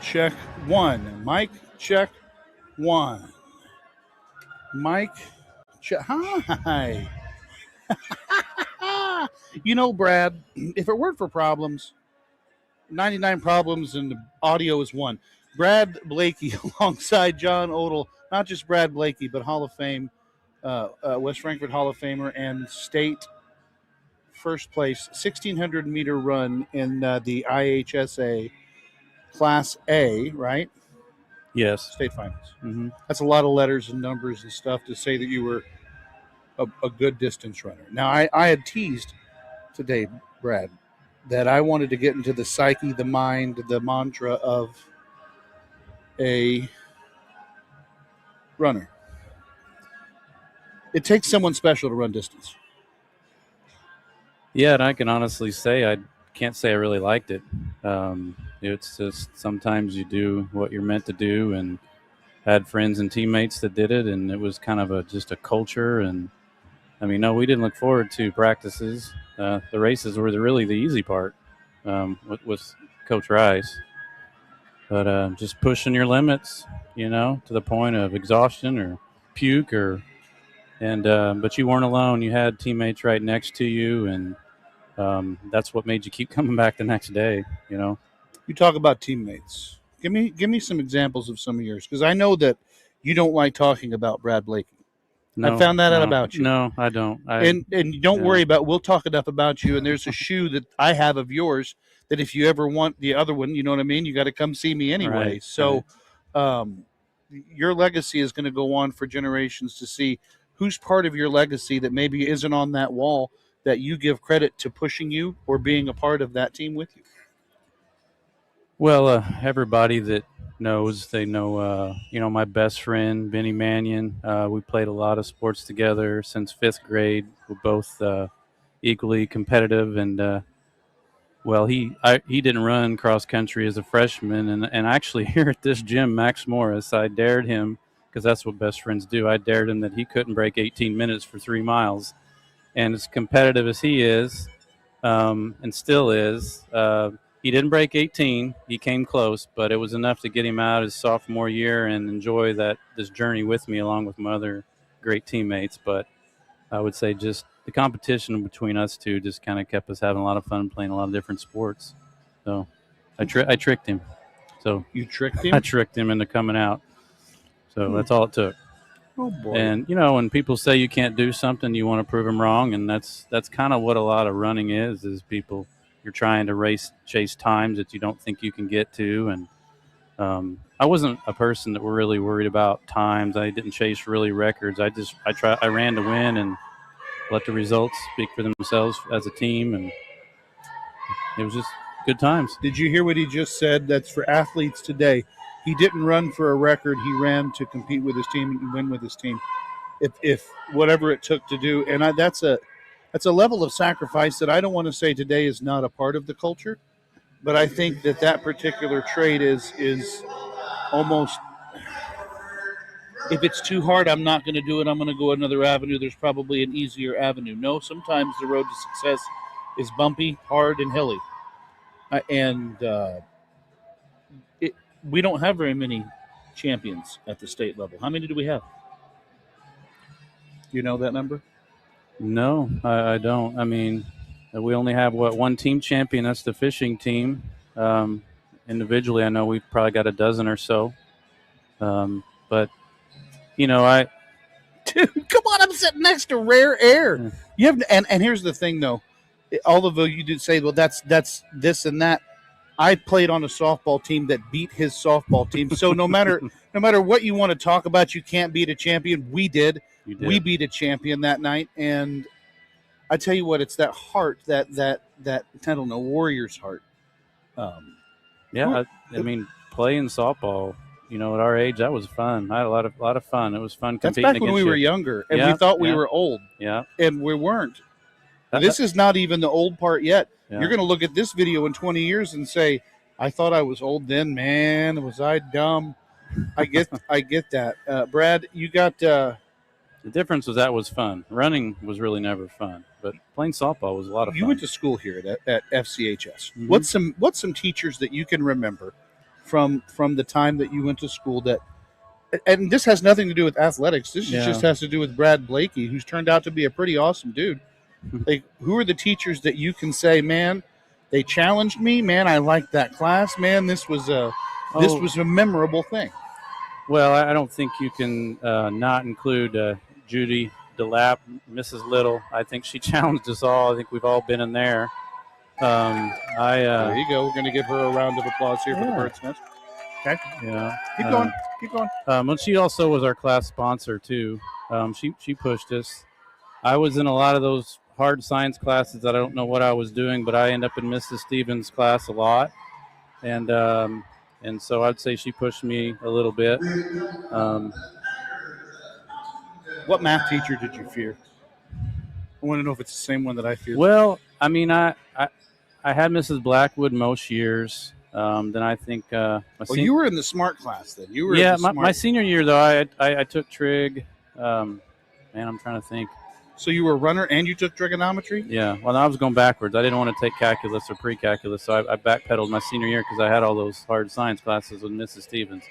check one. Mike, check one. Mike, check. Hi. Brad, if it weren't for problems, 99 problems and the audio is one. Brad Blakey alongside John Odle, not just Brad Blakey, but Hall of Fame, West Frankfort Hall of Famer and state first place 1,600-meter run in the IHSA Class A, right? Yes. State finals. Mm-hmm. That's a lot of letters and numbers and stuff to say that you were a good distance runner. Now, I had teased today, Brad, that I wanted to get into the psyche, the mind, the mantra of a runner. It takes someone special to run distance. Yeah, and I can honestly say I can't say I really liked it. It's just sometimes you do what you're meant to do, and had friends and teammates that did it, and it was kind of just a culture. And I mean, no, we didn't look forward to practices. The races were really the easy part with Coach Rice. But just pushing your limits, to the point of exhaustion or puke but you weren't alone. You had teammates right next to you, and that's what made you keep coming back the next day, You talk about teammates. Give me some examples of some of yours, because I know that you don't like talking about Brad Blakey. No, I found that out about you. No, I don't. And don't worry about. We'll talk enough about you. And there's a shoe that I have of yours that if you ever want the other one, you know what I mean. You got to come see me anyway. Right, so, your legacy is going to go on for generations to see who's part of your legacy that maybe isn't on that wall that you give credit to pushing you or being a part of that team with you. Well, everybody that knows, they know, my best friend, Benny Mannion. We played a lot of sports together since 5th grade. We're both equally competitive. And, he didn't run cross country as a freshman. And actually here at this gym, Max Morris, I dared him, because that's what best friends do. I dared him that he couldn't break 18 minutes for 3 miles. And as competitive as he is, and still is, he didn't break 18. He came close, but it was enough to get him out his sophomore year and enjoy this journey with me along with my other great teammates. But I would say just the competition between us two just kind of kept us having a lot of fun playing a lot of different sports. So I tricked him. So you tricked him? I tricked him into coming out. So that's all it took. Oh, boy. And, when people say you can't do something, you want to prove them wrong. And that's kind of what a lot of running is people – you're trying to chase times that you don't think you can get to. And I wasn't a person that were really worried about times. I didn't chase really records. I ran to win and let the results speak for themselves as a team. And it was just good times. Did you hear what he just said? That's for athletes today. He didn't run for a record. He ran to compete with his team and win with his team. If whatever it took to do. And that's a level of sacrifice that I don't want to say today is not a part of the culture, but I think that particular trait is almost, if it's too hard, I'm not going to do it. I'm going to go another avenue. There's probably an easier avenue. No, sometimes the road to success is bumpy, hard, and hilly. We don't have very many champions at the state level. How many do we have? You know that number? No, I don't. I mean, we only have, one team champion. That's the fishing team. Individually, I know we've probably got a dozen or so. But, Dude, come on, I'm sitting next to Rare Air. Yeah. You have, and here's the thing, though. Although you did say, well, that's this and that. I played on a softball team that beat his softball team. So no matter what you want to talk about, you can't beat a champion. We did. We beat a champion that night, and I tell you what, it's that heart, that I don't know, warrior's heart. I mean, playing softball, at our age, that was fun. I had a lot of fun. It was fun competing. That's back when we were younger, and we thought we were old. Yeah, and we weren't. This is not even the old part yet. Yeah. You're going to look at this video in 20 years and say, "I thought I was old then, man. Was I dumb?" I get that. Brad, you got. The difference was that was fun. Running was really never fun, but playing softball was a lot of fun. You went to school here at FCHS. Mm-hmm. What's some teachers that you can remember from the time that you went to school that, and this has nothing to do with athletics. This just has to do with Brad Blakey, who's turned out to be a pretty awesome dude. Like, who are the teachers that you can say, man, they challenged me, man, I liked that class, man, this was a memorable thing. Well, I don't think you can not include Judy DeLapp, Mrs. Little. I think she challenged us all. I think we've all been in there. There you go. We're going to give her a round of applause here for the Bird's Nest. Okay. Yeah. Keep going. Keep going. Well, she also was our class sponsor too. She pushed us. I was in a lot of those hard science classes that I don't know what I was doing, but I end up in Mrs. Stevens' class a lot, and so I'd say she pushed me a little bit. What math teacher did you fear? I want to know if it's the same one that I feared. Well, I mean, I had Mrs. Blackwood most years. Then I think you were in the smart class then. You were my senior year though. I took trig. Man, I'm trying to think. So you were a runner and you took trigonometry? Yeah. Well, I was going backwards. I didn't want to take calculus or pre-calculus, so I backpedaled my senior year because I had all those hard science classes with Mrs. Stevens.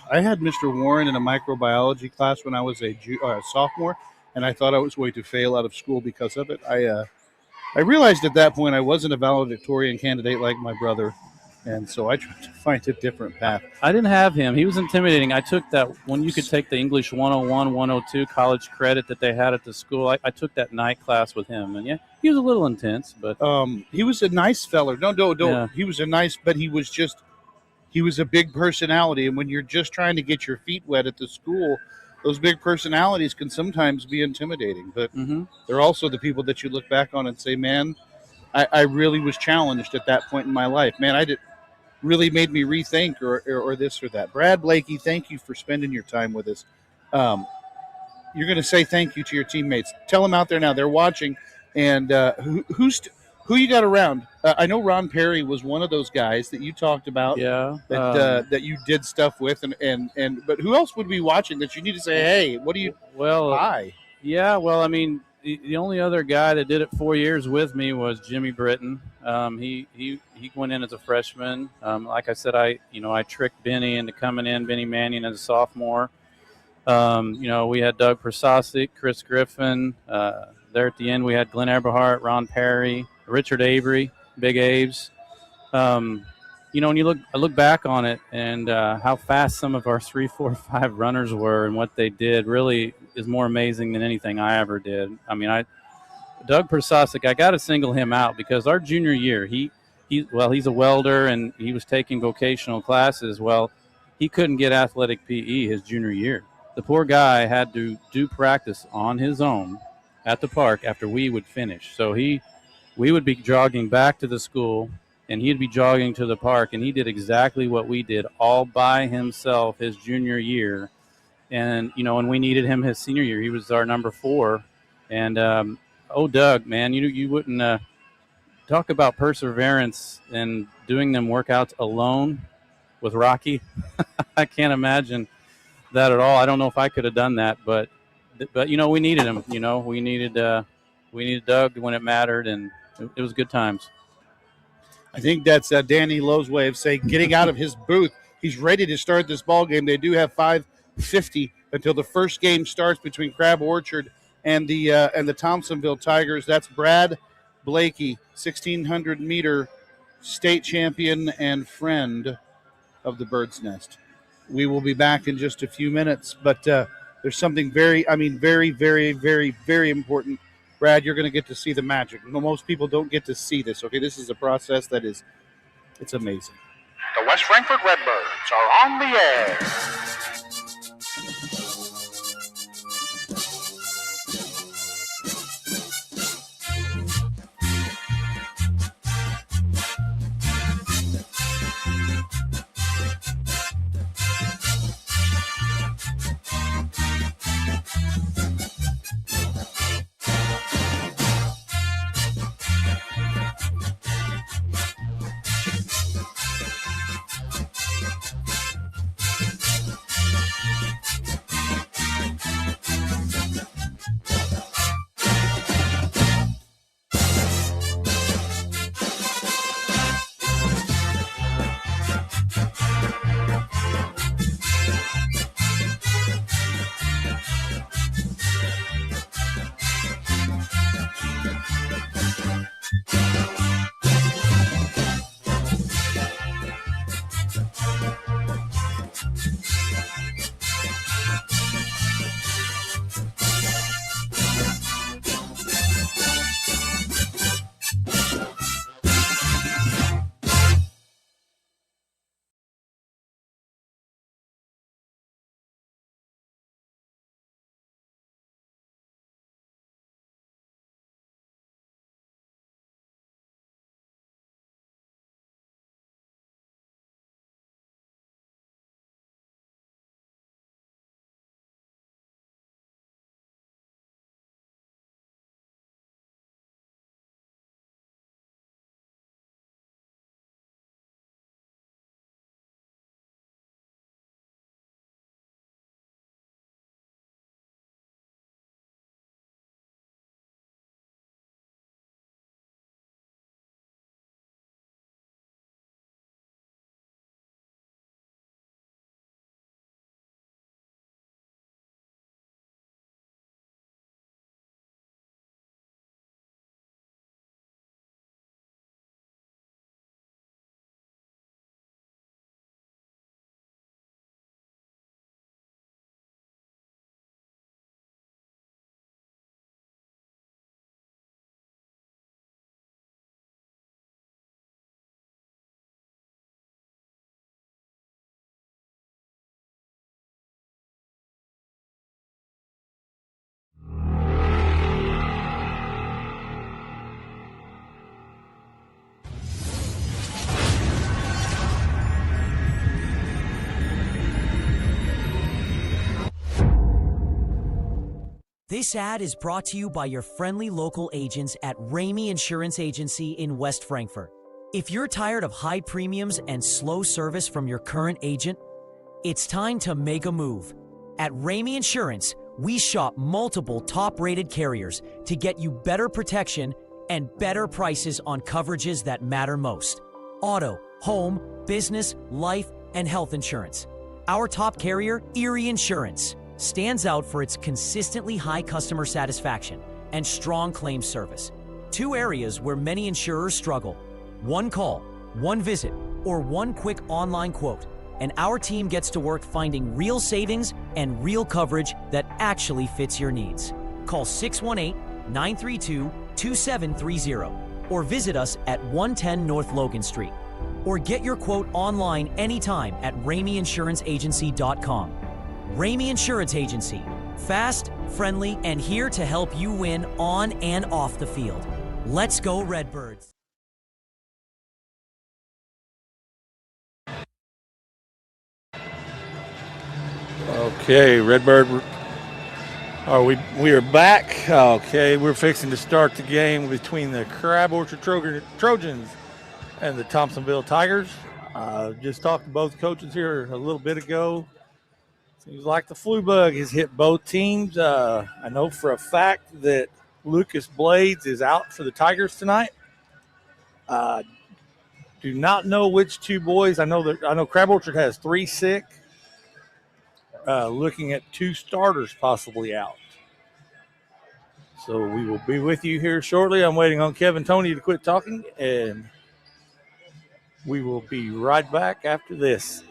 I had Mr. Warren in a microbiology class when I was a sophomore, and I thought I was going to fail out of school because of it. I realized at that point I wasn't a valedictorian candidate like my brother, and so I tried to find a different path. I didn't have him. He was intimidating. I took that when you could take the English 101, 102 college credit that they had at the school. I took that night class with him, and yeah, he was a little intense, but he was a nice feller. No. Yeah. He was but he was a big personality, and when you're just trying to get your feet wet at the school, those big personalities can sometimes be intimidating. But they're also the people that you look back on and say, man, I really was challenged at that point in my life. Man, really made me rethink or this or that. Brad Blakey, thank you for spending your time with us. You're going to say thank you to your teammates. Tell them out there now. They're watching. And who you got around? I know Ron Perry was one of those guys that you talked about. Yeah. That you did stuff with. But who else would be watching that you need to say, hey, what do you – hi. Yeah, well, I mean – the only other guy that did it 4 years with me was Jimmy Britton. He went in as a freshman. Like I said, I tricked Benny into coming in, Benny Mannion as a sophomore. We had Doug Persosic, Chris Griffin. There at the end, we had Glenn Eberhardt, Ron Perry, Richard Avery, Big Aves. When I look back on it and how fast some of our 3, 4, 5 runners were and what they did really is more amazing than anything I ever did. I mean, Doug Persosic, I got to single him out because our junior year, he's a welder and he was taking vocational classes. Well, he couldn't get athletic PE his junior year. The poor guy had to do practice on his own at the park after we would finish. So we would be jogging back to the school, and he'd be jogging to the park, and he did exactly what we did all by himself his junior year. And, and we needed him his senior year. He was our number 4. And, Doug, man, you wouldn't talk about perseverance and doing them workouts alone with Rocky. I can't imagine that at all. I don't know if I could have done that, but we needed him. We needed Doug when it mattered, and it was good times. I think that's Danny Lowe's way of saying getting out of his booth. He's ready to start this ball game. They do have 5:50 until the first game starts between Crab Orchard and the Thompsonville Tigers. That's Brad Blakey, 1,600-meter state champion and friend of the Bird's Nest. We will be back in just a few minutes, but there's something very, very, very, very, very important. Brad, you're going to get to see the magic. Most people don't get to see this, okay? This is a process it's amazing. The West Frankfort Redbirds are on the air. This ad is brought to you by your friendly local agents at Ramey Insurance Agency in West Frankfort. If you're tired of high premiums and slow service from your current agent, it's time to make a move. At Ramey Insurance, we shop multiple top-rated carriers to get you better protection and better prices on coverages that matter most. Auto, home, business, life, and health insurance. Our top carrier, Erie Insurance, stands out for its consistently high customer satisfaction and strong claims service. Two areas where many insurers struggle. One call, one visit, or one quick online quote, and our team gets to work finding real savings and real coverage that actually fits your needs. Call 618-932-2730 or visit us at 110 North Logan Street. Or get your quote online anytime at RameyInsuranceAgency.com. Ramey Insurance Agency, fast, friendly, and here to help you win on and off the field. Let's go Redbirds. Okay, Redbird, we are back. Okay, we're fixing to start the game between the Crab Orchard Trojans and the Thompsonville Tigers. Just talked to both coaches here a little bit ago. Seems like the flu bug has hit both teams. I know for a fact that Lucas Blades is out for the Tigers tonight. Do not know which two boys. I know Crab Orchard has 3 sick. Looking at 2 starters possibly out. So we will be with you here shortly. I'm waiting on Kevin Toney to quit talking, and we will be right back after this.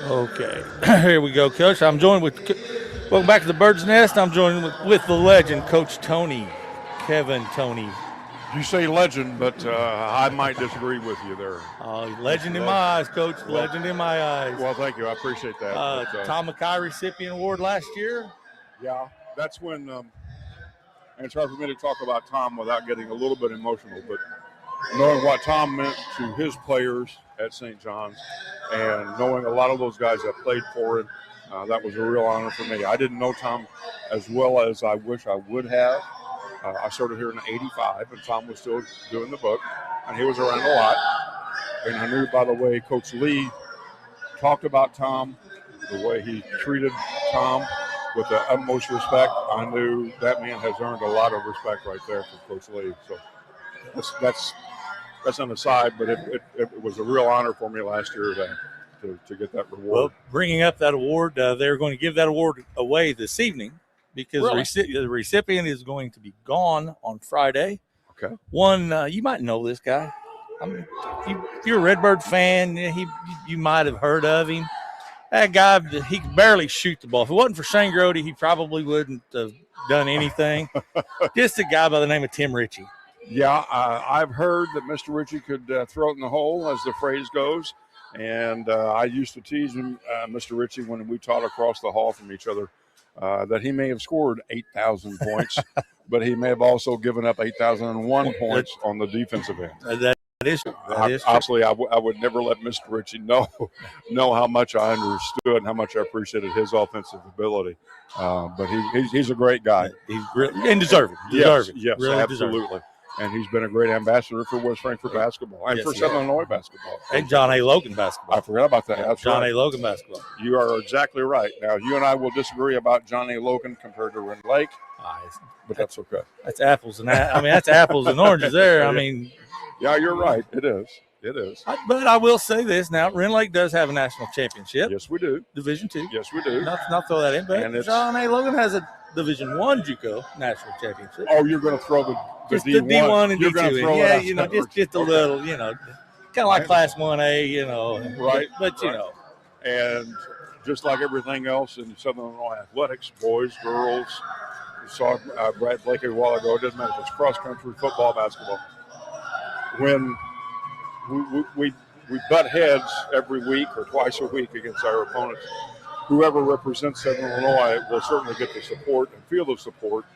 Okay, here we go, Coach. I'm joined with, welcome back to the Bird's Nest. I'm joined with the legend, Coach Toney, Kevin Toney. You say legend, but I might disagree with you there. Legend in my eyes, Coach. Legend in my eyes. Well, thank you. I appreciate that. Tom McKay recipient award last year. Yeah, that's when, and it's hard for me to talk about Tom without getting a little bit emotional, but knowing what Tom meant to his players at St. John's and knowing a lot of those guys that played for him, that was a real honor for me. I didn't know Tom as well as I wish I would have. I started here in '85, and Tom was still doing the book, and he was around a lot. And I knew by the way Coach Lee talked about Tom, the way he treated Tom with the utmost respect, I knew that man has earned a lot of respect right there from Coach Lee. So that's an aside, but it was a real honor for me last year to get that reward. Well, bringing up that award, they're going to give that award away this evening because the recipient is going to be gone on Friday. Okay. One, you might know this guy. I mean, if you're a Redbird fan, you might have heard of him. That guy, he could barely shoot the ball. If it wasn't for Shane Grody, he probably wouldn't have done anything. Just a guy by the name of Tim Ritchie. Yeah, I've heard that Mr. Ritchie could throw it in the hole, as the phrase goes. And I used to tease him, Mr. Ritchie, when we taught across the hall from each other, that he may have scored 8,000 points, but he may have also given up 8,001 points on the defensive end. is true. Honestly, I would never let Mr. Ritchie know how much I understood and how much I appreciated his offensive ability. But he's a great guy. He's really and deserving. Yes, really absolutely. Deserving. And he's been a great ambassador for West Frankfort basketball and for Southern Illinois basketball. And John A. Logan basketball. I forgot about that. That's John right. A. Logan basketball. You are exactly right. Now, you and I will disagree about John A. Logan compared to Ren Lake, but that's okay. That's apples and that's apples and oranges there. I mean, yeah, you're right. It is. But I will say this now: Ren Lake does have a national championship. Yes, we do. Division II. Yes, we do. Not throw that in, but John A. Logan has a Division I JUCO national championship. Oh, you're going to throw the D1 and you're D2. Yeah, just a little, kind of like Class 1A, Right. But and just like everything else in Southern Illinois athletics, boys, girls. You saw Brad Blakey a while ago. It doesn't matter if it's cross country, football, basketball. When we butt heads every week or twice a week against our opponents, whoever represents Southern Illinois will certainly get the support and feel the support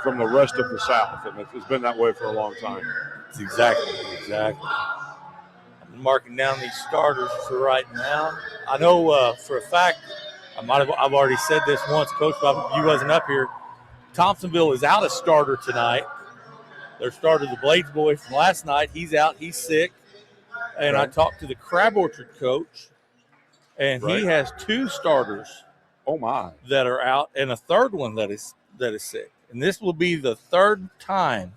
from the rest of the South, and it's been that way for a long time. It's exactly. I'm marking down these starters for right now. I know for a fact, I've already said this once, Coach, but you wasn't up here. Thompsonville is out a starter tonight. Their starter, the Blades boy from last night, he's out. He's sick. And I talked to the Crab Orchard coach, and he has 2 starters. Oh my! That are out, and a third one that is sick. And this will be the 3rd time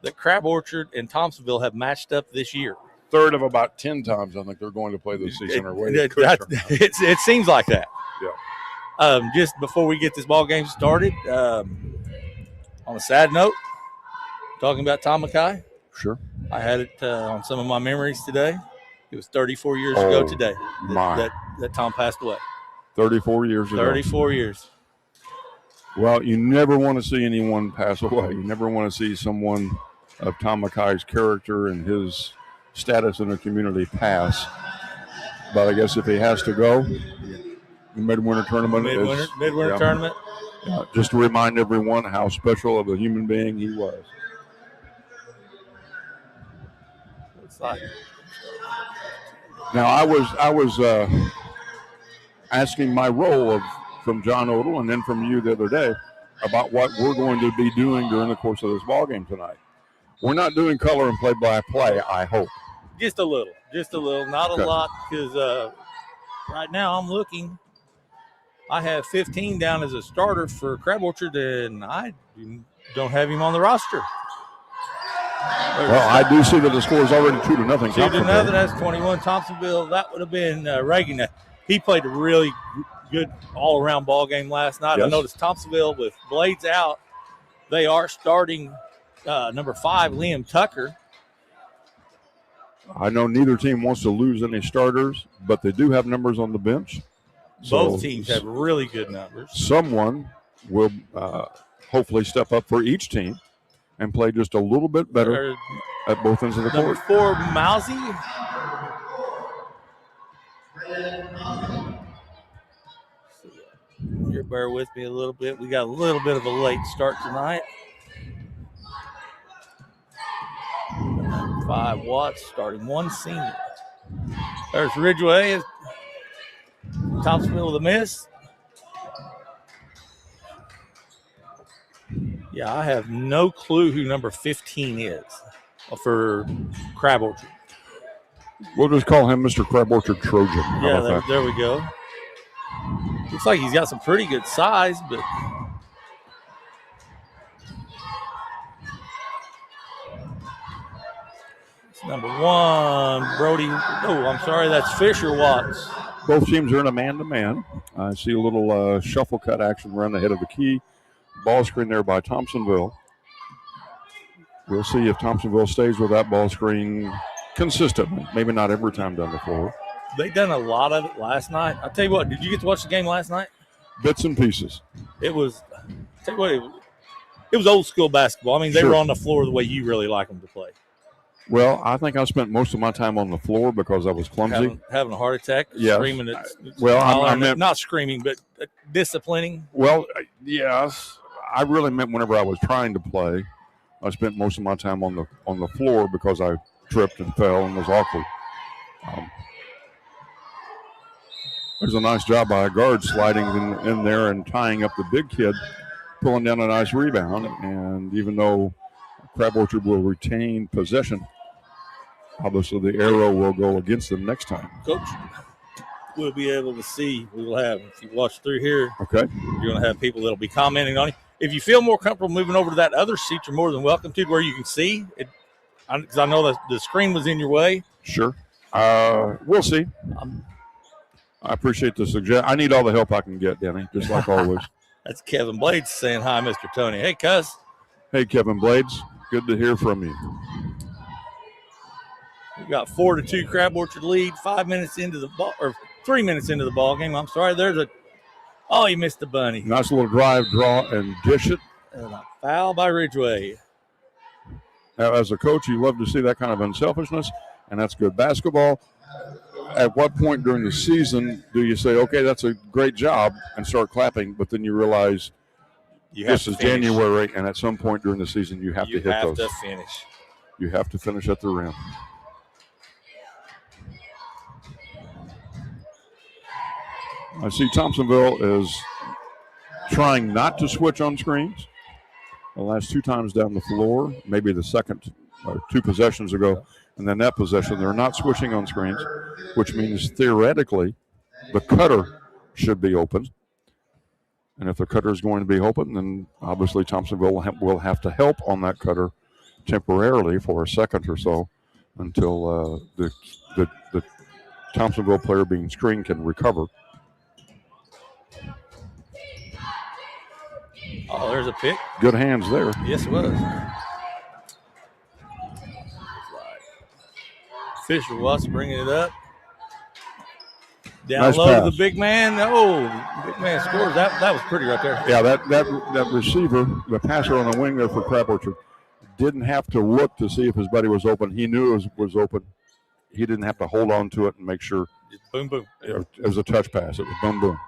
that Crab Orchard and Thompsonville have matched up this year. 3rd of about 10 times I think they're going to play this season. It seems like that. Yeah. Just before we get this ball game started, on a sad note, talking about Tom Mackay. Sure. I had it on some of my memories today. It was 34 years ago today that Tom passed away. 34 years ago. 34 years. Well, you never want to see anyone pass away. You never want to see someone of Tom Mackay's character and his status in the community pass. But I guess if he has to go, the midwinter tournament Midwinter tournament. Just to remind everyone how special of a human being he was. Looks like. Now, I was asking my role from John Odle and then from you the other day about what we're going to be doing during the course of this ball game tonight. We're not doing color and play-by-play, I hope. Just a little, not a lot, because right now I'm looking. I have 15 down as a starter for Crab Orchard, and I don't have him on the roster. Well, I do see that the score is already 2-0. 2-0. That's 21 Thompsonville. That would have been Reagan. He played a really good all-around ball game last night. Yes. I noticed Thompsonville with Blades out. They are starting number 5, Liam Tucker. I know neither team wants to lose any starters, but they do have numbers on the bench. Both teams have really good numbers. Someone will hopefully step up for each team and play just a little bit better at both ends of the court. Number 4, Mousy. Here, bear with me a little bit. We got a little bit of a late start tonight. 5 Watts starting 1 senior. There's Ridgeway. Thompsonville with a miss. Yeah, I have no clue who number 15 is for Crab Orchard. We'll just call him Mr. Crab Orchard Trojan. Yeah, there we go. Looks like he's got some pretty good size, but it's number 1, Brody. Oh, I'm sorry, that's Fisher Watts. Both teams are in a man-to-man. I see a little shuffle cut action around the head of the key. Ball screen there by Thompsonville. We'll see if Thompsonville stays with that ball screen consistently. Maybe not every time down the floor. They done a lot of it last night. I'll tell you what, did you get to watch the game last night? Bits and pieces. It was, I'll tell you what, it was old school basketball. I mean, they were on the floor the way you really like them to play. Well, I think I spent most of my time on the floor because I was clumsy. Having a heart attack, yes. Screaming. I meant not screaming, but disciplining. Well, yes. I really meant whenever I was trying to play. I spent most of my time on the floor because I tripped and fell and was awkward. There's a nice job by a guard sliding in there and tying up the big kid, pulling down a nice rebound. And even though Crab Orchard will retain possession, obviously the arrow will go against them next time. Coach, we'll be able to see. We will have, if you watch through here, okay, you're going to have people that will be commenting on you. If you feel more comfortable moving over to that other seat, you're more than welcome to, where you can see it. Because I know that the screen was in your way. Sure. We'll see. I appreciate the suggestion. I need all the help I can get, Danny, just like always. That's Kevin Blades saying hi, Mr. Toney. Hey, cuz. Hey, Kevin Blades. Good to hear from you. We've got 4-2 Crab Orchard lead, 5 minutes into the ball, or 3 minutes into the ball game. I'm sorry. Oh, you missed the bunny. Nice little drive, draw, and dish it. And a foul by Ridgeway. Now, as a coach, you love to see that kind of unselfishness, and that's good basketball. At what point during the season do you say, okay, that's a great job, and start clapping, but then you realize this is January, and at some point during the season you have to hit those. You have to finish. You have to finish at the rim. I see Thompsonville is trying not to switch on screens. The last 2 times down the floor, maybe the second 2 possessions ago, and then that possession, they're not switching on screens, which means theoretically the cutter should be open. And if the cutter is going to be open, then obviously Thompsonville will have to help on that cutter temporarily for a second or so until the Thompsonville player being screened can recover. Oh, there's a pick. Good hands there. Yes, it was. Fisher Watts bringing it up. Down Nice low pass. to the big man. Oh, big man scores. That was pretty right there. Yeah, that receiver, the passer on the wing there for Crab Orchard, didn't have to look to see if his buddy was open. He knew it was open. He didn't have to hold on to it and make sure. Just boom, boom. It was a touch pass. It was boom, boom.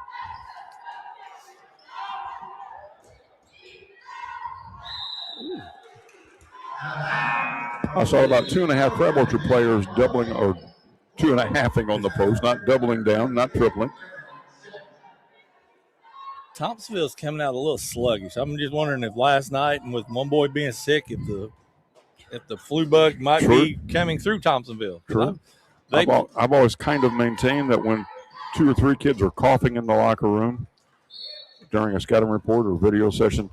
I saw about 2.5 Crab Orchard players doubling or 2.5ing on the post, not doubling down, not tripling. Thompsonville's coming out a little sluggish. I'm just wondering if last night and with one boy being sick, if the flu bug might be coming through Thompsonville. True. I've always kind of maintained that when 2 or 3 kids are coughing in the locker room during a scouting report or video session,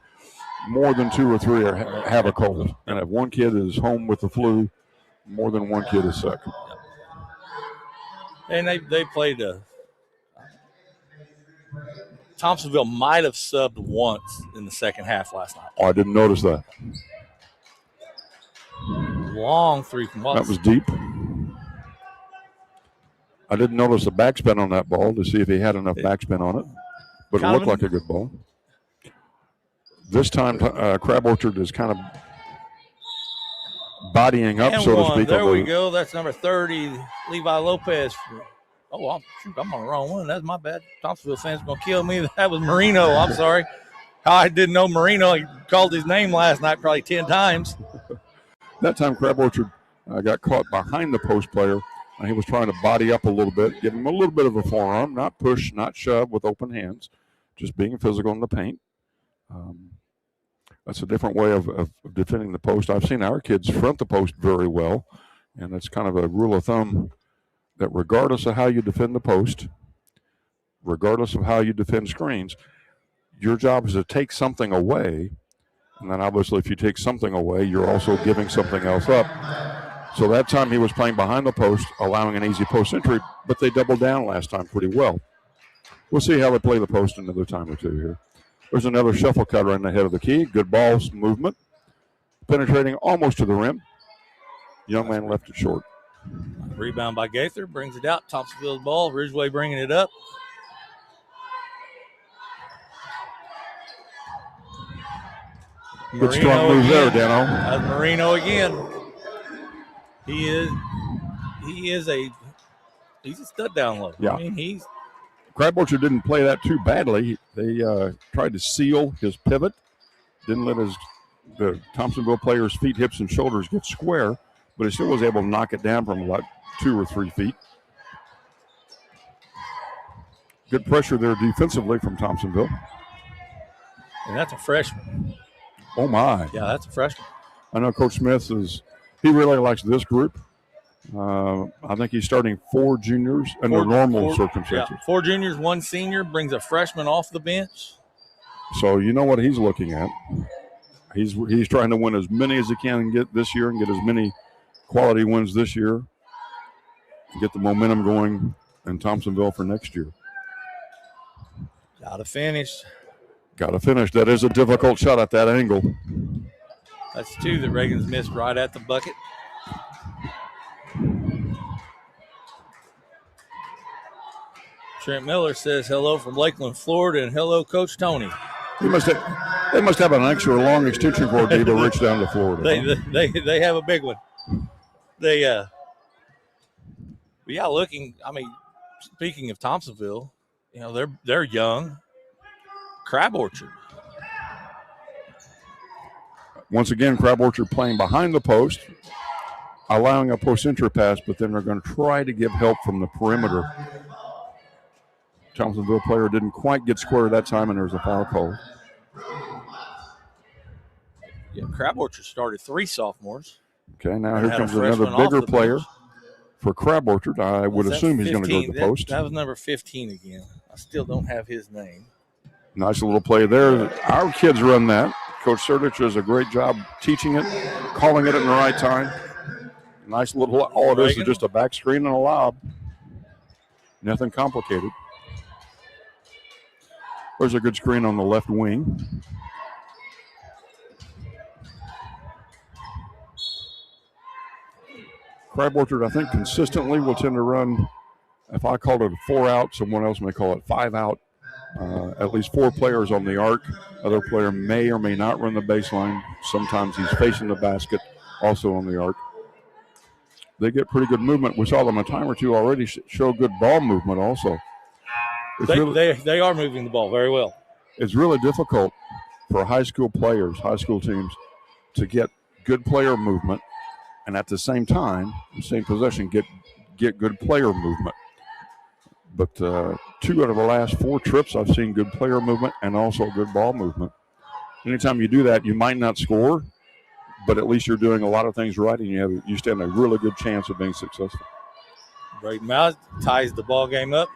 more than 2 or 3 have a cold. And if one kid is home with the flu, more than one kid is sick. And they played Thompsonville might have subbed once in the second half last night. Oh, I didn't notice that. Long 3 from Watts. That was deep. I didn't notice the backspin on that ball to see if he had enough backspin on it, but it looked like a good ball. This time, Crab Orchard is kind of bodying up, and so one. to speak. There we go. That's number 30, Levi Lopez. I'm on the wrong one. That's my bad. Thompsonville fans are going to kill me. That was Marino. I'm sorry. I didn't know Marino. He called his name last night probably 10 times. That time, Crab Orchard got caught behind the post player. He was trying to body up a little bit, give him a little bit of a forearm, not push, not shove with open hands, just being physical in the paint. That's a different way of defending the post. I've seen our kids front the post very well, and it's kind of a rule of thumb that regardless of how you defend the post, regardless of how you defend screens, your job is to take something away, and then obviously if you take something away, you're also giving something else up. So that time he was playing behind the post, allowing an easy post entry, but they doubled down last time pretty well. We'll see how they play the post another time or two here. There's another shuffle cutter in the head of the key. Good balls movement. Penetrating almost to the rim. Young man left it short. Rebound by Gaither. Brings it out. Thompsonville's ball. Ridgeway bringing it up. Good strong move there, Dano. That's Marino again. He's a stud down low. Yeah. I mean, Crab Orchard didn't play that too badly. They tried to seal his pivot, didn't let his the Thompsonville player's feet, hips, and shoulders get square, but he still was able to knock it down from about 2 or 3 feet. Good pressure there defensively from Thompsonville. And that's a freshman. Oh, my. Yeah, that's a freshman. I know Coach Smith he really likes this group. I think he's starting 4 juniors under normal circumstances. Yeah, 4 juniors, 1 senior, brings a freshman off the bench. So you know what he's looking at. He's trying to win as many as he can get this year and get as many quality wins this year. Get the momentum going in Thompsonville for next year. Got to finish. That is a difficult shot at that angle. That's 2 that Reagan's missed right at the bucket. Trent Miller says hello from Lakeland, Florida, and hello, Coach Toney. They must have an extra long extension cord to reach down to Florida. They have a big one. Speaking of Thompsonville, they're young. Crab Orchard. Once again, Crab Orchard playing behind the post, allowing a post entry pass, but then they're going to try to give help from the perimeter. Thompsonville player didn't quite get square that time, and there's a foul call. Yeah, Crab Orchard started 3 sophomores. Okay, now here comes another bigger player for Crab Orchard. I would assume he's going to go to the post. That was number 15 again. I still don't have his name. Nice little play there. Our kids run that. Coach Serdich does a great job teaching it, calling it in the right time. Nice little, all it is just a back screen and a lob. Nothing complicated. There's a good screen on the left wing. Crab Orchard, I think, consistently will tend to run, if I called it a 4-out, someone else may call it 5-out. At least 4 players on the arc. Other player may or may not run the baseline. Sometimes he's facing the basket, also on the arc. They get pretty good movement. We saw them a time or two already show good ball movement also. They are moving the ball very well. It's really difficult for high school players, high school teams, to get good player movement and at the same time, same possession, get good player movement. But 2 out of the last 4 trips, I've seen good player movement and also good ball movement. Anytime you do that, you might not score, but at least you're doing a lot of things right, and you stand a really good chance of being successful. Braden Miles ties the ball game up,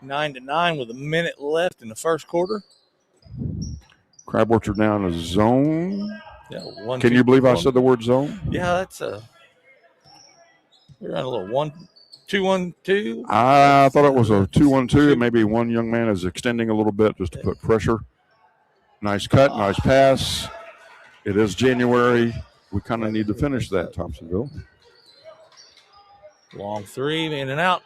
9-9 with a minute left in the first quarter. Crab Orchard now in a zone. Yeah, Can you believe I said the word zone? Yeah, we're on a little 1-2-1-2. I thought it was a 2-1-2. Maybe one young man is extending a little bit just to put pressure. Nice cut, nice pass. It is January. We kind of need to finish that, Thompsonville. Long 3, in and out.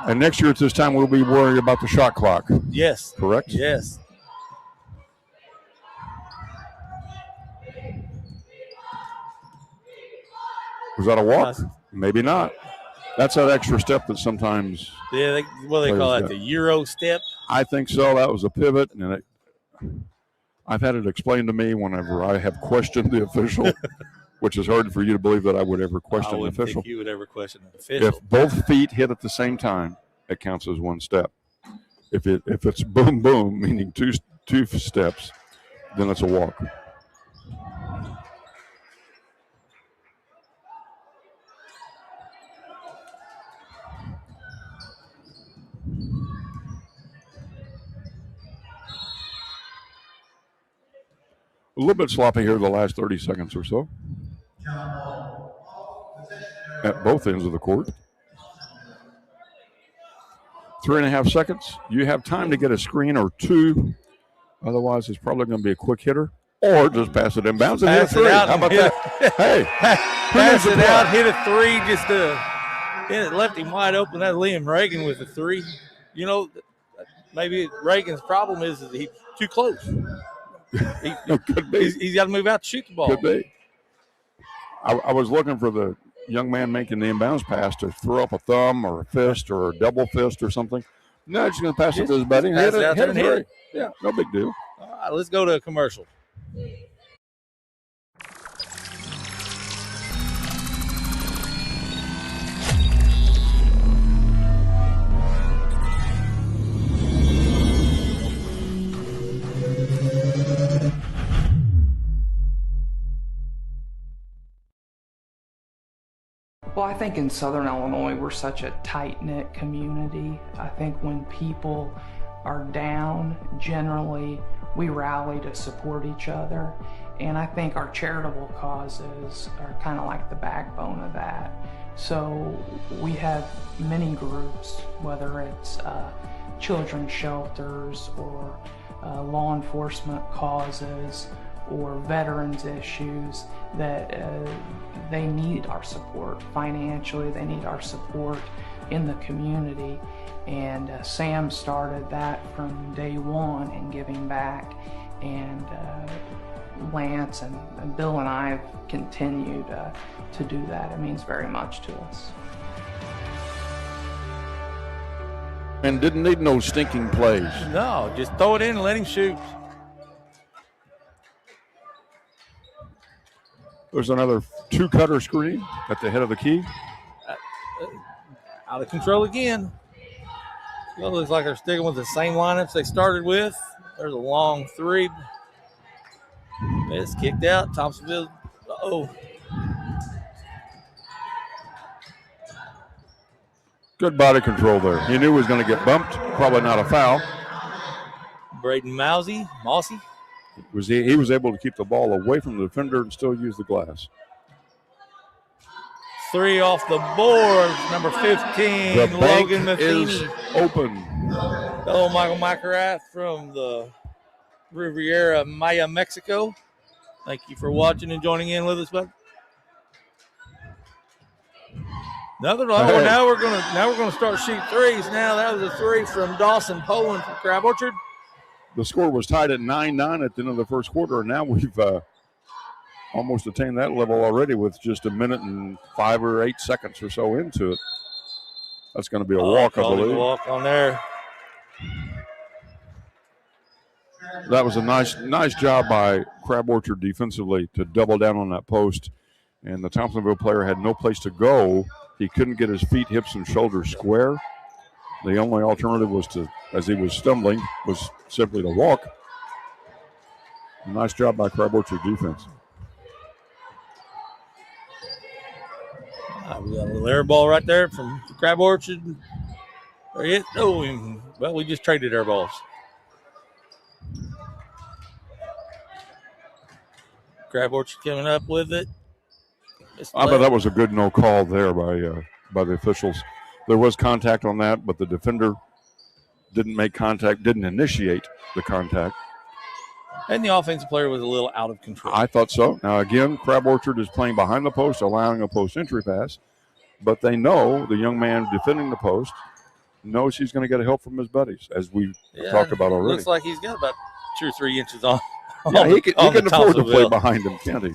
And next year at this time, we'll be worried about the shot clock. Yes. Correct? Yes. Was that a walk? Maybe not. That's that extra step that sometimes. Yeah, what do they call that? The Euro step? I think so. That was a pivot, and I've had it explained to me whenever I have questioned the official, which is hard for you to believe that I would ever question an official. I wouldn't think you would ever question an official. If both feet hit at the same time, it counts as 1 step. If it's boom boom, meaning two steps, then it's a walk. A little bit sloppy here the last 30 seconds or so. At both ends of the court. 3.5 seconds. You have time to get a screen or 2. Otherwise, it's probably going to be a quick hitter. Or just pass it inbounds and hit a 3. How about that? Hey. Pass it out, hit a 3. Just it left him wide open. That Liam Reagan with a 3. Maybe Reagan's problem is he's too close. Could be. He's got to move out to shoot the ball. Could be. I was looking for the young man making the inbounds pass to throw up a thumb or a fist or a double fist or something. No, he's going to pass it to his buddy. Hit it. Yeah, no big deal. right, let's go to a commercial. Well, I think in Southern Illinois, we're such a tight-knit community. I think when people are down, generally, we rally to support each other. And I think our charitable causes are kind of like the backbone of that. So we have many groups, whether it's children's shelters or law enforcement causes or veterans issues, that they need our support financially, they need our support in the community. And Sam started that from day one in giving back, and Lance and Bill and I have continued to do that. It means very much to us. And didn't need no stinking plays. No, just throw it in and let him shoot. There's another two-cutter screen at the head of the key. Out of control again. Well, looks like they're sticking with the same lineups they started with. There's a long three. It's kicked out. Thompsonville. Good body control there. He knew he was going to get bumped. Probably not a foul. Braden Mossy. He was able to keep the ball away from the defender and still use the glass. Three off the board. Number 15, The Logan bank Matheny. is open. Hello, Michael McElrath from the Riviera Maya, Mexico. Thank you for watching and joining in with us, bud. Now we're gonna start shooting threes. Now that was a three from Dawson Poland from Crab Orchard. The score was tied at 9-9 at the end of the first quarter, and now we've almost attained that level already with just a minute and 5 or 8 seconds or so into it. That's going to be a walk, I believe. Walk on there. That was a nice job by Crab Orchard defensively to double down on that post, and the Thompsonville player had no place to go. He couldn't get his feet, hips, and shoulders square. The only alternative was to, as he was stumbling, was simply to walk. Nice job by Crab Orchard defense. We got a little air ball right there from Crab Orchard. Well, we just traded air balls. Crab Orchard coming up with it. I bet that was a good no call there by the officials. There was contact on that, but the defender didn't make contact, didn't initiate the contact. And the offensive player was a little out of control. I thought so. Now, again, Crab Orchard is playing behind the post, allowing a post entry pass, but they know the young man defending the post knows he's going to get help from his buddies, as we talked about already. Looks like he's got about 2 or 3 inches on. Yeah, he can afford to play behind him, can't he?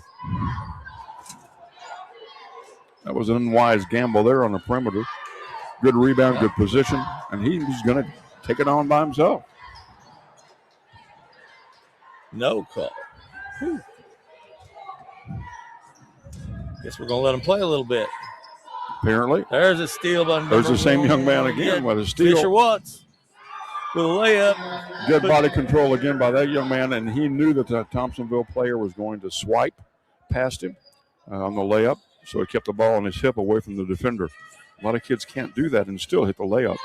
That was an unwise gamble there on the perimeter. Good rebound, good position, and he's going to take it on by himself. No call. Guess we're going to let him play a little bit. Apparently. There's a steal. There's the same young man again with a steal. Fisher Watts with a layup. Good body control again by that young man, and he knew that the Thompsonville player was going to swipe past him on the layup, so he kept the ball on his hip away from the defender. A lot of kids can't do that and still hit the layup.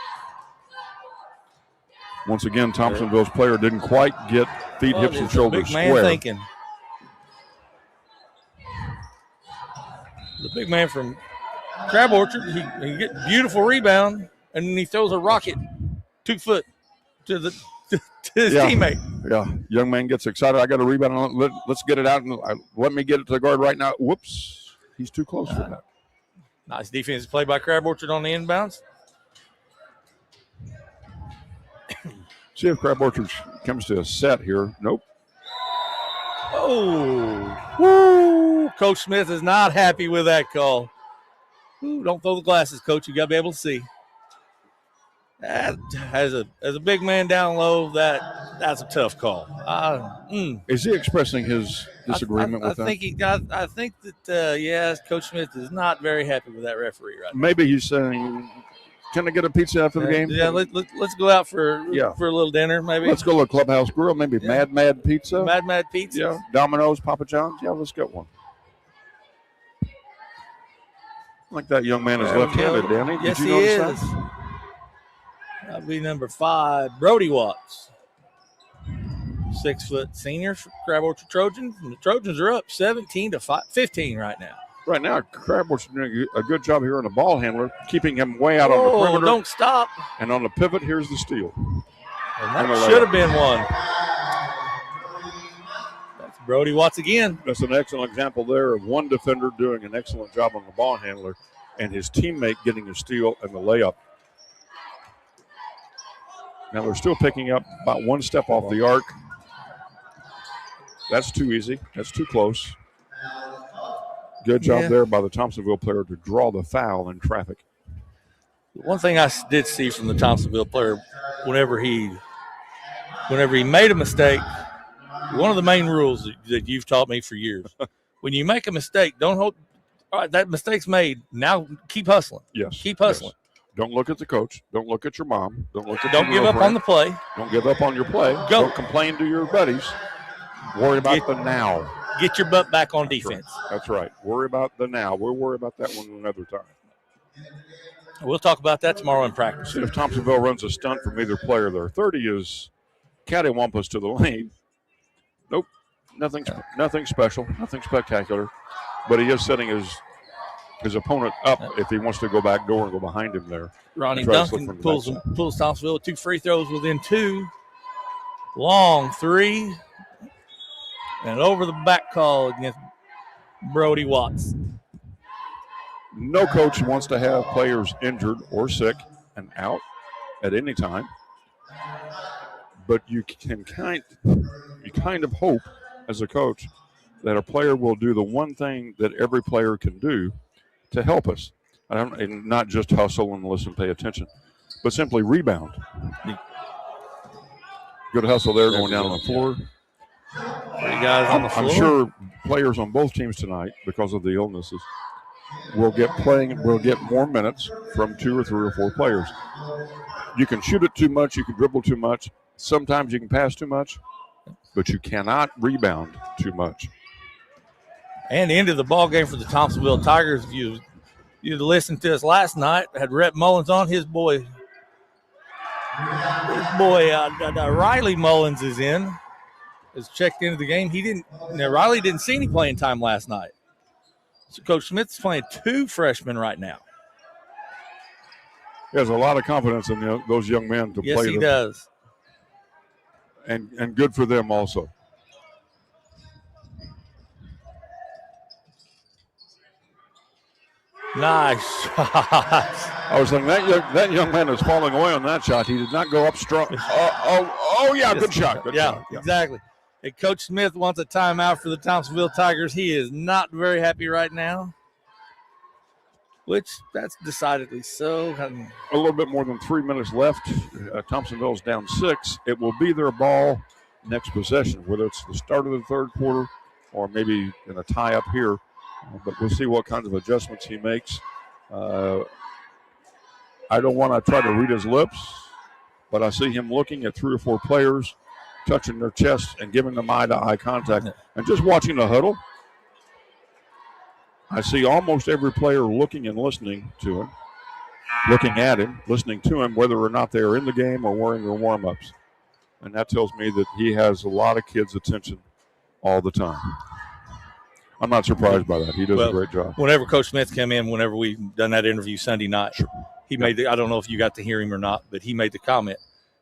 Once again, Thompsonville's player didn't quite get feet, hips, and shoulders big man square. Thinking. The big man from Crab Orchard, he get beautiful rebound, and then he throws a rocket 2 foot to his teammate. Yeah, young man gets excited. I got a rebound. Let's get it out. And let me get it to the guard right now. Whoops, he's too close for that. Nice defensive play by Crab Orchard on the inbounds. See if Crab Orchard comes to a set here. Nope. Oh, woo! Coach Smith is not happy with that call. Ooh, don't throw the glasses, Coach. You got to be able to see. As a big man down low, that's a tough call. Is he expressing his disagreement with that? I think that Coach Smith is not very happy with that referee right now. Maybe he's saying, "Can I get a pizza after the game?" Yeah, let's go out for a little dinner, maybe. Let's go to Clubhouse Grill, maybe Mad Pizza. Mad Pizza. Yeah, Domino's, Papa John's. Yeah, let's get one. I think that young man is left-handed, Danny. Yes, Did you he notice is. that? That'll be number 5, Brody Watts. 6-foot senior for Crab Orchard Trojans. And the Trojans are up 17-15 right now. Right now, Crab Orchard doing a good job here on the ball handler, keeping him way out on the perimeter. Don't stop. And on the pivot, here's the steal. And that should have been one. That's Brody Watts again. That's an excellent example there of one defender doing an excellent job on the ball handler and his teammate getting a steal and the layup. Now they're still picking up about one step off the arc. That's too easy. That's too close. Good job there by the Thompsonville player to draw the foul in traffic. One thing I did see from the Thompsonville player, whenever he made a mistake, one of the main rules that you've taught me for years, when you make a mistake, don't hold. All right, that mistake's made. Now keep hustling. Yes. Keep hustling. Yes. Don't look at the coach. Don't look at your mom. Don't give up on the play. Don't give up on your play. Go. Don't complain to your buddies. Worry about the now. Get your butt back on defense. That's right. Worry about the now. We'll worry about that one another time. We'll talk about that tomorrow in practice. See if Thompsonville runs a stunt from either player there. 30 is cattywampus to the lane. Nope. Nothing special. Nothing spectacular. But he is setting his opponent up if he wants to go back door and go behind him there. Ronnie Duncan pulls Thompsonville 2 free throws within 2. Long 3. And over the back call against Brody Watts. No coach wants to have players injured or sick and out at any time. But you kind of hope as a coach that a player will do the one thing that every player can do to help us. And not just hustle and listen, pay attention, but simply rebound. Good hustle there going down on the floor. 3 guys on the floor. I'm sure players on both teams tonight, because of the illnesses, will get more minutes from 2 or 3 or 4 players. You can shoot it too much, you can dribble too much, sometimes you can pass too much, but you cannot rebound too much. And the end of the ball game for the Thompsonville Tigers, you listened to us last night, had Rhett Mullins on. His boy Riley Mullins is checked into the game. Riley didn't see any playing time last night. So Coach Smith's playing 2 freshmen right now. He has a lot of confidence in those young men to play. Yes, he does. And good for them also. Nice shot. I was thinking that young man is falling away on that shot. He did not go up strong. Good shot. Good shot. Yeah, exactly. Hey, Coach Smith wants a timeout for the Thompsonville Tigers. He is not very happy right now, which that's decidedly so. A little bit more than 3 minutes left. Thompsonville's down 6. It will be their ball next possession, whether it's the start of the third quarter or maybe in a tie up here. But we'll see what kinds of adjustments he makes. I don't want to try to read his lips, but I see him looking at 3 or 4 players, touching their chest and giving them eye-to-eye contact. And just watching the huddle, I see almost every player looking and listening to him, looking at him, listening to him, whether or not they are in the game or wearing their warm-ups. And that tells me that he has a lot of kids' attention all the time. I'm not surprised by that. He does a great job. Whenever Coach Smith came in, whenever we done that interview Sunday night, he made I don't know if you got to hear him or not, but he made the comment.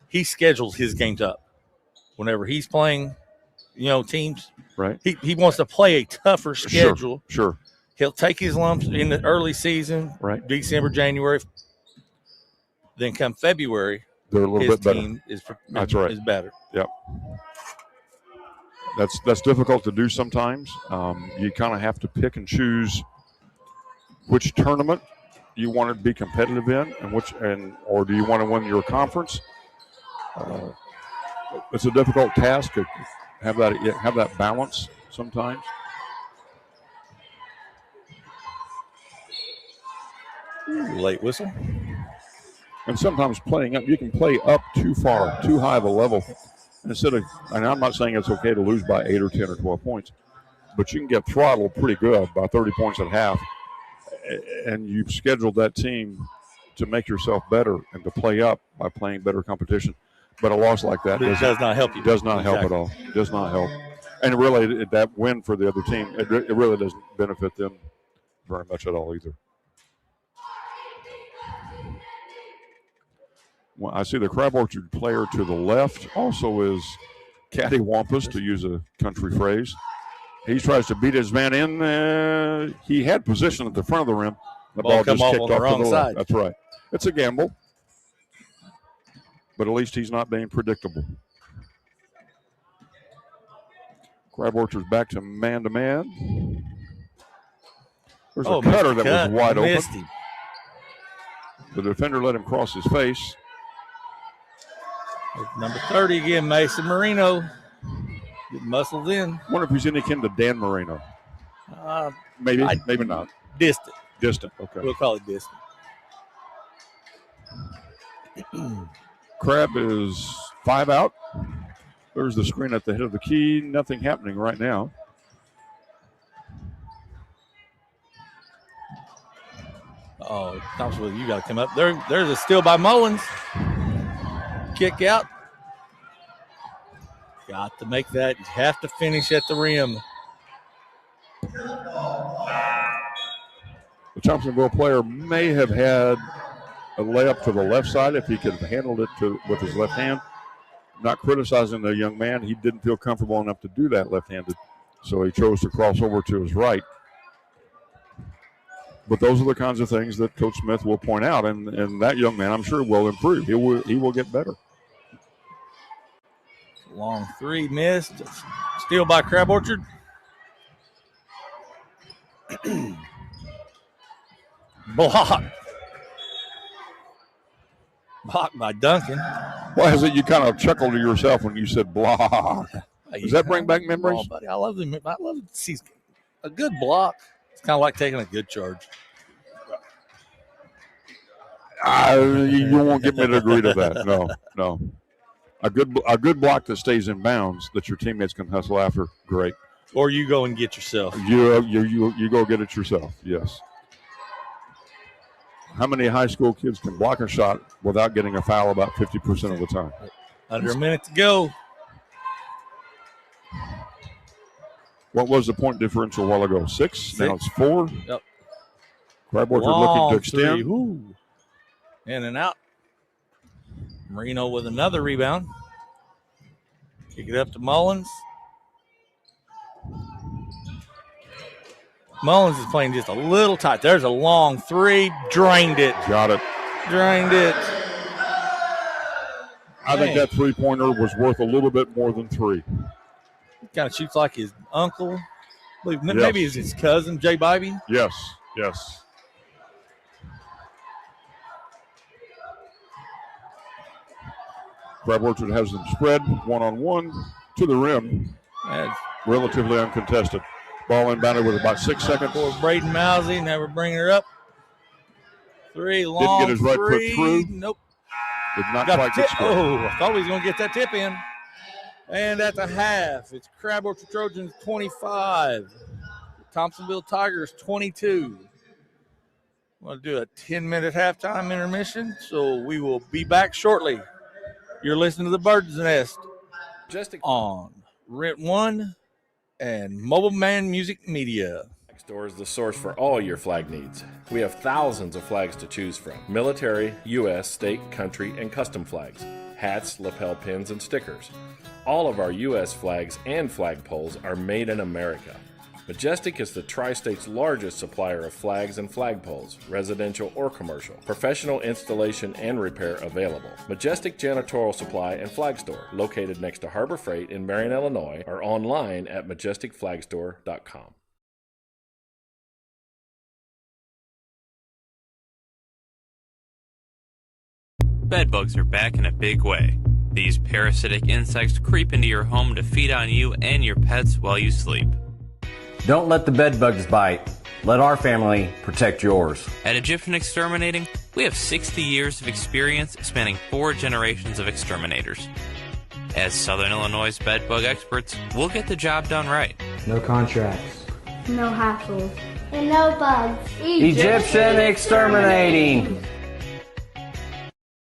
He schedules his games up. Whenever he's playing, teams, right? He wants to play a tougher schedule. Sure. He'll take his lumps in the early season, right? December, January. Then come February, they're a little bit better. Team is better. Yep. That's difficult to do sometimes. You kind of have to pick and choose which tournament you want to be competitive in, or do you want to win your conference? It's a difficult task to have that balance sometimes. Late whistle. And sometimes you can play up too far, too high of a level. And I'm not saying it's okay to lose by 8 or 10 or 12 points, but you can get throttled pretty good by 30 points at half. And you've scheduled that team to make yourself better and to play up by playing better competition. But a loss like that does not help you. Does not help at all. It does not help. And really, that win for the other team, it really doesn't benefit them very much at all either. Well, I see the Crab Orchard player to the left also is cattywampus, to use a country phrase. He tries to beat his man in. He had position at the front of the rim. The ball just kicked off to the wrong side. That's right. It's a gamble, but at least he's not being predictable. Crab Orchard's back to man-to-man. There's a cutter that was wide open. Him. The defender let him cross his face. Number 30 again, Mason Marino. Get muscled in. Wonder if he's any kin to Dan Marino. Maybe not. Distant. Okay. We'll call it distant. Crab is 5 out. There's the screen at the head of the key. Nothing happening right now. Oh, Thompsonville, you got to come up. There's a steal by Mullins. Kick out. Got to make that. You have to finish at the rim. The Thompsonville player may have had a layup to the left side if he could have handled it with his left hand. Not criticizing the young man. He didn't feel comfortable enough to do that left-handed, so he chose to cross over to his right. But those are the kinds of things that Coach Smith will point out, and that young man, I'm sure, will improve. He will get better. Long three missed. Steal by Crab Orchard. Block by Duncan. Why is it you kind of chuckled to yourself when you said block? Does that bring back memories? Oh, buddy, I love to see a good block. It's kind of like taking a good charge. You won't get me to agree to that. No. A good block that stays in bounds that your teammates can hustle after, great. Or you go and get yourself. You go get it yourself, yes. How many high school kids can block a shot without getting a foul about 50% of the time? Under a minute to go. What was the point differential a while ago? 6? Now it's 4. Yep. Crab Orchard looking to extend. Ooh. In and out. Marino with another rebound. Kick it up to Mullins. Mullins is playing just a little tight. There's a long three. Drained it. Got it. Drained it. I think that three-pointer was worth a little bit more than 3. He kind of shoots like his uncle. Maybe it's his cousin, Jay Bybee. Yes. Crab Orchard has them spread one-on-one to the rim. That's relatively uncontested. Ball inbounded with about 6 seconds. For Braden Mousy, never bring her up. 3 long. Didn't get his right foot through. Nope. Did not quite get scored. Oh, I thought he was going to get that tip in. And at the half, it's Crab Orchard Trojans 25. Thompsonville Tigers 22. I'm going to do a 10-minute halftime intermission, so we will be back shortly. You're listening to the Bird's Nest on Rent One and Mobile Man Music Media. Flag Store is the source for all your flag needs. We have thousands of flags to choose from. Military, U.S., state, country, and custom flags. Hats, lapel pins, and stickers. All of our U.S. flags and flagpoles are made in America. Majestic is the Tri-State's largest supplier of flags and flagpoles, residential or commercial. Professional installation and repair available. Majestic Janitorial Supply and Flag Store, located next to Harbor Freight in Marion, Illinois, or online at majesticflagstore.com. Bedbugs are back in a big way. These parasitic insects creep into your home to feed on you and your pets while you sleep. Don't let the bedbugs bite. Let our family protect yours. At Egyptian Exterminating, we have 60 years of experience spanning 4 generations of exterminators. As Southern Illinois' bedbug experts, we'll get the job done right. No contracts. No hassles. And no bugs. Egyptian Exterminating.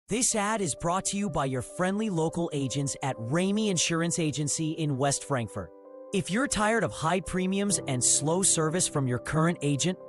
This ad is brought to you by your friendly local agents at Ramey Insurance Agency in West Frankfort. If you're tired of high premiums and slow service from your current agent,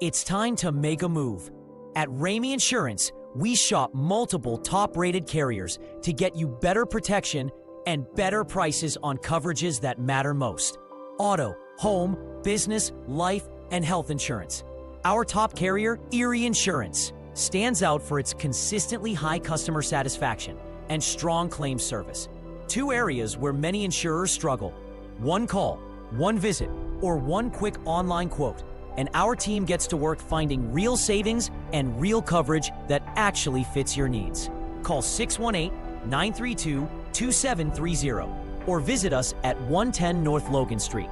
it's time to make a move. At Ramey Insurance, we shop multiple top-rated carriers to get you better protection and better prices on coverages that matter most. Auto, home, business, life, and health insurance. Our top carrier, Erie Insurance, stands out for its consistently high customer satisfaction and strong claims service. 2 areas where many insurers struggle: 1 call, 1 visit, or 1 quick online quote. And our team gets to work finding real savings and real coverage that actually fits your needs. Call 618-932-2730 or visit us at 110 North Logan Street.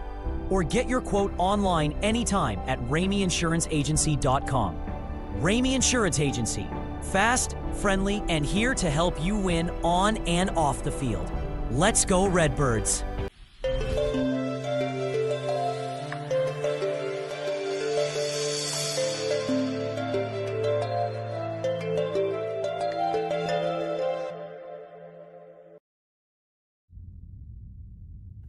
Or get your quote online anytime at RameyInsuranceAgency.com. Ramey Insurance Agency. Fast, friendly, and here to help you win on and off the field. Let's go Redbirds!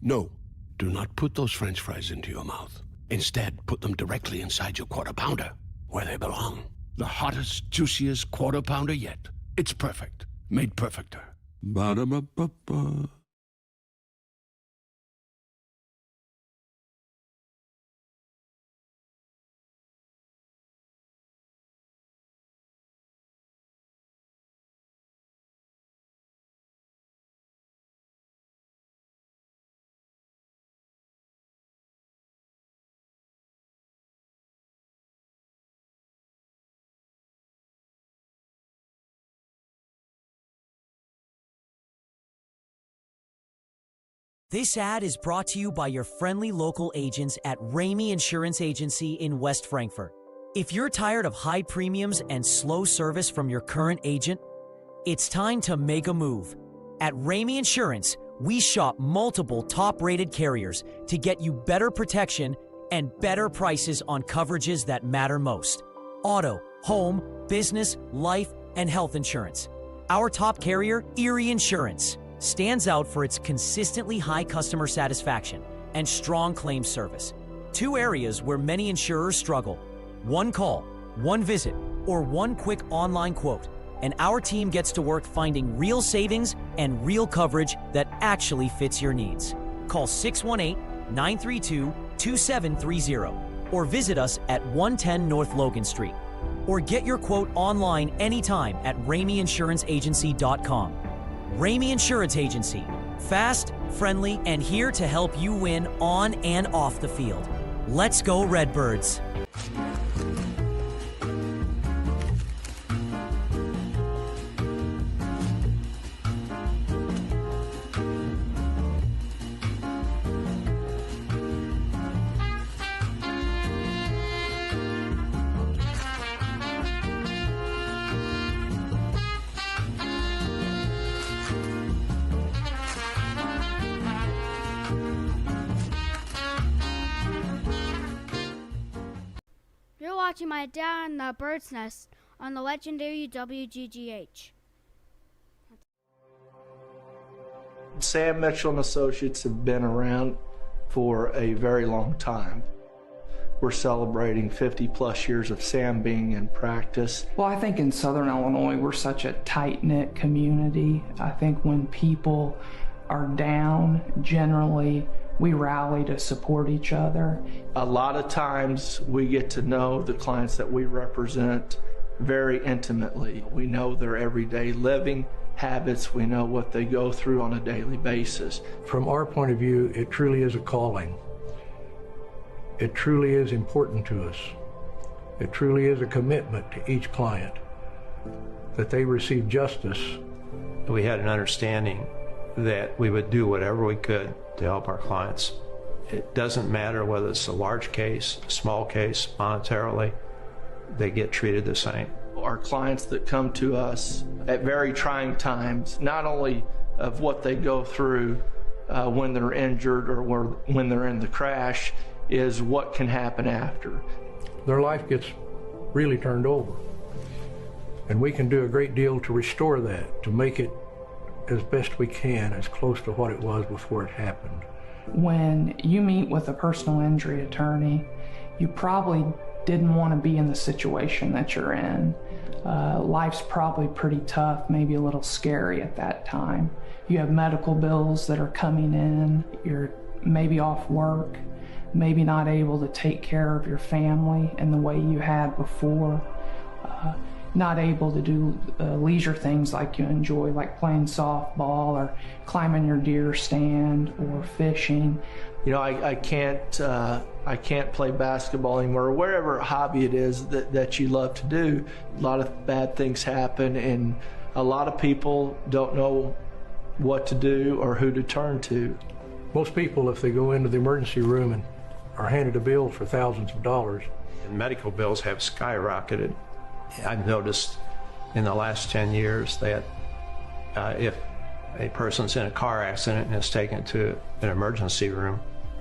No, do not put those French fries into your mouth. Instead, put them directly inside your Quarter Pounder, where they belong. The hottest, juiciest Quarter Pounder yet. It's perfect. Made perfecter. Ba-da-ba-ba-ba. This ad is brought to you by your friendly local agents at Ramey Insurance Agency in West Frankfort. If you're tired of high premiums and slow service from your current agent, it's time to make a move. At Ramey Insurance, we shop multiple top-rated carriers to get you better protection and better prices on coverages that matter most. Auto, home, business, life, and health insurance. Our top carrier, Erie Insurance, stands out for its consistently high customer satisfaction and strong claims service. 2 areas where many insurers struggle: 1 call, 1 visit, or 1 quick online quote. And our team gets to work finding real savings and real coverage that actually fits your needs. Call 618-932-2730 or visit us at 110 North Logan Street. Or get your quote online anytime at RameyInsuranceAgency.com. Ramey Insurance Agency. Fast, friendly, and here to help you win on and off the field. Let's go Redbirds! You're watching my dad and the bird's nest on the legendary WGGH. Sam Mitchell and Associates have been around for a very long time. We're celebrating 50 plus years of Sam being in practice. Well, I think in Southern Illinois, we're such a tight-knit community. I think when people are down, generally, we rally to support each other. A lot of times we get to know the clients that we represent very intimately. We know their everyday living habits. We know what they go through on a daily basis. From our point of view, it truly is a calling. It truly is important to us. It truly is a commitment to each client. that they receive justice. We had an understanding that we would do whatever we could to help our clients. It doesn't matter whether it's a large case, a small case, monetarily, they get treated the same. Our clients that come to us at very trying times, not only of what they go through when they're injured or when they're in the crash, is what can happen after. Their life gets really turned over. And we can do a great deal to restore that, to make it as best we can, as close to what it was before it happened. When you meet with a personal injury attorney, you probably didn't want to be in the situation that you're in. Life's probably pretty tough, maybe a little scary at that time. You have medical bills that are coming in, you're maybe off work, maybe not able to take care of your family in the way you had before, not able to do leisure things like you enjoy, like playing softball or climbing your deer stand or fishing. You know, I can't play basketball anymore, or whatever hobby it is that you love to do. A lot of bad things happen, and a lot of people don't know what to do or who to turn to. Most people, if they go into the emergency room and are handed a bill for thousands of dollars. And medical bills have skyrocketed. I've noticed in the last 10 years that if a person's in a car accident and is taken to an emergency room,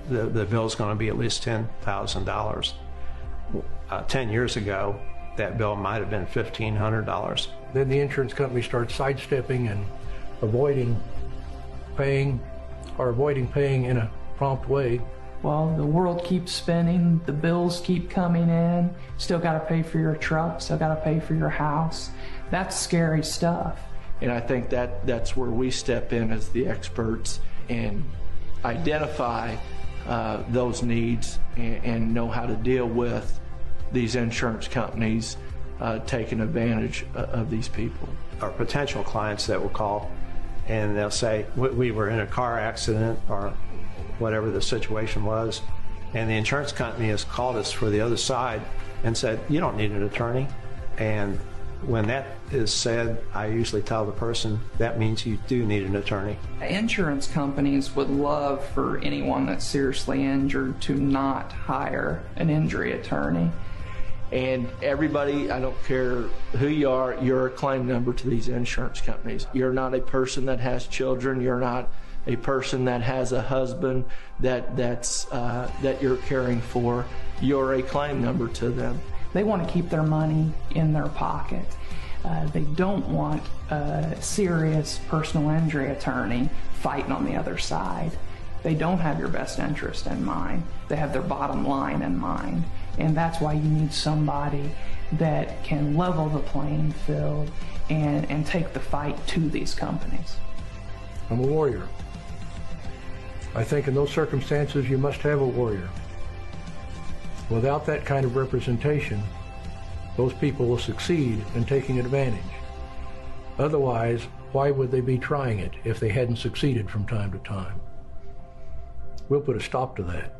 the bill's going to be at least $10,000. 10 years ago, that bill might have been $1,500. Then the insurance company starts sidestepping and avoiding paying in a prompt way. Well, the world keeps spinning, the bills keep coming in, still got to pay for your truck, still got to pay for your house. That's scary stuff. And I think that's where we step in as the experts and identify those needs and know how to deal with these insurance companies taking advantage of these people. Our potential clients that will call and they'll say, we were in a car accident or whatever the situation was, and the insurance company has called us for the other side and said, you don't need an attorney. And when that is said, I usually tell the person, that means you do need an attorney. Insurance companies would love for anyone that's seriously injured to not hire an injury attorney. And everybody, I don't care who you are, you're a claim number to these insurance companies. You're not a person that has children. You're not a person that has a husband that you're caring for. You're a claim number to them. They want to keep their money in their pocket. They don't want a serious personal injury attorney fighting on the other side. They don't have your best interest in mind. They have their bottom line in mind. And that's why you need somebody that can level the playing field and take the fight to these companies. I'm a warrior. I think in those circumstances you must have a warrior. Without that kind of representation, those people will succeed in taking advantage. Otherwise, why would they be trying it if they hadn't succeeded from time to time? We'll put a stop to that.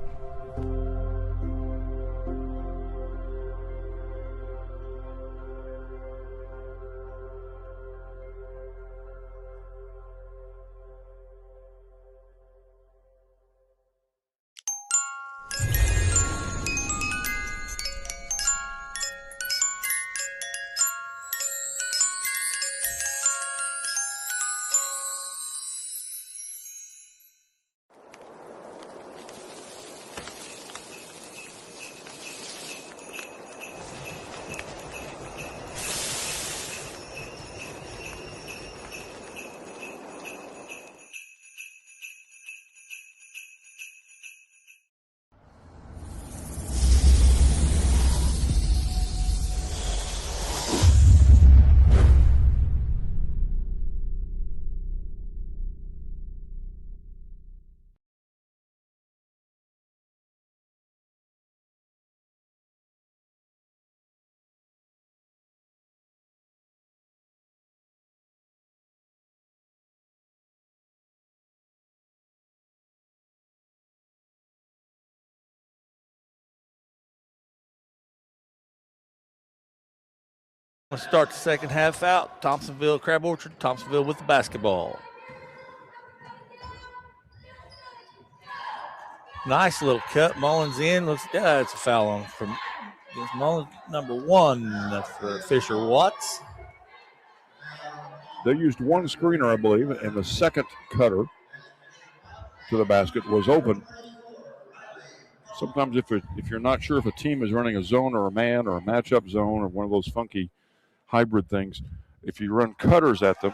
Let's start the second half out. Thompsonville, Crab Orchard, Thompsonville with the basketball. Nice little cut. Mullins in. Looks, it's a foul on from Mullins, number 1 for Fisher Watts. They used one screener, I believe, and the second cutter to the basket was open. Sometimes if you're not sure if a team is running a zone or a man or a matchup zone or one of those funky hybrid things, if you run cutters at them,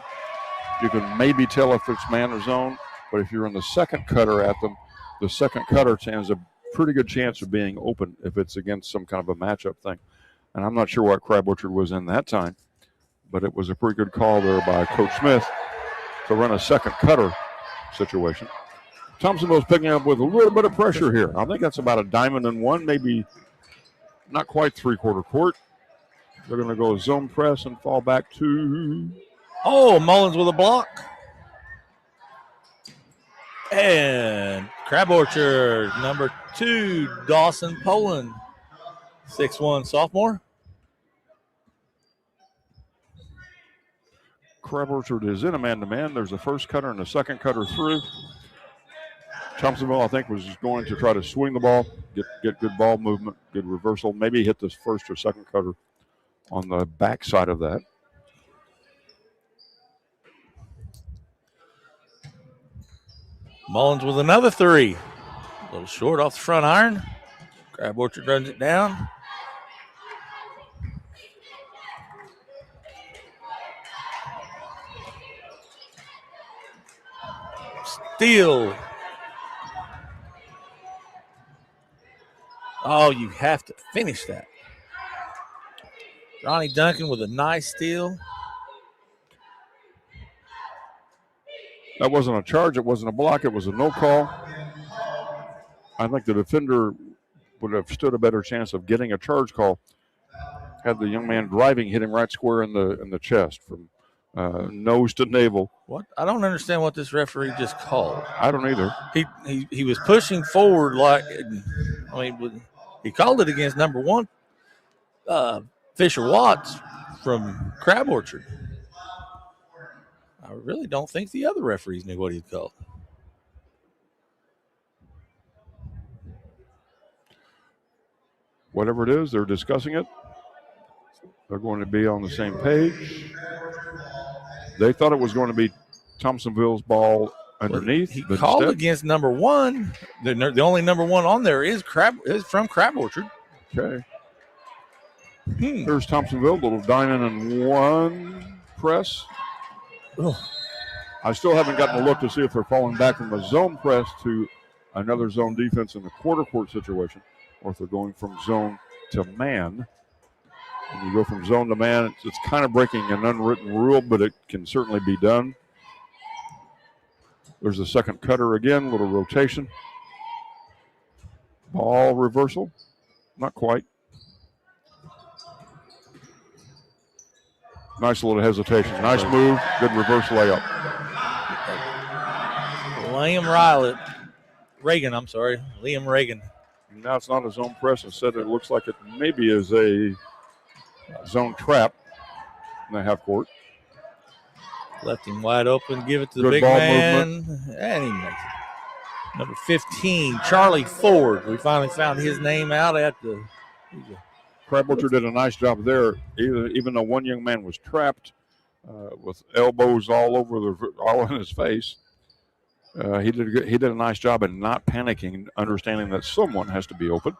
you can maybe tell if it's man or zone. But if you run the second cutter at them, the second cutter stands a pretty good chance of being open if it's against some kind of a matchup thing. And I'm not sure what Crab Orchard was in that time, but it was a pretty good call there by Coach Smith to run a second cutter situation. Thompsonville's picking up with a little bit of pressure here. I think that's about a diamond and one, maybe not quite three-quarter court. They're going to go zone press and fall back to... Oh, Mullins with a block. And Crab Orchard, number 2, Dawson Poland, 6'1" sophomore. Crab Orchard is in a man-to-man. There's the first cutter and the second cutter through. Thompsonville, I think, was going to try to swing the ball, get good ball movement, good reversal, maybe hit this first or second cutter on the back side of that. Mullins with another 3. A little short off the front iron. Crab Orchard runs it down. Steal. Oh, you have to finish that. Ronnie Duncan with a nice steal. That wasn't a charge. It wasn't a block. It was a no call. I think the defender would have stood a better chance of getting a charge call had the young man driving hit him right square in the chest from nose to navel. What? I don't understand what this referee just called. I don't either. He was pushing forward like, he called it against number 1, Fisher Watts from Crab Orchard. I really don't think the other referees knew what he'd called. Whatever it is, they're discussing it. They're going to be on the same page. They thought it was going to be Thompsonville's ball underneath. He called against number 1. The only number 1 on there is from Crab Orchard. Okay. Here's Thompsonville, little diamond and 1 press. Oh. I still haven't gotten a look to see if they're falling back from a zone press to another zone defense in the quarter court situation, or if they're going from zone to man. When you go from zone to man, it's kind of breaking an unwritten rule, but it can certainly be done. There's the second cutter again, little rotation. Ball reversal, not quite. Nice little hesitation. Nice move. Good reverse layup. Liam Reagan. Now it's not a zone press. Instead, it looks like it maybe is a zone trap in the half court. Left him wide open. Give it to the Good big ball man. movement. And he makes it. Number 15, Charlie Ford. We finally found his name out at the... Crab Orchard did a nice job there, even though one young man was trapped with elbows all in his face. He did a nice job in not panicking, understanding that someone has to be open.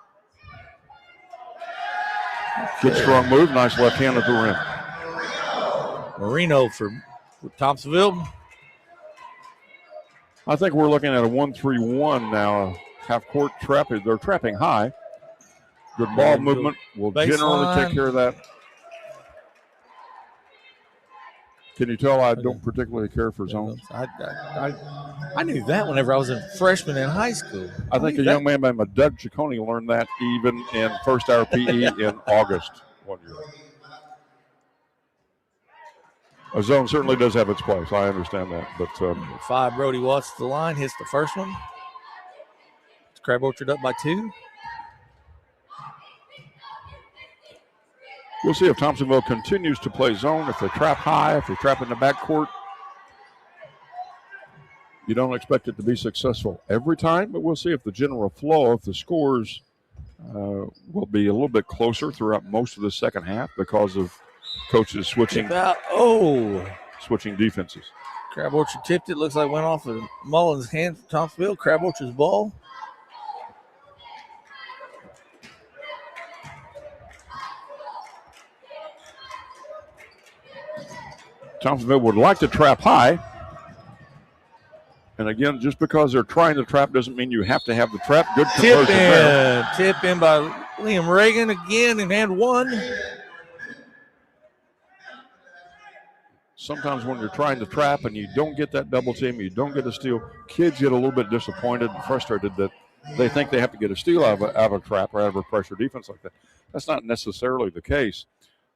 Good strong move, nice left hand at the rim. Marino for Thompsonville. I think we're looking at a 1-3-1 now. Half court trap. They're trapping high. Good ball movement will generally take care of that. Can you tell I don't particularly care for zones? I knew that whenever I was a freshman in high school. I think a young man by name of Doug Ciccone learned that even in first hour PE in August one year. A zone certainly does have its place. I understand that. But 5, Brody Watts to the line, hits the first one. It's Crab Orchard up by 2. We'll see if Thompsonville continues to play zone, if they trap high, if they trap in the backcourt. You don't expect it to be successful every time, but we'll see if the general flow of the scores will be a little bit closer throughout most of the second half because of coaches switching defenses. Crab Orchard tipped it. Looks like went off of Mullins' hand for Thompsonville. Crab Orchard's ball. Thompsonville would like to trap high. And again, just because they're trying to trap doesn't mean you have to have the trap. Good conversion there. Tip in by Liam Reagan again in hand one. Sometimes when you're trying to trap and you don't get that double team, you don't get a steal, kids get a little bit disappointed and frustrated that they think they have to get a steal out of a trap or out of a pressure defense like that. That's not necessarily the case.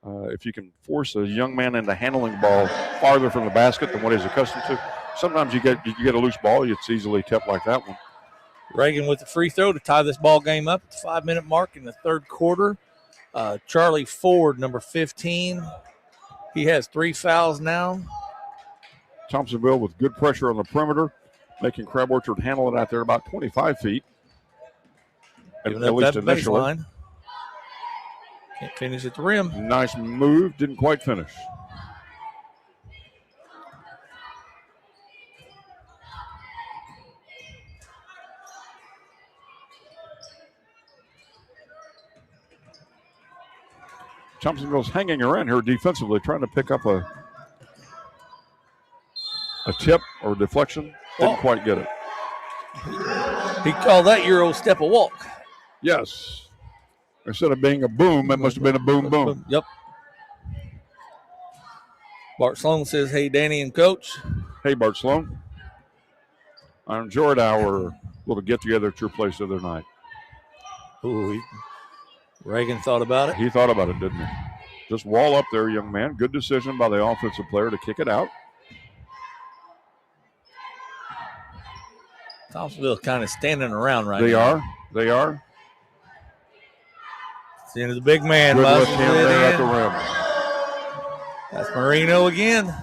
If you can force a young man into handling the ball farther from the basket than what he's accustomed to, sometimes you get a loose ball. It's easily tipped like that one. Reagan with the free throw to tie this ball game up at the 5-minute mark in the third quarter. Charlie Ford, number 15. He has 3 fouls now. Thompsonville with good pressure on the perimeter, making Crab Orchard handle it out there about 25 feet. At least initially. Baseline. Can't finish at the rim. Nice move, didn't quite finish. Thompsonville's hanging around here defensively, trying to pick up a tip or deflection. Didn't quite get it. He called that Euro step a walk. Yes. Instead of being a boom, it must have been a boom, boom. Yep. Bart Sloan says, hey, Danny and Coach. Hey, Bart Sloan. I enjoyed our little get-together at your place the other night. Ooh, Reagan thought about it. He thought about it, didn't he? Just wall up there, young man. Good decision by the offensive player to kick it out. Thompsonville kind of standing around right They now. They are. It's the end of the big man. Good left hand there at the rim. That's Marino again.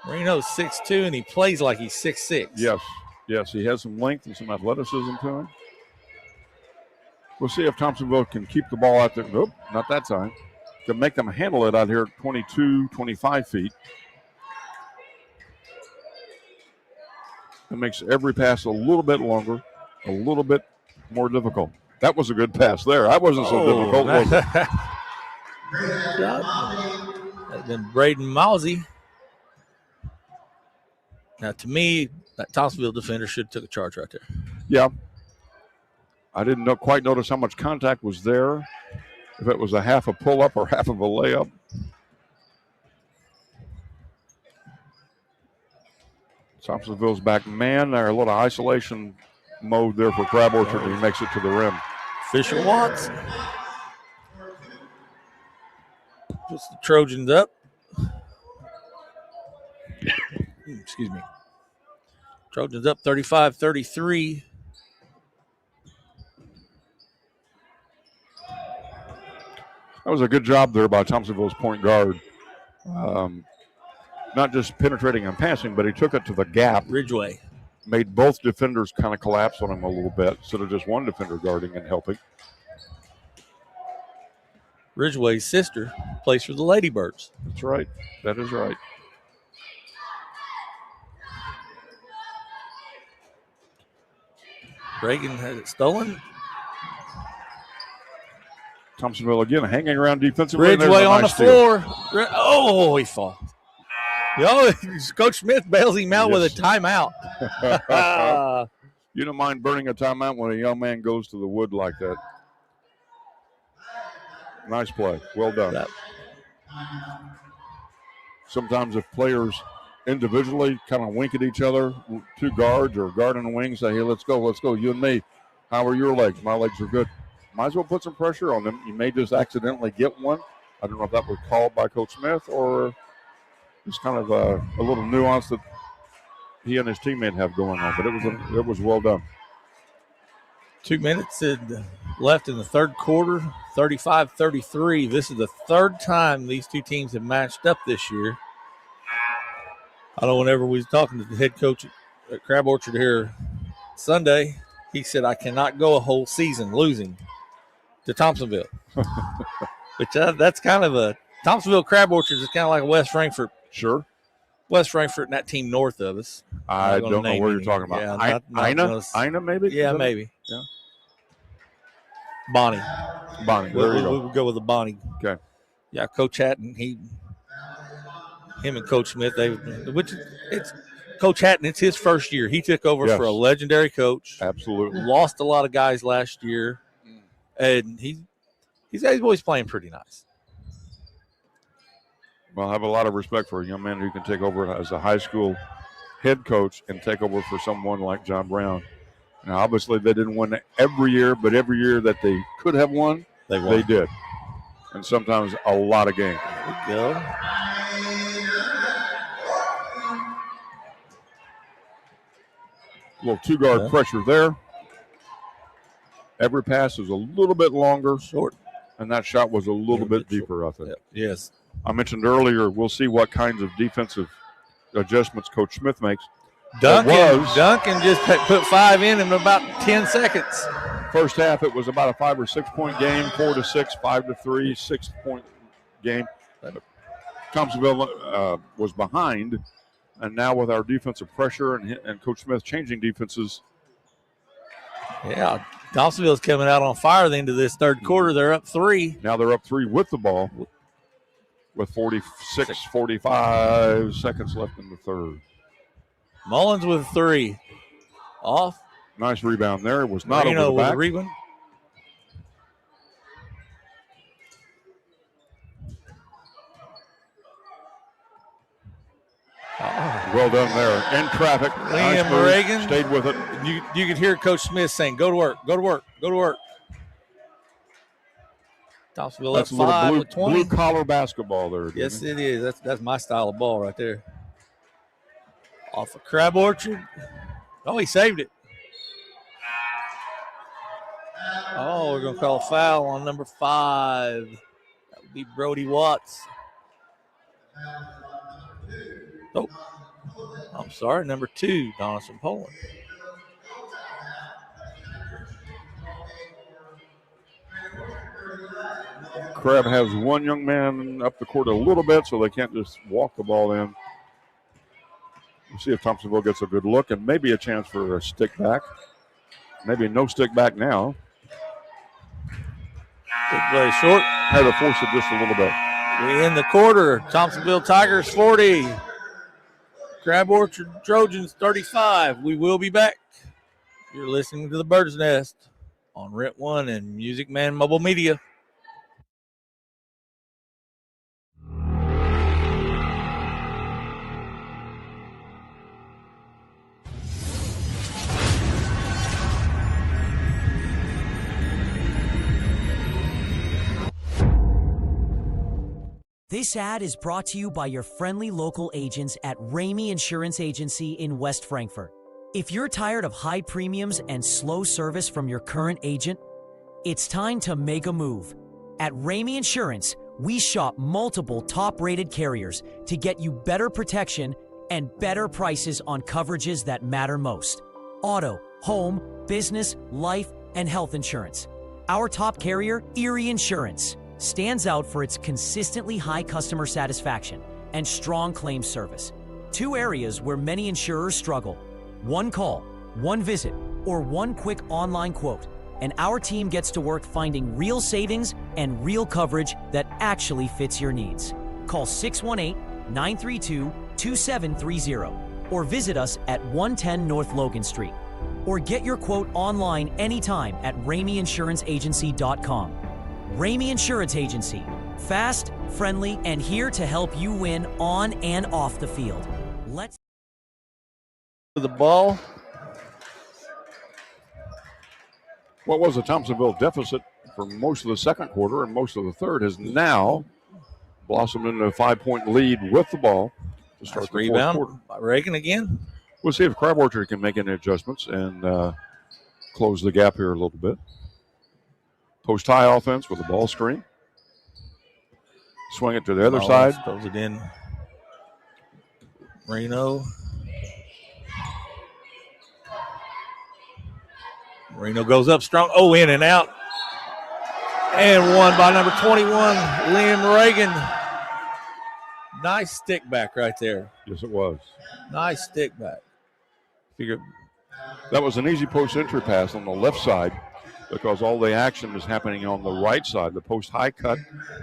Marino's 6'2", and he plays like he's 6'6". Yes, he has some length and some athleticism to him. We'll see if Thompsonville can keep the ball out there. Nope, not that time. Can make them handle it out here at 22, 25 feet. It makes every pass a little bit longer, a little bit more difficult. That was a good pass there. That wasn't so difficult, was it? That's been Braden Mousy. Now, to me, that Thompsonville defender should have took a charge right there. Yeah. I didn't quite notice how much contact was there, if it was a half a pull-up or half of a layup. Thompsonville's back man there, a little isolation mode there for Crab Orchard, and he makes it to the rim. Fisher Watts puts the Trojans up. Excuse me. Trojans up 35-33. That was a good job there by Thompsonville's point guard. Not just penetrating and passing, but he took it to the gap. Ridgeway. Made both defenders kind of collapse on him a little bit instead of just one defender guarding and helping. Ridgeway's sister plays for the Ladybirds. That's right. That is right. Reagan has it stolen. Thompsonville again hanging around defensively. Ridgeway on the floor. Oh, he falls. Coach Smith bails him out with a timeout. You don't mind burning a timeout when a young man goes to the wood like that. Nice play. Well done. Yep. Sometimes if players individually kind of wink at each other, two guards or guard in the wing, say, hey, let's go, you and me. How are your legs? My legs are good. Might as well put some pressure on them. You may just accidentally get one. I don't know if that was called by Coach Smith or just kind of a little nuance that he and his teammate have going on, but it was well done. 2 minutes left in the third quarter, 35-33. This is the third time these two teams have matched up this year. I know whenever we was talking to the head coach at Crab Orchard here Sunday, he said, I cannot go a whole season losing to Thompsonville. Which that's kind of a – Thompsonville Crab Orchard is kind of like a West Frankfort. Sure. West Frankfort and that team north of us. I don't know where you're talking about. Yeah, Ina, maybe? Yeah, maybe. Yeah. Bonnie. There you go. We'll go with the Bonnie. Okay. Yeah, Coach Hatton, him and Coach Smith, Coach Hatton, it's his first year. He took over for a legendary coach. Absolutely. Lost a lot of guys last year. And he's always playing pretty nice. Well, I have a lot of respect for a young man who can take over as a high school head coach and take over for someone like John Brown. Now, obviously, they didn't win every year, but every year that they could have won, they did. And sometimes a lot of games. There we go. A little two-guard pressure there. Every pass is a little bit longer. Short. And that shot was a little bit deeper, I think. Yep. Yes. I mentioned earlier, we'll see what kinds of defensive adjustments Coach Smith makes. Duncan just put 5 in about 10 seconds. First half, it was about a 5 or 6 point game, 4-6, 5-3, 6-point game. Thompsonville was behind, and now with our defensive pressure and Coach Smith changing defenses. Yeah, Thompsonville's coming out on fire at the end of this third quarter. They're up 3. Now they're up 3 with the ball with 45 seconds left in the third. Mullins with 3. Off. Nice rebound there. It was not Marino over the back. With a rebound. Well done there. In traffic. Liam Reagan stayed with it. You could hear Coach Smith saying, go to work, go to work, go to work. Thompsonville That's up a 5 little with 20. blue collar basketball there. Yes, it is. That's my style of ball right there. Off of Crab Orchard. Oh, he saved it. Oh, we're going to call a foul on number 5. That would be Brody Watts. Oh, I'm sorry, number 2, Donaldson Poland. Crab has one young man up the court a little bit, so they can't just walk the ball in. We'll see if Thompsonville gets a good look and maybe a chance for a stick back. Maybe no stick back now. Good play short. Had to force it just a little bit. We end the quarter. Thompsonville Tigers 40. Crab Orchard Trojans 35. We will be back. You're listening to the Bird's Nest on Rent One and Music Man Mobile Media. This ad is brought to you by your friendly local agents at Ramey Insurance Agency in West Frankfort. If you're tired of high premiums and slow service from your current agent, it's time to make a move. At Ramey Insurance, we shop multiple top-rated carriers to get you better protection and better prices on coverages that matter most. Auto, home, business, life, and health insurance. Our top carrier, Erie Insurance, stands out for its consistently high customer satisfaction and strong claim service. 2 areas where many insurers struggle. 1 call, 1 visit, or 1 quick online quote, and our team gets to work finding real savings and real coverage that actually fits your needs. Call 618-932-2730 or visit us at 110 North Logan Street. Or get your quote online anytime at RameyInsuranceAgency.com. Ramey Insurance Agency. Fast, friendly, and here to help you win on and off the field. Let's the ball. What was a Thompsonville deficit for most of the second quarter and most of the third has now blossomed into a 5-point lead with the ball to start the rebound fourth quarter. By Reagan again. We'll see if Crab Orchard can make any adjustments. And close the gap here a little bit. Post high offense with the ball screen. Swing it to the other side. Throws it in. Marino goes up strong. Oh, in and out. And one by number 21, Liam Reagan. Nice stick back right there. Yes, it was. Nice stick back. Figure that was an easy post entry pass on the left side because all the action is happening on the right side, the post high cut,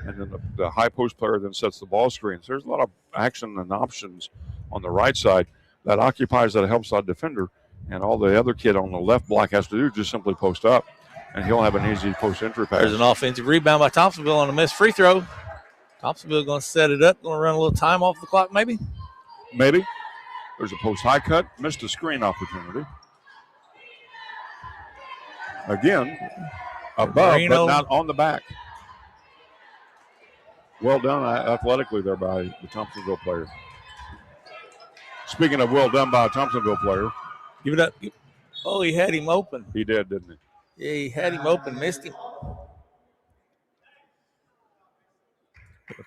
and then the high post player then sets the ball screen. So there's a lot of action and options on the right side that occupies that help side defender, and all the other kid on the left block has to do is just simply post up, and he'll have an easy post entry pass. There's an offensive rebound by Thompsonville on a missed free throw. Thompsonville going to set it up, going to run a little time off the clock maybe. Maybe. There's a post high cut, missed a screen opportunity. Again, above, Marino. but not on the back. Well done athletically there by the Thompsonville player. Speaking of well done by a Thompsonville player. Give it up. Oh, he had him open. He did, didn't he? Yeah, he had him open, missed him.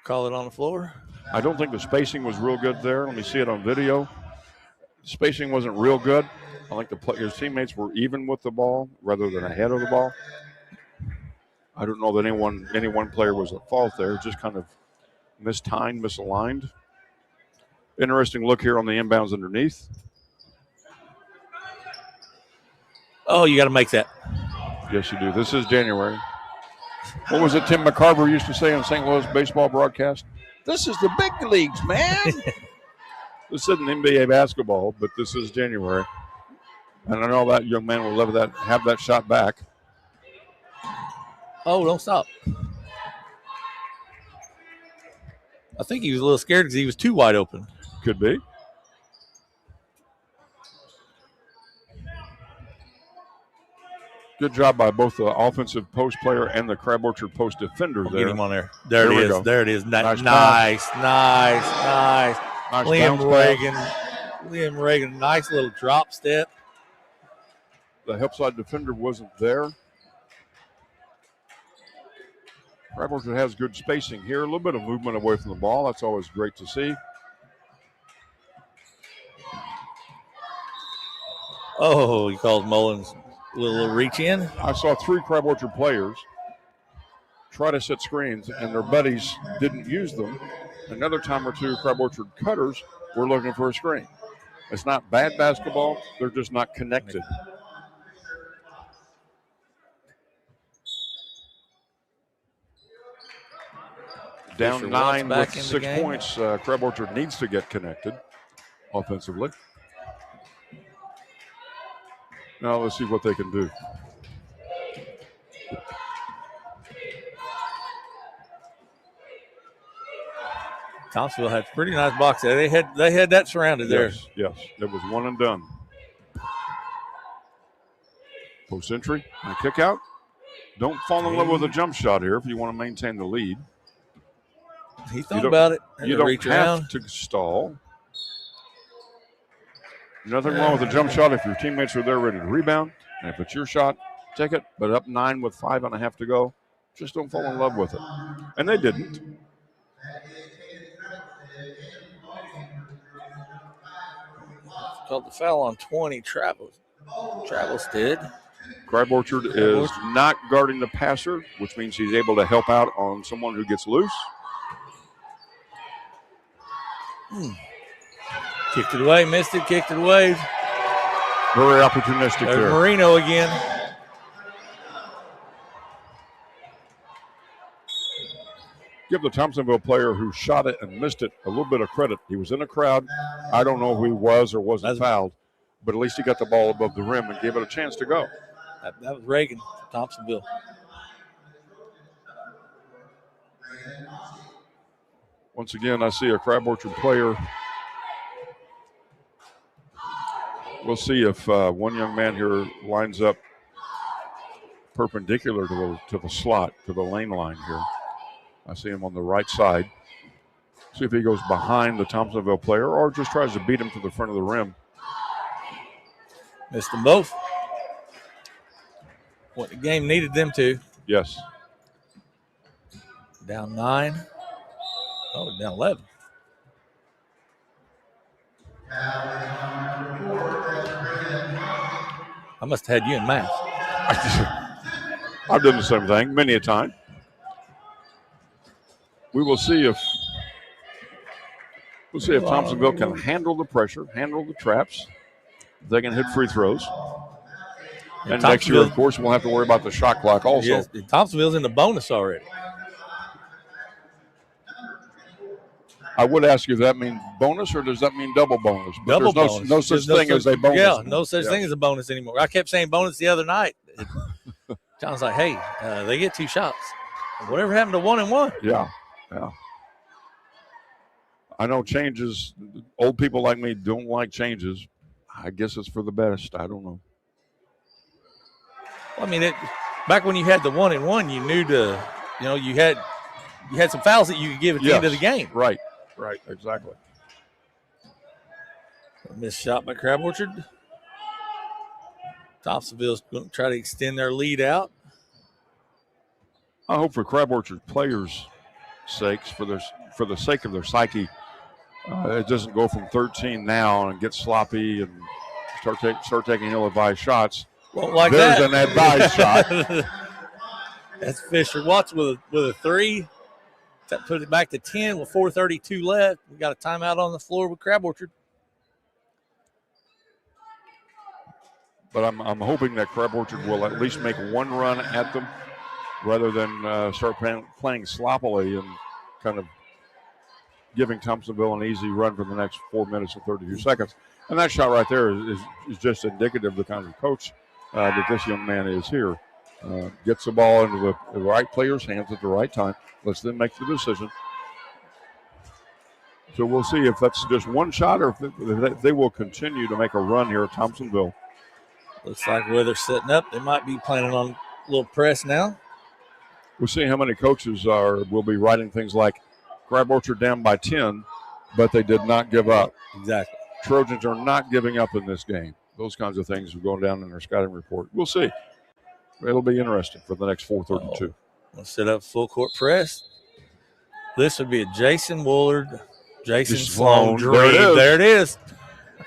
Call it on the floor. I don't think the spacing was real good there. Let me see it on video. Spacing wasn't real good. I think the players' teammates were even with the ball rather than ahead of the ball. I don't know that any one player was at fault there. Just kind of mistimed, misaligned. Interesting look here on the inbounds underneath. Oh, you got to make that. Yes, you do. This is January. What was it Tim McCarver used to say on St. Louis baseball broadcast? This is the big leagues, man. This isn't NBA basketball, but this is January. And I know that young man will have that shot back. Oh, don't stop. I think he was a little scared because he was too wide open. Could be. Good job by both the offensive post player and the Crab Orchard post defender there. Get him on there. There it is. Go. There it is. Nice. Nice, Liam Reagan, nice little drop step. The help side defender wasn't there. Crab Orchard has good spacing here. A little bit of movement away from the ball. That's always great to see. Oh, he calls Mullins a little reach in. I saw 3 Crab Orchard players try to set screens, and their buddies didn't use them. Another time or two, Crab Orchard cutters were looking for a screen. It's not bad basketball. They're just not connected. Down 9 with 6 points. Crab Orchard needs to get connected offensively. Now let's see what they can do. Thompsonville had a pretty nice box there. They had that surrounded there. Yes, it was one and done. Post entry and a kick out. Don't fall in love with a jump shot here if you want to maintain the lead. He thought about it. You don't have to stall. Nothing wrong with a jump shot if your teammates are there ready to rebound. And if it's your shot, take it. But up 9 with 5.5 to go, just don't fall in love with it. And they didn't. Called the foul on 20. Travis did. Crab Orchard is not guarding the passer, which means he's able to help out on someone who gets loose. Kicked it away, missed it, kicked it away. Very opportunistic there. Marino again. Give the Thompsonville player who shot it and missed it a little bit of credit. He was in a crowd. I don't know who he was or wasn't fouled, but at least he got the ball above the rim and gave it a chance to go. That was Reagan, Thompsonville. Once again, I see a Crab Orchard player. We'll see if one young man here lines up perpendicular to the slot, to the lane line here. I see him on the right side. See if he goes behind the Thompsonville player or just tries to beat him to the front of the rim. Missed them both. what the game needed them to. Yes. Down 9. Oh, down 11. I must have had you in math. I've done the same thing many a time. We will see if Thompsonville can handle the pressure, handle the traps. They can hit free throws. And next year, of course, we'll have to worry about the shot clock also. Yes, Thompsonville's in the bonus already. I would ask you, does that mean bonus or does that mean double bonus? But Double there's bonus. No such thing as a bonus. Yeah, no such thing as a bonus anymore. I kept saying bonus the other night. John's like, hey, they get 2 shots. Whatever happened to 1 and 1? Yeah. I know changes. Old people like me don't like changes. I guess it's for the best. I don't know. Well, I mean, back when you had the 1 and 1, you knew you had some fouls that you could give at the end of the game. Right, exactly. A missed shot by Crab Orchard. Thompsonville's going to try to extend their lead out. I hope for Crab Orchard players' sakes, for the sake of their psyche, it doesn't go from 13 now and get sloppy and start taking ill-advised shots. Well, like there's that. an advised shot. That's Fisher Watts with a 3. That put it back to 10 with 4:32 left. We got a timeout on the floor with Crab Orchard. But I'm hoping that Crab Orchard will at least make one run at them rather than start playing sloppily and kind of giving Thompsonville an easy run for the next 4 minutes and 32 seconds. And that shot right there is just indicative of the kind of coach that this young man is here. Gets the ball into the right player's hands at the right time, lets them make the decision. So we'll see if that's just one shot or if they will continue to make a run here at Thompsonville. Looks like where they're setting up, they might be planning on a little press now. We'll see how many coaches will be writing things like Crab Orchard down by 10, but they did not give up. Exactly. Trojans are not giving up in this game. Those kinds of things are going down in their scouting report. We'll see. It'll be interesting for the next 4:32. We'll set up full court press. This would be a Jason Wollard, Jason Sloan dream. There it is.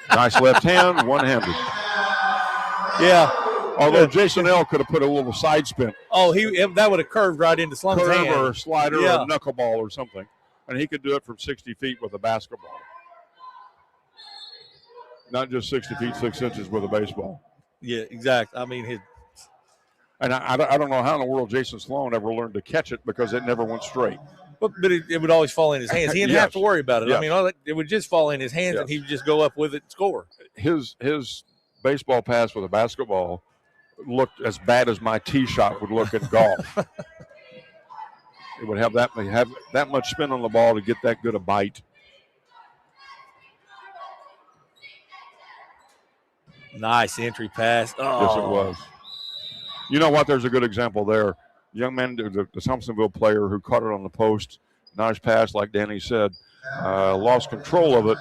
Nice left hand, one-handed. Yeah. Although Jason L. could have put a little side spin. Oh, that would have curved right into Sloan's hand. Or a slider or a knuckleball or something. And he could do it from 60 feet with a basketball. Not just 60 feet, 6 inches with a baseball. Yeah, exactly. I mean, and I don't know how in the world Jason Sloan ever learned to catch it because it never went straight. But it would always fall in his hands. He didn't have to worry about it. Yes. I mean, it would just fall in his hands and he would just go up with it and score. His baseball pass with a basketball looked as bad as my tee shot would look in golf. It would have that much spin on the ball to get that good a bite. Nice entry pass. Oh. Yes, it was. You know what? There's a good example there. Young man, the Thompsonville player who caught it on the post. Nice pass, like Danny said. Lost control of it,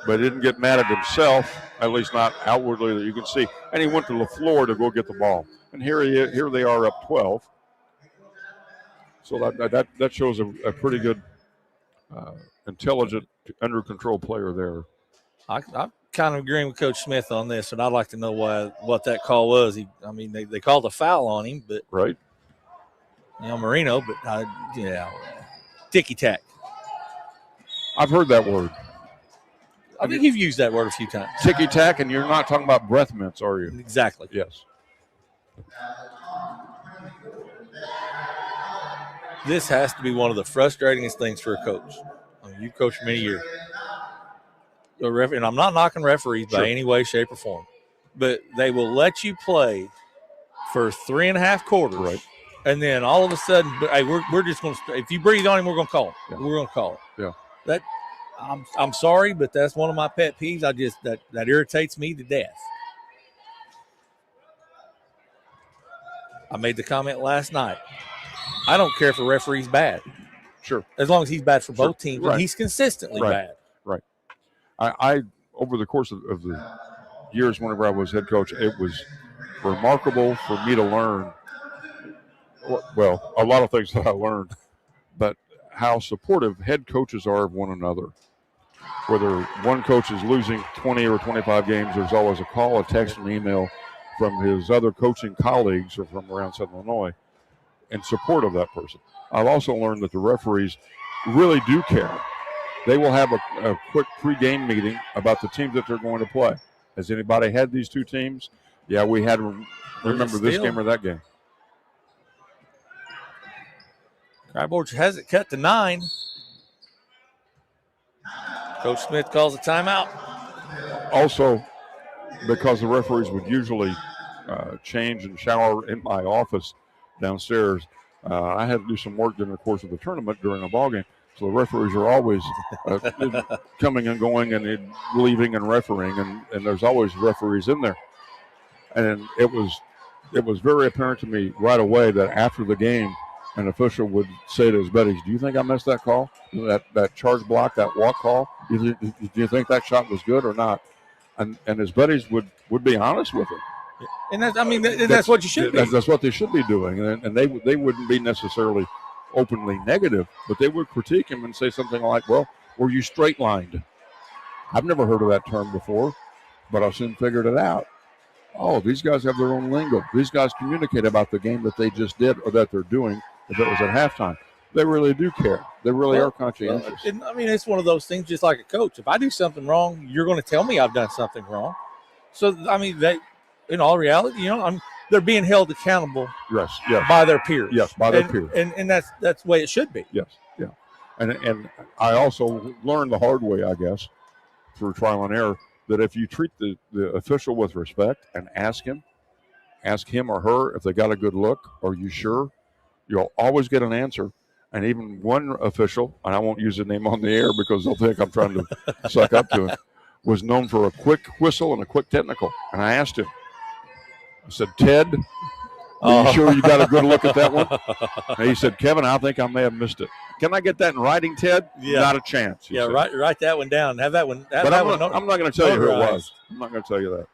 but didn't get mad at himself, at least not outwardly that you can see. And he went to the floor to go get the ball. And here they are up 12. So that shows a pretty good, intelligent, under control player there. I'm kind of agreeing with Coach Smith on this, and I'd like to know what that call was. They called a foul on him, but right, Marino, but ticky-tack. I've heard that word. I think you've used that word a few times. Ticky-tack, and you're not talking about breath mints, are you? Exactly. Yes. This has to be one of the frustratingest things for a coach. You've coached many years. And I'm not knocking referees by any way, shape, or form, but they will let you play for 3.5 quarters, right? And then all of a sudden, hey, we're just going to. If you breathe on him, we're going to call him. Yeah. We're going to call it. Yeah. That I'm sorry, but that's one of my pet peeves. That irritates me to death. I made the comment last night. I don't care if a referee's bad. Sure. As long as he's bad for both teams, right. and he's consistently bad. Right. I over the course of the years whenever I was head coach, it was remarkable for me to learn well, a lot of things that I learned, but how supportive head coaches are of one another. Whether one coach is losing 20 or 25 games, there's always a call, a text, and email from his other coaching colleagues or from around Southern Illinois in support of that person. I've also learned that the referees really do care. They will have a quick pre-game meeting about the teams that they're going to play. Has anybody had these two teams? Yeah, we had. Remember this game or that game? Crab Orchard has it cut to 9. Coach Smith calls a timeout. Also, because the referees would usually change and shower in my office downstairs, I had to do some work during the course of the tournament during a ball game. So the referees are always coming and going and leaving and refereeing, and there's always referees in there. And it was very apparent to me right away that after the game, an official would say to his buddies, "Do you think I missed that call? That charge block, that walk call? Do you think that shot was good or not?" And his buddies would be honest with him. And that's what you should be. That's what they should be doing. And they wouldn't be necessarily openly negative, but they would critique him and say something like, "Well, were you straight lined?" I've never heard of that term before, but I soon figured it out. Oh, these guys have their own lingo. These guys communicate about the game that they just did or that they're doing if it was at halftime. They really do care. They really are conscientious. It's one of those things just like a coach. If I do something wrong, you're going to tell me I've done something wrong. So, they, in all reality, they're being held accountable by their peers. Yes, by their peers. And that's the way it should be. Yes, yeah. And I also learned the hard way, I guess, through trial and error, that if you treat the official with respect and ask him or her if they got a good look, are you sure? You'll always get an answer. And even one official, and I won't use the name on the air because they'll think I'm trying to suck up to him, was known for a quick whistle and a quick technical. And I asked him, I said, "Ted, are you sure you got a good look at that one?" And he said, "Kevin, I think I may have missed it." Can I get that in writing, Ted? Yeah. Not a chance. Yeah, write that one down. Have that one. But I'm not going to tell you who it was. I'm not going to tell you that.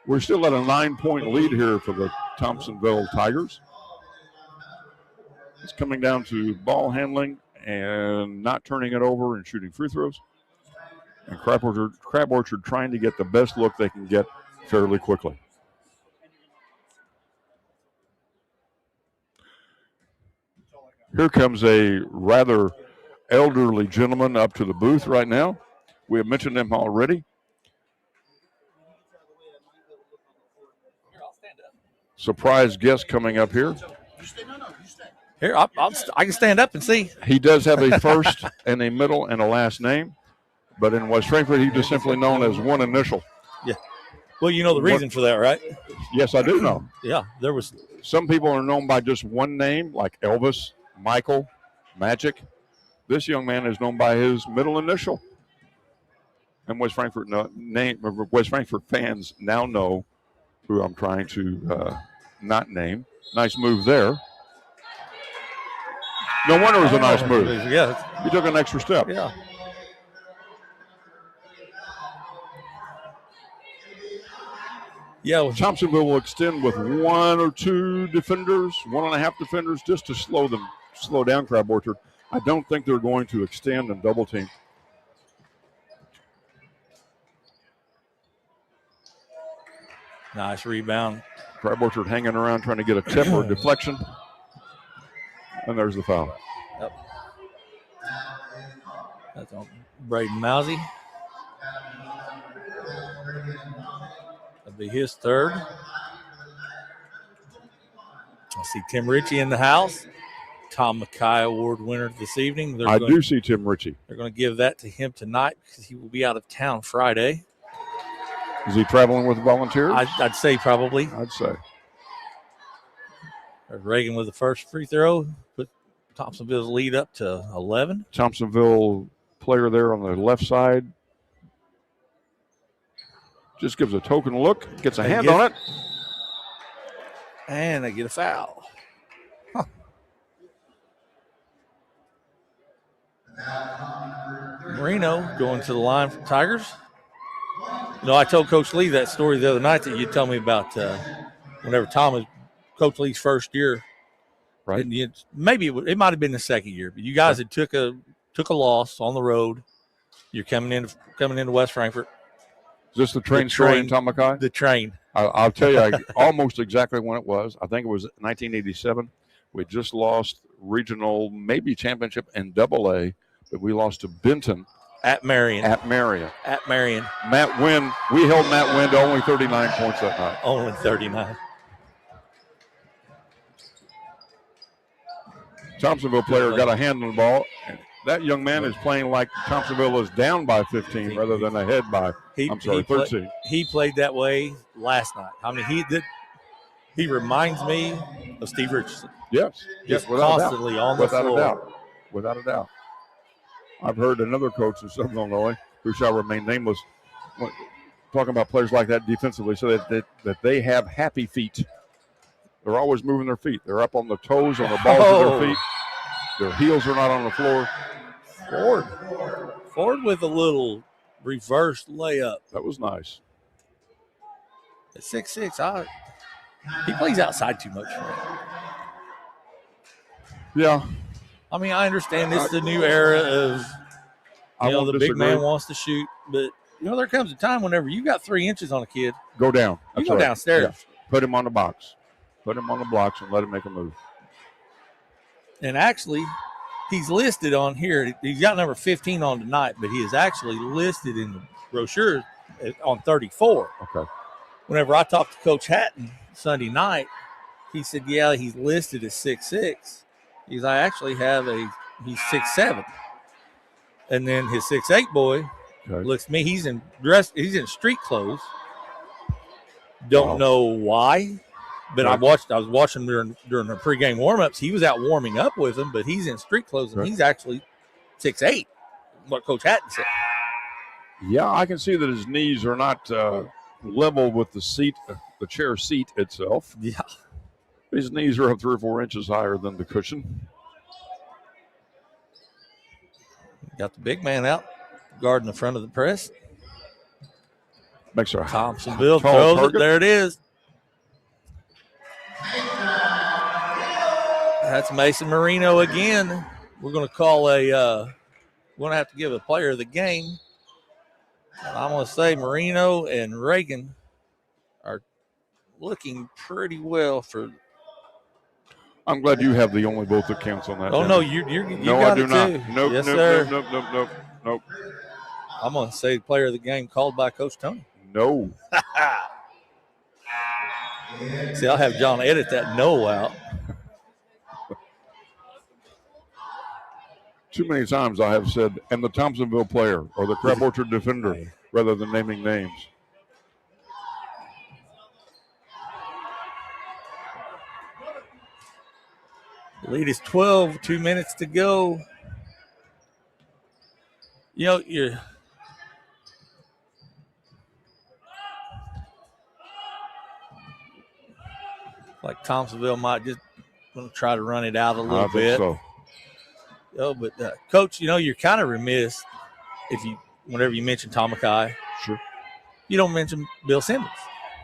We're still at a 9-point lead here for the Thompsonville Tigers. It's coming down to ball handling and not turning it over and shooting free throws. And Crab Orchard trying to get the best look they can get fairly quickly. Here comes a rather elderly gentleman up to the booth right now. We have mentioned him already. Surprise guest coming up here. Here, I can stand up and see. He does have a first and a middle and a last name, but in West Frankfort, he's just simply known as one initial. Yeah. Well, you know the reason for that, right? Yes, I do know. Yeah, there was. Some people are known by just one name, like Elvis, Michael, Magic. This young man is known by his middle initial. And West Frankfort fans now know who I'm trying to not name. Nice move there. No wonder it was a nice move. Yeah. He took an extra step. Yeah. Yeah. Thompsonville will extend with 1 or 2 defenders, 1.5 defenders, just to slow down Crab Orchard. I don't think they're going to extend and double team. Nice rebound. Crab Orchard hanging around trying to get a tip or a deflection. And there's the foul. Yep. That's on Braden Mousy. That'll be his third. I see Tim Ritchie in the house. Tom Mackay Award winner this evening. I do see Tim Ritchie. They're going to give that to him tonight because he will be out of town Friday. Is he traveling with volunteers? I'd say probably. I'd say. There's Reagan with the first free throw. Put Thompsonville's lead up to 11. Thompsonville player there on the left side. Just gives a token look. Gets a hand on it. And they get a foul. Huh. Marino going to the line for Tigers. You know, I told Coach Lee that story the other night that you told me about whenever Tom Coach Lee's first year. Right. And maybe it might have been the second year, but you guys had took a loss on the road. You're coming into West Frankfort. Is this the train story in Tamakai? The train. I'll tell you almost exactly when it was. I think it was 1987. We just lost regional, maybe championship in AA, but we lost to Benton. At Marion. Matt Wynn, we held Matt Wynn to only 39 points that night. Only 39. Thompsonville player got a hand on the ball. And that young man is playing like Thompsonville is down by 15 rather than ahead by, 13. He played that way last night. I mean, he reminds me of Steve Richardson. Yes. Just without constantly on the floor. Without a doubt. I've heard another coach in Southern Illinois, who shall remain nameless, talking about players like that defensively, so that they have happy feet. They're always moving their feet. They're up on the toes, on the balls of their feet. Their heels are not on the floor. Ford with a little reverse layup. That was nice. At 6'6", he plays outside too much for me. Yeah. I mean, I understand this is a new era of, the big man wants to shoot, but, there comes a time whenever you got 3 inches on a kid. Go down. You go downstairs. Yeah. Put him on the box. Put him on the blocks and let him make a move. And actually, he's listed on here. He's got number 15 on tonight, but he is actually listed in the brochure on 34. Okay. Whenever I talked to Coach Hatton Sunday night, he said, yeah, he's listed as 6'6". I actually have he's 6'7". And then his 6'8" boy looks at me. He's in street clothes. Don't know why. But I was watching during the pregame warmups. He was out warming up with him, but he's in street clothes, and he's actually 6'8", what Coach Hatton said. Yeah, I can see that his knees are not level with the seat, the chair seat itself. Yeah. His knees are up 3 or 4 inches higher than the cushion. Got the big man out, guarding the front of the press. Makes our Thompsonville throws it. There it is. That's Mason Marino again. We're going to call we're going to have to give a player of the game. And I'm going to say Marino and Reagan are looking pretty well for. I'm glad you have the only vote that counts on that. Oh, no, you no, got I do it not. too. Nope, yes, nope, sir. Nope. I'm going to say player of the game called by Coach Toney. No. See, I'll have John edit that no out. Too many times I have said, and the Thompsonville player or the Crab Orchard defender, rather than naming names. The lead is 12, 2 minutes to go. You're like Thompsonville might just going to try to run it out a little bit. So. But Coach, you're kind of remiss whenever you mention Tamakai. Sure. You don't mention Bill Simmons.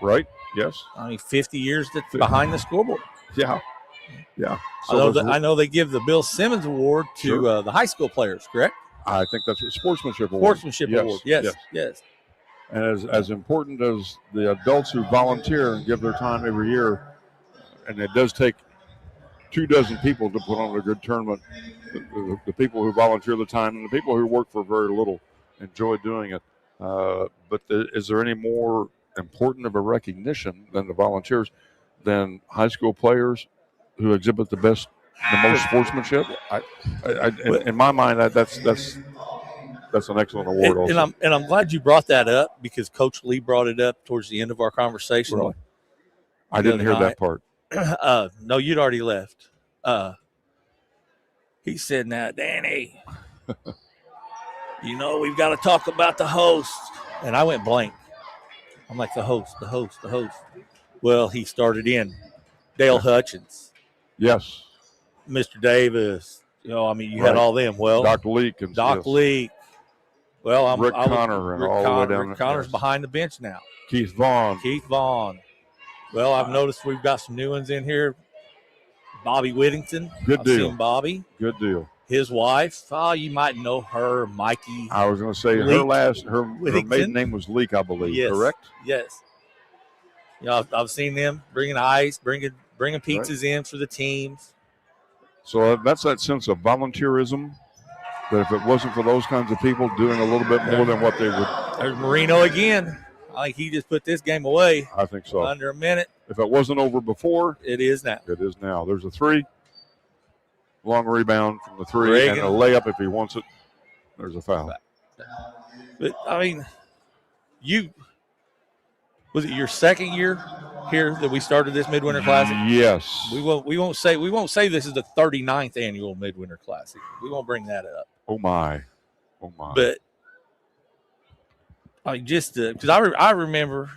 Right. Yes. I mean, 50 years behind the scoreboard. Yeah. So I know they give the Bill Simmons Award to the high school players, correct? I think that's a sportsmanship award. Award. Yes. And as important as the adults who volunteer and give their time every year, and it does take 24 people to put on a good tournament, the people who volunteer the time and the people who work for very little enjoy doing it. But is there any more important of a recognition than the volunteers, than high school players who exhibit the most sportsmanship? In my mind, that's an excellent award. Also, and I'm glad you brought that up, because Coach Lee brought it up towards the end of our conversation. Really? I didn't hear that part. No, you'd already left. He said, "Now, Danny, we've got to talk about the host." And I went blank. I'm like, the host. Well, he started in Dale Hutchins. Yes. Mr. Davis. You had all them. Well, Doc Leak. Leak. Well, Rick Connor and all the way down. Rick Connor's behind the bench now. Keith Vaughn. Well, I've noticed we've got some new ones in here. Bobby Whittington. Good deal. I've seen Bobby. Good deal. His wife, you might know her, Mikey. I was going to say her maiden name was Leak, I believe. Yes. Correct? Yes. I've seen them bringing ice, bringing pizzas in for the teams. So that's that sense of volunteerism. That if it wasn't for those kinds of people doing a little bit more than what they would. There's Marino again. I think he just put this game away. I think so. Under a minute. If it wasn't over before, it is now. It is now. There's a 3. Long rebound from the 3 Reagan. and a layup if he wants it. There's a foul. But I mean, was it your second year here that we started this Midwinter Classic? Yes. We won't say this is the 39th annual Midwinter Classic. We won't bring that up. Oh my. But I mean, just because I remember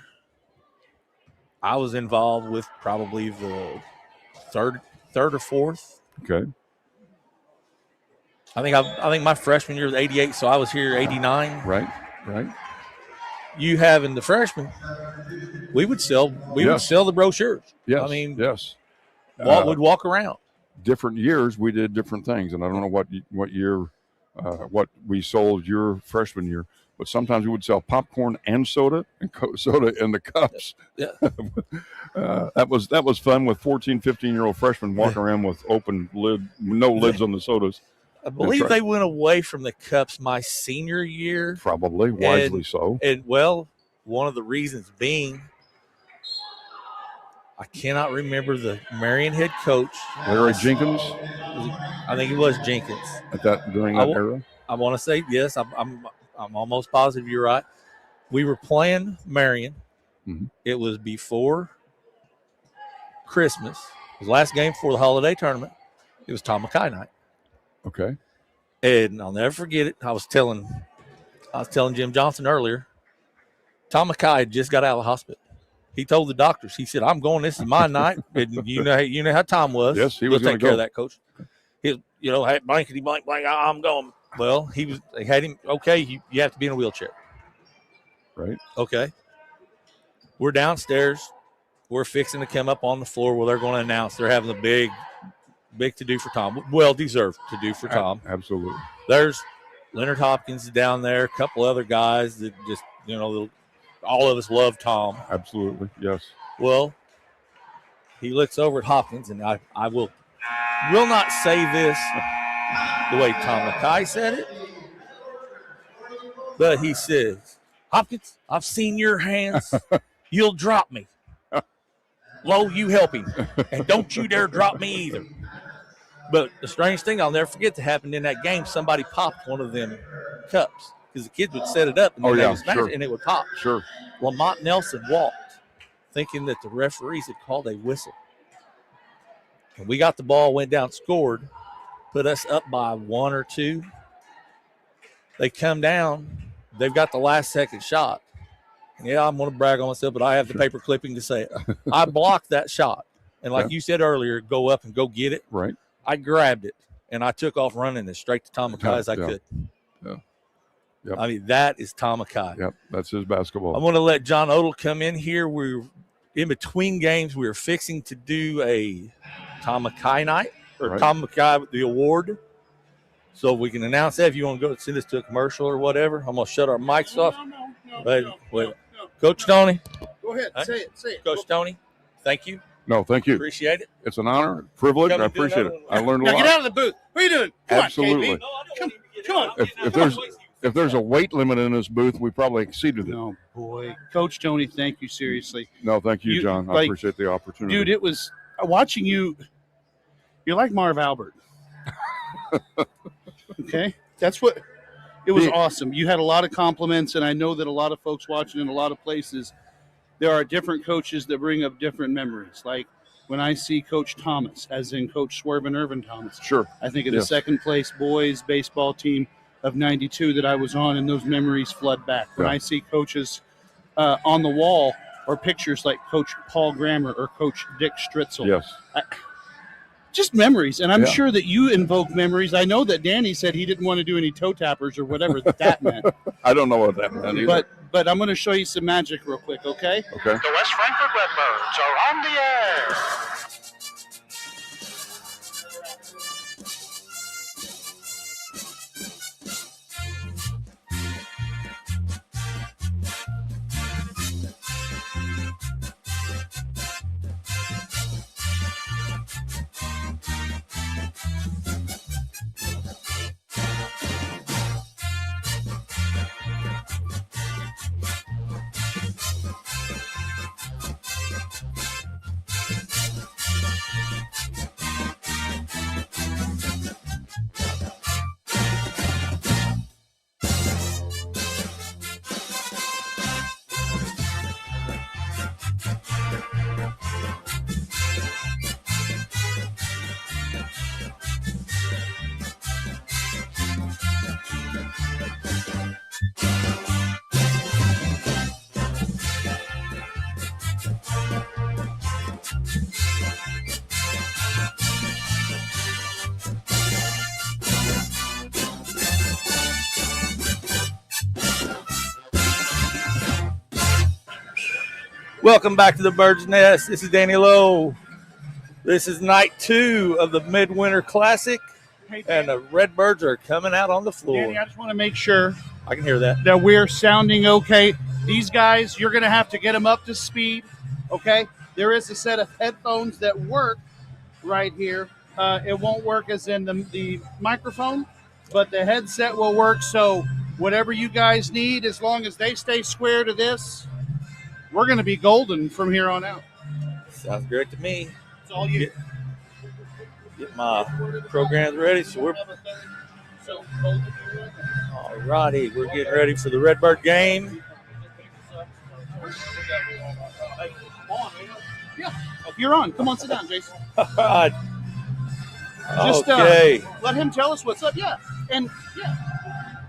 I was involved with probably the third or fourth. Okay. I think my freshman year was 88, so I was here 89. Right. You having the freshmen, we would sell the brochures. Yes. I mean, yes. Walt would walk around. Different years we did different things, and I don't know what year what we sold your freshman year, but sometimes we would sell popcorn and soda and soda in the cups. Yeah. That was fun with 14, 15-year-old freshmen walking around with no lids on the sodas. I believe they went away from the cups my senior year. Probably, wisely so. And one of the reasons being, I cannot remember the Marion head coach. Larry Jenkins? I think it was Jenkins. During that era? I want to say yes. I'm almost positive you're right. We were playing Marion. Mm-hmm. It was before Christmas. It was the last game before the holiday tournament. It was Tom Mackay night. Okay. And I'll never forget it. I was telling Jim Johnson earlier, Tom Mackay had just got out of the hospital. He told the doctors, he said, I'm going, this is my night. And you know how Tom was. Yes, he was going to take care go. of that, coach. He, hey, blankety blank, I'm going. Well, they had him, okay, you have to be in a wheelchair. Right. Okay. We're downstairs. We're fixing to come up on the floor where they're going to announce they're having a big to do for Tom. Well deserved to do for Tom. Absolutely. There's Leonard Hopkins down there, a couple other guys that just, all of us love Tom. Absolutely. Yes. Well, he looks over at Hopkins, and I will not say this the way Tom Mackay said it, but he says, Hopkins, I've seen your hands. You'll drop me. Lowe, you help him. And don't you dare drop me either. But the strange thing I'll never forget that happened in that game, somebody popped one of them cups because the kids would set it up and then they would smash it and it would pop. Sure. Lamont Nelson walked thinking that the referees had called a whistle. And we got the ball, went down, scored, put us up by 1 or 2. They come down. They've got the last second shot. Yeah, I'm going to brag on myself, but I have the paper clipping to say it. I blocked that shot. And like you said earlier, go up and go get it. Right. I grabbed it, and I took off running as straight to Tom Mackay as I could. Yeah. Yep. I mean, that is Tom Mackay. Yep, that's his basketball. I'm going to let John Odle come in here. We're in between games. We're fixing to do a Tom Mackay night, or Tom Mackay with the award. So we can announce that if you want to go send us to a commercial or whatever. I'm going to shut our mics off. Wait. Coach Toney. Go ahead. Say it. Coach Toney, thank you. No, thank you. Appreciate it. It's an honor, privilege. I appreciate it. I learned a lot. Get out of the booth. What are you doing? Absolutely. Come on. If there's a weight limit in this booth, we probably exceeded it. No, boy. Coach Toney, thank you, seriously. No, thank you, John. I appreciate the opportunity. Dude, it was watching you. You're like Marv Albert. Okay? That's what – it was awesome. You had a lot of compliments, and I know that a lot of folks watching in a lot of places, there are different coaches that bring up different memories. Like when I see Coach Thomas, as in Coach Swervin Irvin Thomas. Sure. I think of the second-place boys baseball team of 92 that I was on, and those memories flood back. When I see coaches on the wall or pictures like Coach Paul Grammer or Coach Dick Stritzel. Yes. Just memories, and I'm sure that you invoke memories. I know that Danny said he didn't want to do any toe tappers or whatever that meant. I don't know what that meant either. but I'm going to show you some magic real quick, okay? Okay. The West Frankfort Redbirds are on the air. Welcome back to the Bird's Nest. This is Daniel Loeh. This is night 2 of the Midwinter Classic, and the Redbirds are coming out on the floor. Danny, I just want to make sure I can hear that. That we're sounding okay. These guys, you're going to have to get them up to speed, okay? There is a set of headphones that work right here. It won't work as in the microphone, but the headset will work. So whatever you guys need, as long as they stay square to this, we're going to be golden from here on out. Sounds great to me. It's all you. Get my programs ready. So we're all righty. We're getting ready for the Redbird game. Yeah, you're on. Come on, sit down, Jason. All right. Just Okay. Let him tell us what's up. Yeah, and yeah.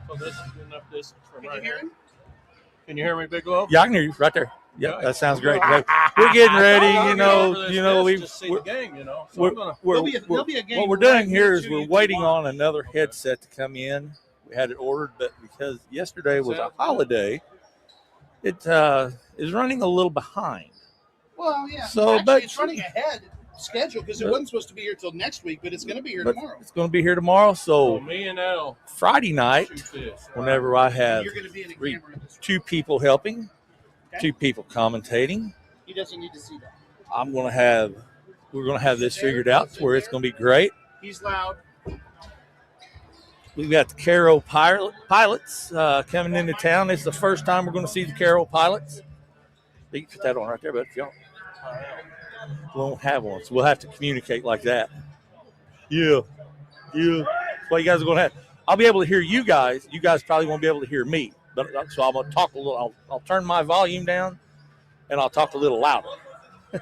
So this is good enough distance from Can you hear him? Can you hear me, Big Low? Yeah, I can hear you right there. Yeah, that sounds great. We're getting ready. What we're doing here is we're waiting on another headset to come in. We had it ordered, but because yesterday was a holiday, it is running a little behind. Well, yeah. So, actually, but it's running ahead schedule because it wasn't supposed to be here till next week, but it's going to be here tomorrow. It's going to be here tomorrow. So me and Al, Friday night, whenever I have You're going to be in the camera. 2 people helping, 2 people commentating, He doesn't need to see that. we're going to have this figured out to where it's going to be great. He's loud. We've got the Cario Pilots coming into town. This is the first time we're going to see the Cario Pilots. You can put that on right there, but if y'all won't have one, so we'll have to communicate like that. Yeah. That's what you guys are going to have. I'll be able to hear you guys. You guys probably won't be able to hear me. But so I'm going to talk a little. I'll turn my volume down, and I'll talk a little louder. But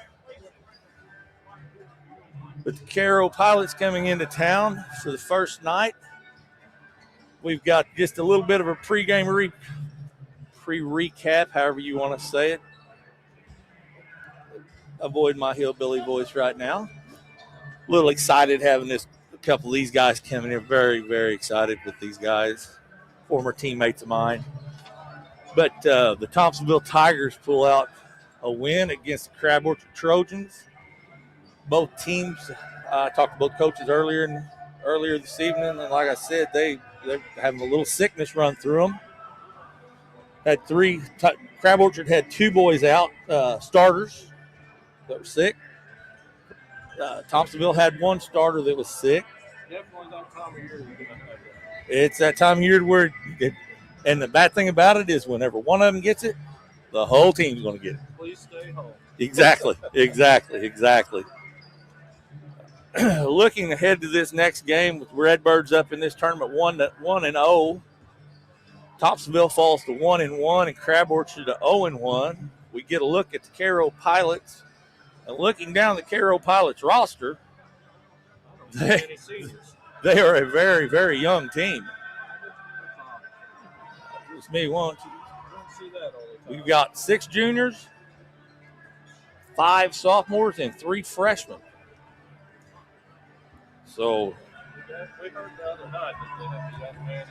the Cairo Pilots coming into town for the first night. We've got just a little bit of a pregame pre-recap, however you want to say it. Avoid my hillbilly voice right now. A little excited having a couple of these guys coming in. Very, very excited with these guys. Former teammates of mine. But the Thompsonville Tigers pull out a win against the Crab Orchard Trojans. Both teams, I talked to both coaches earlier this evening, and like I said, they're having a little sickness run through them. Had 3. Crab Orchard had 2 boys out, starters that were sick. Thompsonville had 1 starter that was sick. Definitely that time of year you're going to have that. It's that time of year where and the bad thing about it is whenever one of them gets it, the whole team's going to get it. Please stay home. Exactly. Looking ahead to this next game with Redbirds up in this tournament 1-0. Thompsonville falls to 1-1 and Crab Orchard to 0-1. We get a look at the Cairo Pilots. And looking down the Cairo Pilots roster, they are a very, very young team. It's me, 1, 2. We've got 6 juniors, 5 sophomores, and 3 freshmen. So we heard the other night that they have a young man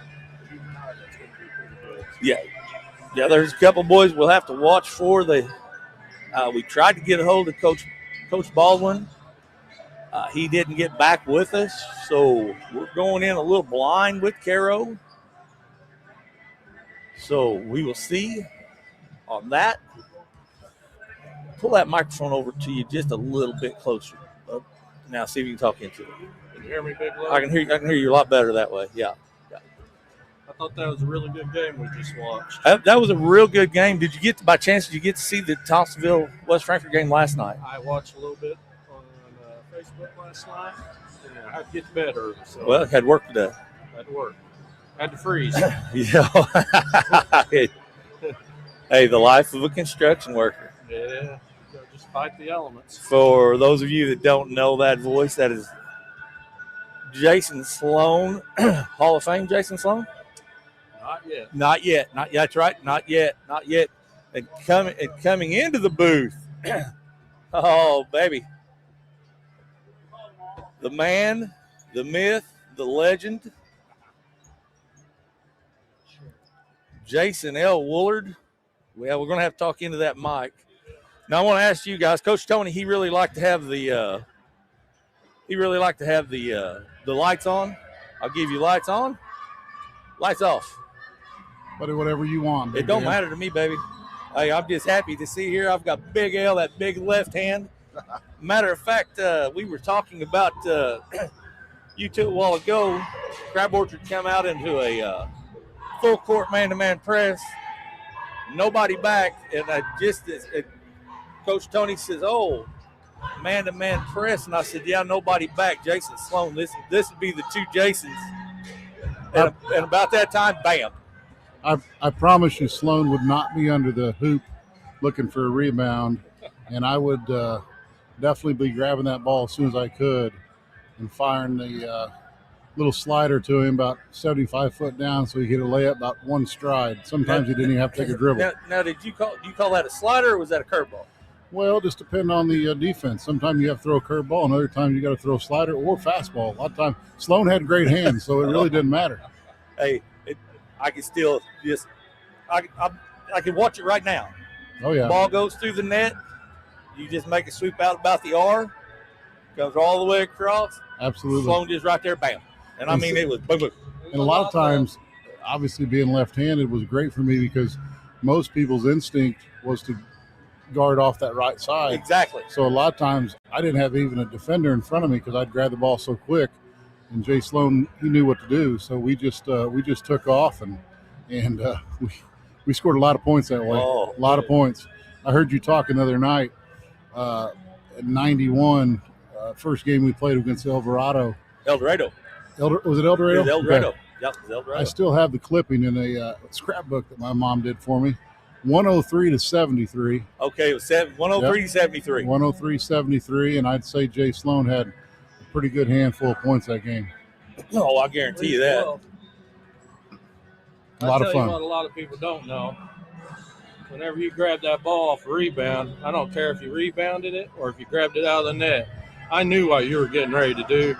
tonight that's going to be pretty good. Yeah. There's a couple boys we'll have to watch for. We tried to get a hold of Coach Baldwin. He didn't get back with us, so we're going in a little blind with Cairo. So we will see on that. Pull that microphone over to you just a little bit closer. Now see if you can talk into it. Can you hear me, Big Low? I can hear you a lot better that way. Yeah. I thought that was a really good game we just watched. That was a real good game. Did you get to see the Thompsonville West Frankfort game last night? I watched a little bit on Facebook last night. And I had to get to bed early. So Well, had work today. had to work. Had to freeze. Yeah. Hey, the life of a construction worker. Yeah. Just fight the elements. For those of you that don't know that voice, that is Jason Sloan, Hall of Fame Jason Sloan. Not yet. That's right. Not yet. And coming into the booth. Oh, baby. The man, the myth, the legend, Jason L. Wollard. Well, we're going to have to talk into that mic. Now, I want to ask you guys, Coach Toney, he really liked to have the lights on. I'll give you lights on, lights off. Whatever you want. It don't matter to me, baby. Hey, I'm just happy to see here. I've got Big L, that big left hand. Matter of fact, we were talking about you two a while ago. Crab Orchard come out into a full court man-to-man press. Nobody back, and Coach Toney says, "Oh, man-to-man press," and I said, "Yeah, nobody back." Jason Sloan, this would be the two Jasons, and about that time, bam. I promise you, Sloan would not be under the hoop looking for a rebound, and I would definitely be grabbing that ball as soon as I could and firing the little slider to him about 75 foot down so he could lay up about one stride. Sometimes he didn't even have to take a dribble. Now, do you call that a slider or was that a curveball? Well, it just depends on the defense. Sometimes you have to throw a curveball, and other times you got to throw a slider or fastball. A lot of times, Sloan had great hands, so it really didn't matter. Hey, I can still just I can watch it right now. Oh yeah. Ball goes through the net. You just make a sweep out about the R, goes all the way across. Absolutely. Sloan just right there, bam. And I mean, it was boom, boom. And a lot of times, obviously being left-handed was great for me because most people's instinct was to guard off that right side. Exactly. So a lot of times I didn't have even a defender in front of me because I'd grab the ball so quick. And Jay Sloan, he knew what to do. So we just took off and we scored a lot of points that way. Oh, a lot of points. I heard you talking the other night at 91, first game we played against El Dorado. Was it El Dorado? It was El Dorado. Okay. Yep, it was El Dorado. I still have the clipping in a scrapbook that my mom did for me. 103 to 73. Okay, it was 103 to 73. 103-73, and I'd say Jay Sloan had a pretty good handful of points that game. Oh, I guarantee you that. A lot of I tell fun. you what a lot of people don't know. Whenever you grab that ball off a rebound, I don't care if you rebounded it or if you grabbed it out of the net. I knew what you were getting ready to do.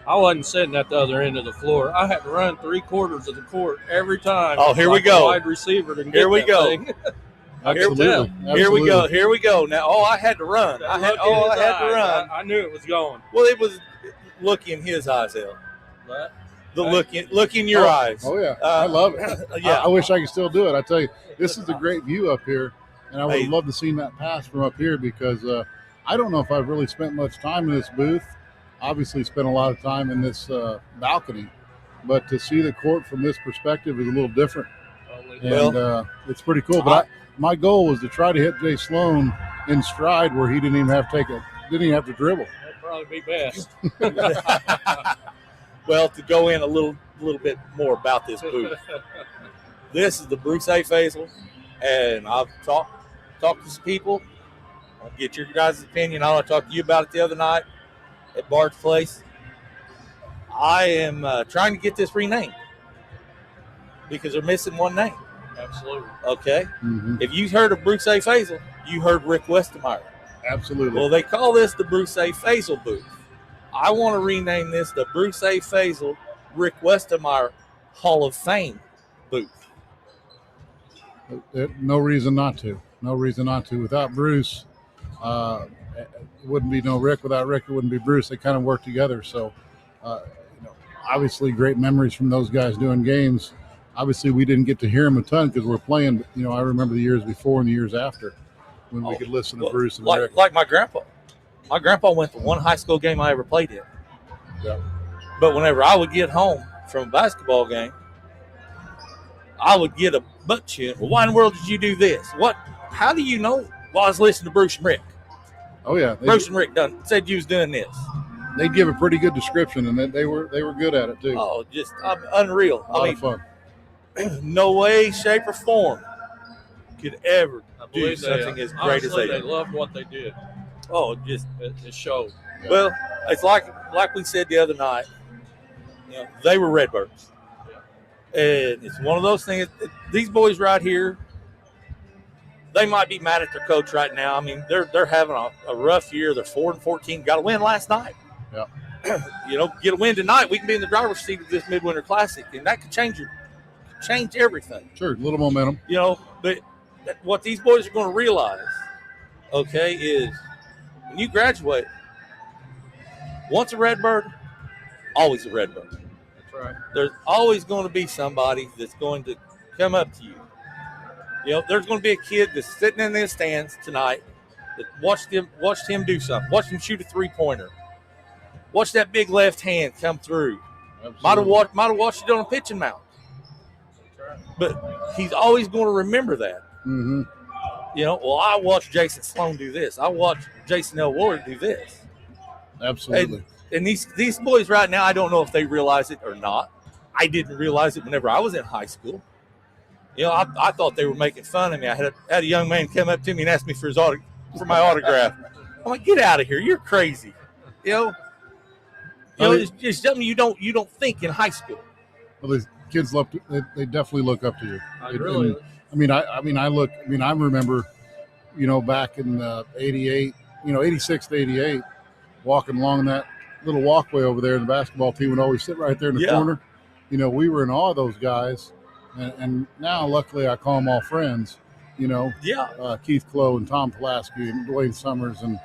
I wasn't sitting at the other end of the floor. I had to run 3/4 of the court every time. Oh, here we go. Wide receiver to get Here we that go. thing. Absolutely. Here we go. Here we go. Now, I had to run. I had to run. I knew it was going. Well, it was look in his eyes, El. But The look in your eyes. Oh yeah, I love it. Yeah. I wish I could still do it. I tell you, this is a great view up here, and I would love to see that pass from up here because I don't know if I've really spent much time in this booth. Obviously, spent a lot of time in this balcony, but to see the court from this perspective is a little different, and it's pretty cool. But my goal was to try to hit Jay Sloan in stride where he didn't even have to dribble. that'd probably be best. Well, to go in a little bit more about this booth. This is the Bruce A. Faisal, and I've talked to some people. I'll get your guys' opinion. I talked to you about it the other night at Bart's place. I am trying to get this renamed because they're missing one name. Absolutely. Okay? Mm-hmm. If you heard of Bruce A. Faisal, you heard Rick Westermeyer. Absolutely. Well, they call this the Bruce A. Faisal booth. I want to rename this the Bruce A. Faisal Rick Westermeyer Hall of Fame booth. No reason not to. No reason not to. Without Bruce, it wouldn't be no Rick. Without Rick, it wouldn't be Bruce. They kind of work together. So, obviously, great memories from those guys doing games. Obviously, we didn't get to hear them a ton because we're playing. But, I remember the years before and the years after when we could listen to Bruce and Rick. Like my grandpa. My grandpa went to one high school game I ever played in. Yeah. But whenever I would get home from a basketball game, I would get a butt chin. Well, why in the world did you do this? What? How do you know? Well, I was listening to Bruce and Rick. Oh yeah, Bruce and Rick said you was doing this. They'd give a pretty good description, and they were good at it too. Oh, just unreal. A lot of fun. No way, shape, or form could ever do something as great as they They did. loved what they did. Oh, It showed. Yeah. Well, it's like we said the other night. They were Redbirds, and it's one of those things. These boys right here, they might be mad at their coach right now. I mean, they're having a rough year. They're 4-14. Got a win last night. Yeah. Get a win tonight. We can be in the driver's seat of this Midwinter Classic, and that could change everything. Sure, a little momentum. But what these boys are going to realize, okay, is when you graduate, once a Redbird, always a Redbird. That's right. There's always going to be somebody that's going to come up to you. There's going to be a kid that's sitting in the stands tonight that watched him do something. Watched him shoot a three-pointer. Watch that big left hand come through. Might have watched it on a pitching mound. But he's always going to remember that. Mm-hmm. I watched Jason Sloan do this. I watched Jason L. Wollard do this. Absolutely. And these boys right now, I don't know if they realize it or not. I didn't realize it whenever I was in high school. I thought they were making fun of me. I had a young man come up to me and ask me for my autograph. I'm like, get out of here! You're crazy. It's something you don't think in high school. Well, these kids they definitely look up to you. I remember, back in 88, 86 to 88, walking along that little walkway over there, and the basketball team would always sit right there in the corner. We were in awe of those guys, and now luckily I call them all friends. Keith Clough and Tom Pulaski and Dwayne Summers and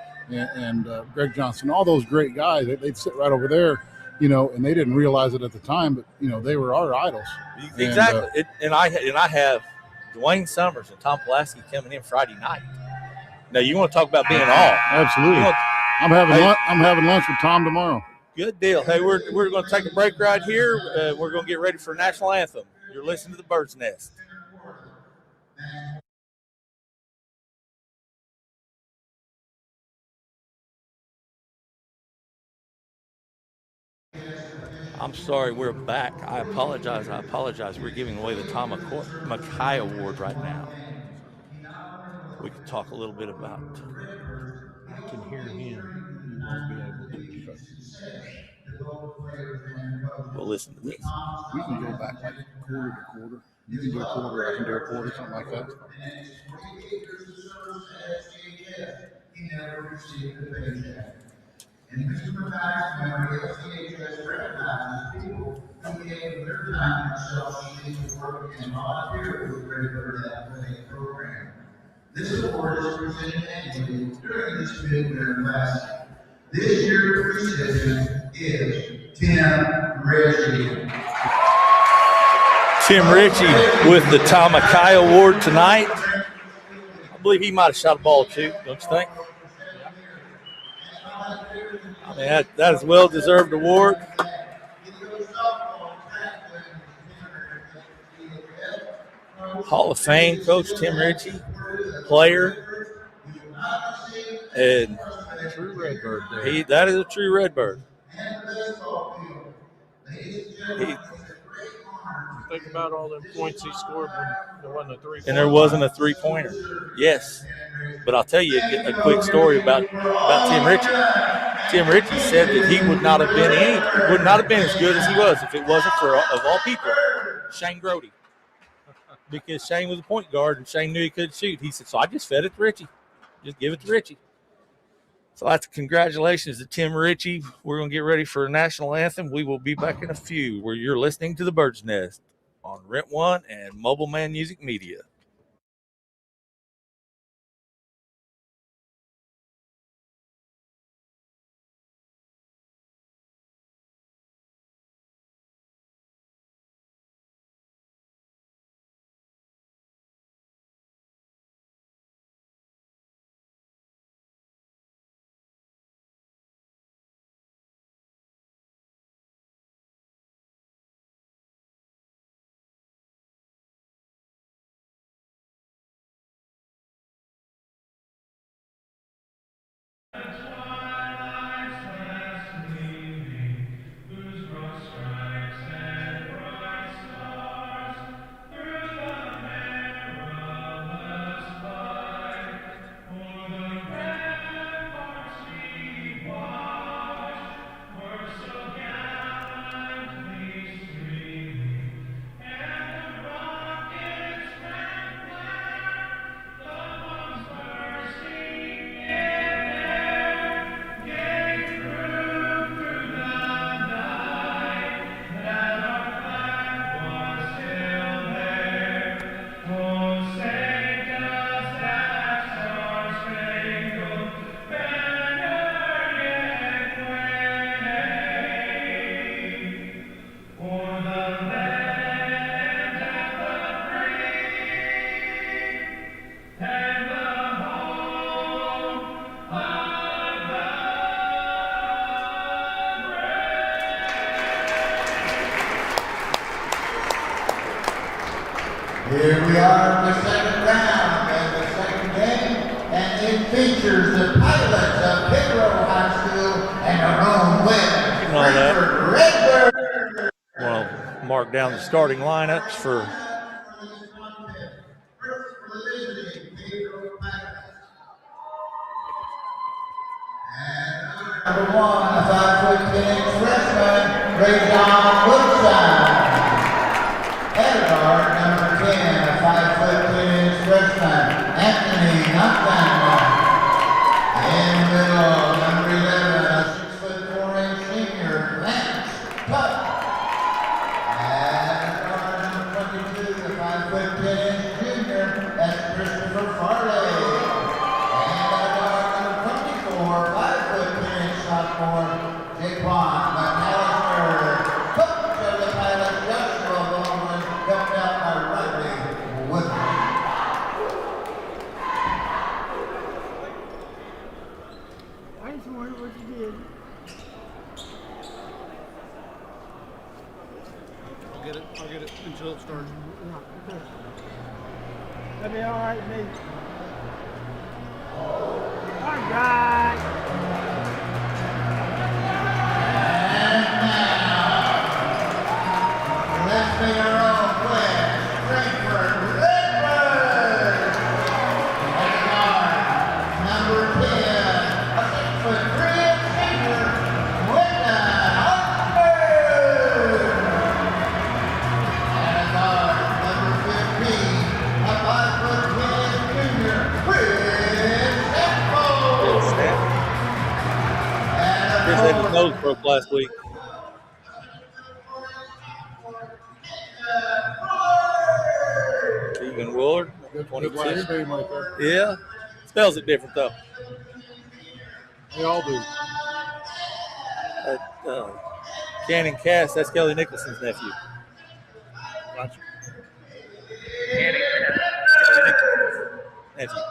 Greg Johnson, all those great guys. They'd sit right over there, and they didn't realize it at the time, but they were our idols. Exactly. And I have Dwayne Summers and Tom Pulaski coming in Friday night. Now you want to talk about being in awe? Absolutely. I'm having lunch with Tom tomorrow. Good deal. Hey, we're going to take a break right here. We're going to get ready for National Anthem. You're listening to the Bird's Nest. I'm sorry, we're back. I apologize. We're giving away the Tom McKay Award right now. We can talk a little bit about. I can hear him. You won't be able to. We'll listen to this. We can go back like quarter to quarter. You can do a quarter, I can do a quarter, something like that. He never received a paycheck. In Mr. McKay's memory, CHS recognizes people who gave their time and self-esteem to work and volunteer with the Redbird Athletic Program. This award is presented annually during this Midwinter Classic. This year's recipient is Tim Ritchie. Tim Ritchie with the Tom McKay Award tonight. I believe he might have shot a ball too, don't you think? I mean, that is a well-deserved award. Hall of Fame coach Tim Ritchie, player, and True Redbird there. that is a true Redbird. Think about all them points he scored when there wasn't a three-pointer. And there wasn't a three-pointer. Yes. But I'll tell you a quick story about Tim Ritchie. Tim Ritchie said that he would not have been as good as he was if it wasn't for, of all people, Shane Grody. Because Shane was a point guard and Shane knew he couldn't shoot. He said, so I just fed it to Ritchie. Just give it to Ritchie. So that's congratulations to Tim Ritchie. We're going to get ready for a national anthem. We will be back in a few where you're listening to the Bird's Nest. on Rent One and Mobile Man Music Media. Here we are in the second round of the second game, and it features the Pilots of Cairo High School and our own West Frankfort Redbirds. Well, mark down the starting lineups for number 1, a 5'10" freshman, Rajon Woodside. At guard, number 10, a 5'10" freshman, Anthony Knockdown. In the middle, number 11, a 6'4" senior, Lance Tuck. At guard, number 22, the 5'10" junior, that's Christopher Farley. And at guard, number 24, 5'10" sophomore, Jaquan McAllister. Coach of the Pilots, Joshua Baldwin, helped out by Riley Woodward. I just wondered what you did. I'll get it until it starts. Yeah, okay. That'd be all right with me. All right. Let's be our own West Frankfort Redbirds. At guard, number 10, a 6'3" senior, Whitney Hartford. At guard, number 15, a 5'10" junior, Chris Sample. Chris had his nose broke last week. Even Wollard, 26. Yeah, spells it different though. They all do. Cannon Cass, that's Kelly Nicholson's nephew. Gotcha. Cannon Cass, Kelly Nicholson's nephew.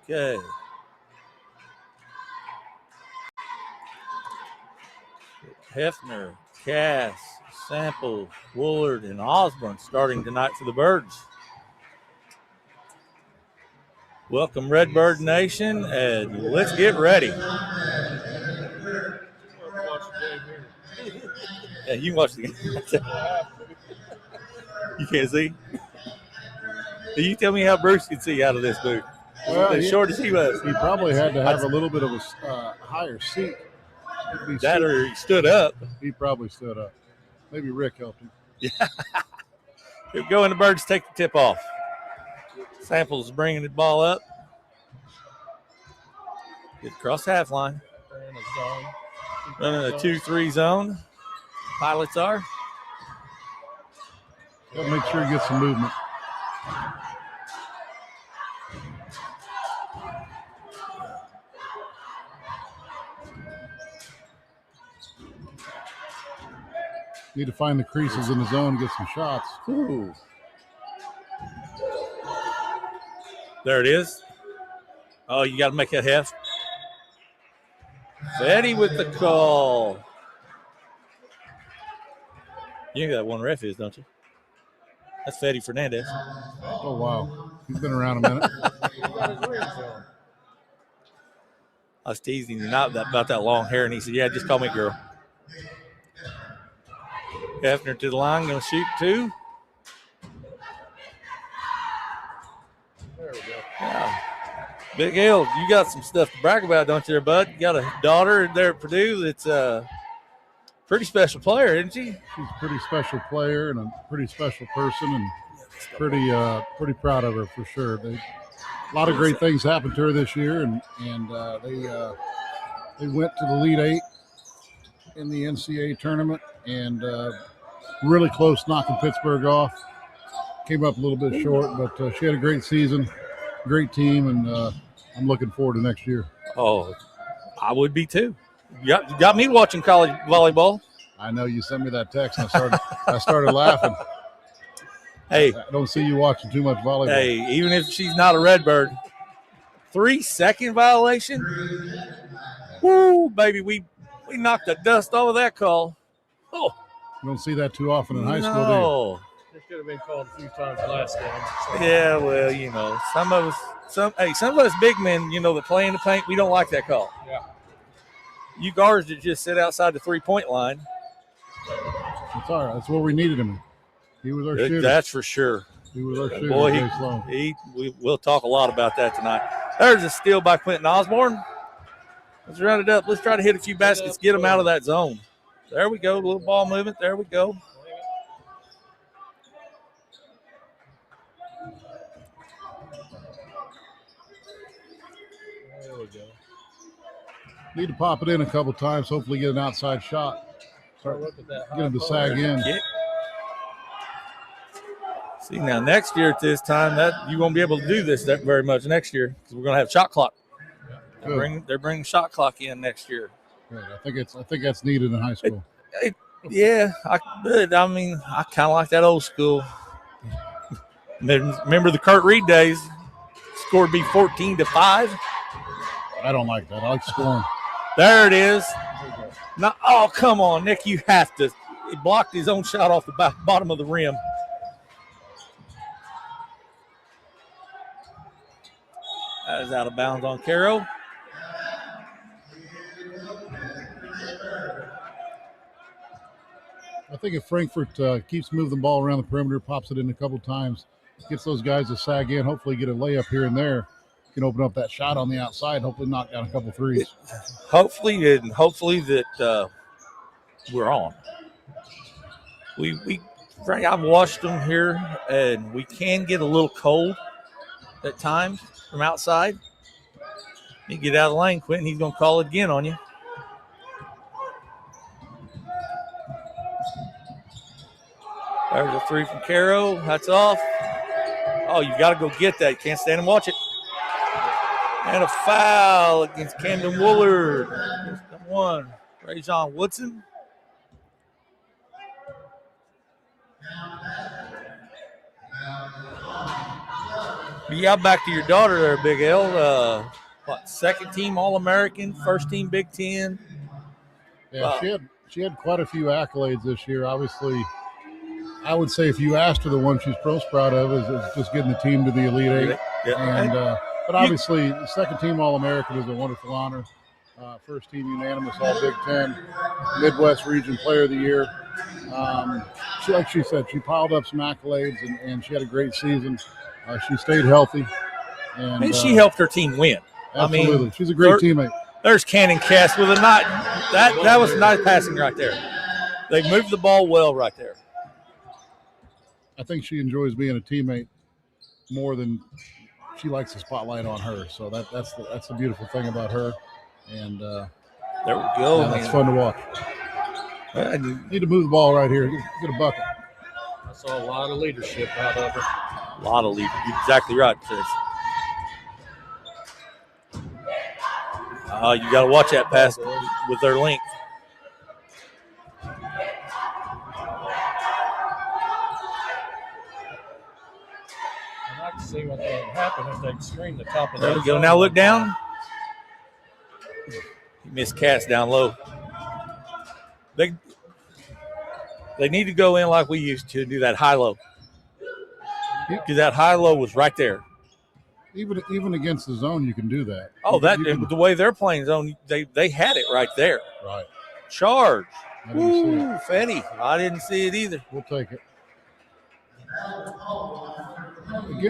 Okay. Hefner, Cass, Sample, Woolard, and Osborne starting tonight for the Birds. Welcome, Redbird Nation, and let's get ready. Yeah, you can watch the game. You can't see? You tell me how Bruce can see out of this booth. Well, as short as he was. He probably had to have a little bit of a higher seat. That or he stood up. He probably stood up. Maybe Rick helped him. Yeah. Here we go, and the Birds take the tip off. Samples bringing the ball up. Get across half line. Running a 2-3 zone. Pilots are. Gotta make sure he gets some movement. Need to find the creases in the zone and get some shots. Ooh. There it is. Oh, you got to make that heft. Betty with the call. You know that one ref is, don't you? That's Fetty Fernandez. Oh, wow. He's been around a minute. I was teasing him about that long hair, and he said, yeah, just call me girl. Hefner to the line, going to shoot 2. There we go. Yeah. Big L, you got some stuff to brag about, don't you there, bud? You got a daughter there at Purdue that's a pretty special player, isn't she? She's a pretty special player and a pretty special person, and pretty proud of her for sure. A lot of great things happened to her this year, and they went to the Elite 8 in the NCAA tournament, and really close knocking Pittsburgh off. Came up a little bit short, but she had a great season, great team, and I'm looking forward to next year. Oh, I would be too. You got me watching college volleyball. I know you sent me that text, and I started laughing. Hey, I don't see you watching too much volleyball. Hey, even if she's not a Redbird, 3-second violation. Woo, baby, we knocked the dust off of that call. Oh, you don't see that too often in high school, do you? It should have been called a few times last game. So. Yeah, well, you know, some of us big men, you know, that play in the paint, we don't like that call. Yeah. You guards that just sit outside the 3-point line. It's all right. That's where we needed him. He was our shooter. That's for sure. He was our shooter. Boy, we'll talk a lot about that tonight. There's a steal by Quentin Osborne. Let's round it up. Let's try to hit a few baskets, get them out of that zone. There we go. A little ball movement. There we go. There we go. Need to pop it in a couple times. Hopefully get an outside shot. Start get him to sag in. See, now next year at this time, that you won't be able to do this that very much next year because we're going to have shot clock. They're bringing shot clock in next year. Good. I think that's needed in high school. Yeah, I kind of like that old school. Remember the Kurt Reed days? Score would be 14-5. I don't like that. I like scoring. There it is. Now, oh, come on, Nick, you have to. He blocked his own shot off the bottom of the rim. That is out of bounds on Cario. I think if Frankfort keeps moving the ball around the perimeter, pops it in a couple times, gets those guys to sag in, hopefully get a layup here and there, can open up that shot on the outside, hopefully knock down a couple threes. Hopefully that we're on. Frank, I've watched them here, and we can get a little cold at times from outside. You get out of the lane, Quentin, he's going to call it again on you. There's a three from Cairo. That's off. Oh, you got to go get that. You can't stand and watch it. And a foul against Camden Woolard. Number 1, Rajon Woodson. You got back to your daughter there, Big L. Second team All-American, first team Big Ten. Yeah, she had quite a few accolades this year. Obviously, I would say if you asked her, the one she's most proud of is just getting the team to the Elite Eight. Yeah. But obviously, the second team All-American is a wonderful honor. First team unanimous All Big Ten, Midwest Region Player of the Year. Like she said, she piled up some accolades and she had a great season. She stayed healthy. And she helped her team win. Absolutely. I mean, she's a great teammate. There's Cannon Cass with a nice that was nice passing right there. They moved the ball well right there. I think she enjoys being a teammate more than she likes the spotlight on her. So that's the beautiful thing about her. And There we go. Yeah, that's fun to watch. Need to move the ball right here. Get a bucket. I saw a lot of leadership out of it. A lot of leadership. You're exactly right, Chris. You got to watch that pass with their length. I'd like to see what would happen if they screen the top of that. There we go. Now look down. He missed cats down low. They need to go in like we used to do that high-low. Because that high-low was right there. Even against the zone, you can do that. Oh, the way they're playing zone, they had it right there. Right. Charge. Woo, Fetty. I didn't see it either. We'll take it.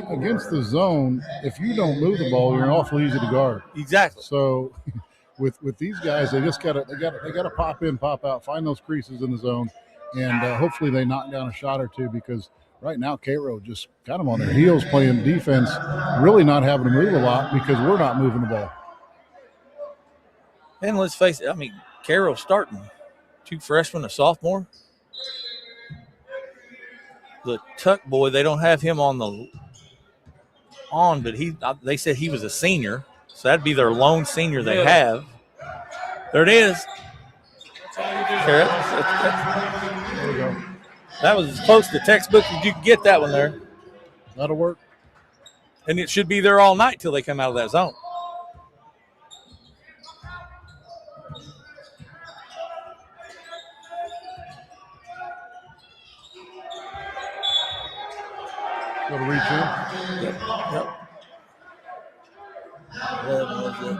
Against the zone, if you don't move the ball, you're awfully easy to guard. Exactly. So with these guys, they gotta pop in, pop out, find those creases in the zone, and hopefully they knock down a shot or two, because right now Cairo just got them on their heels playing defense, really not having to move a lot because we're not moving the ball. And let's face it, I mean, Cairo's starting 2 freshmen, a sophomore. The Tuck boy, they don't have him but they said he was a senior, so that'd be their lone senior they have. There it is. There we go. That was as close to textbook as you could get that one there. That'll work. And it should be there all night till they come out of that zone. Got to reach in. Yep. 11 was it.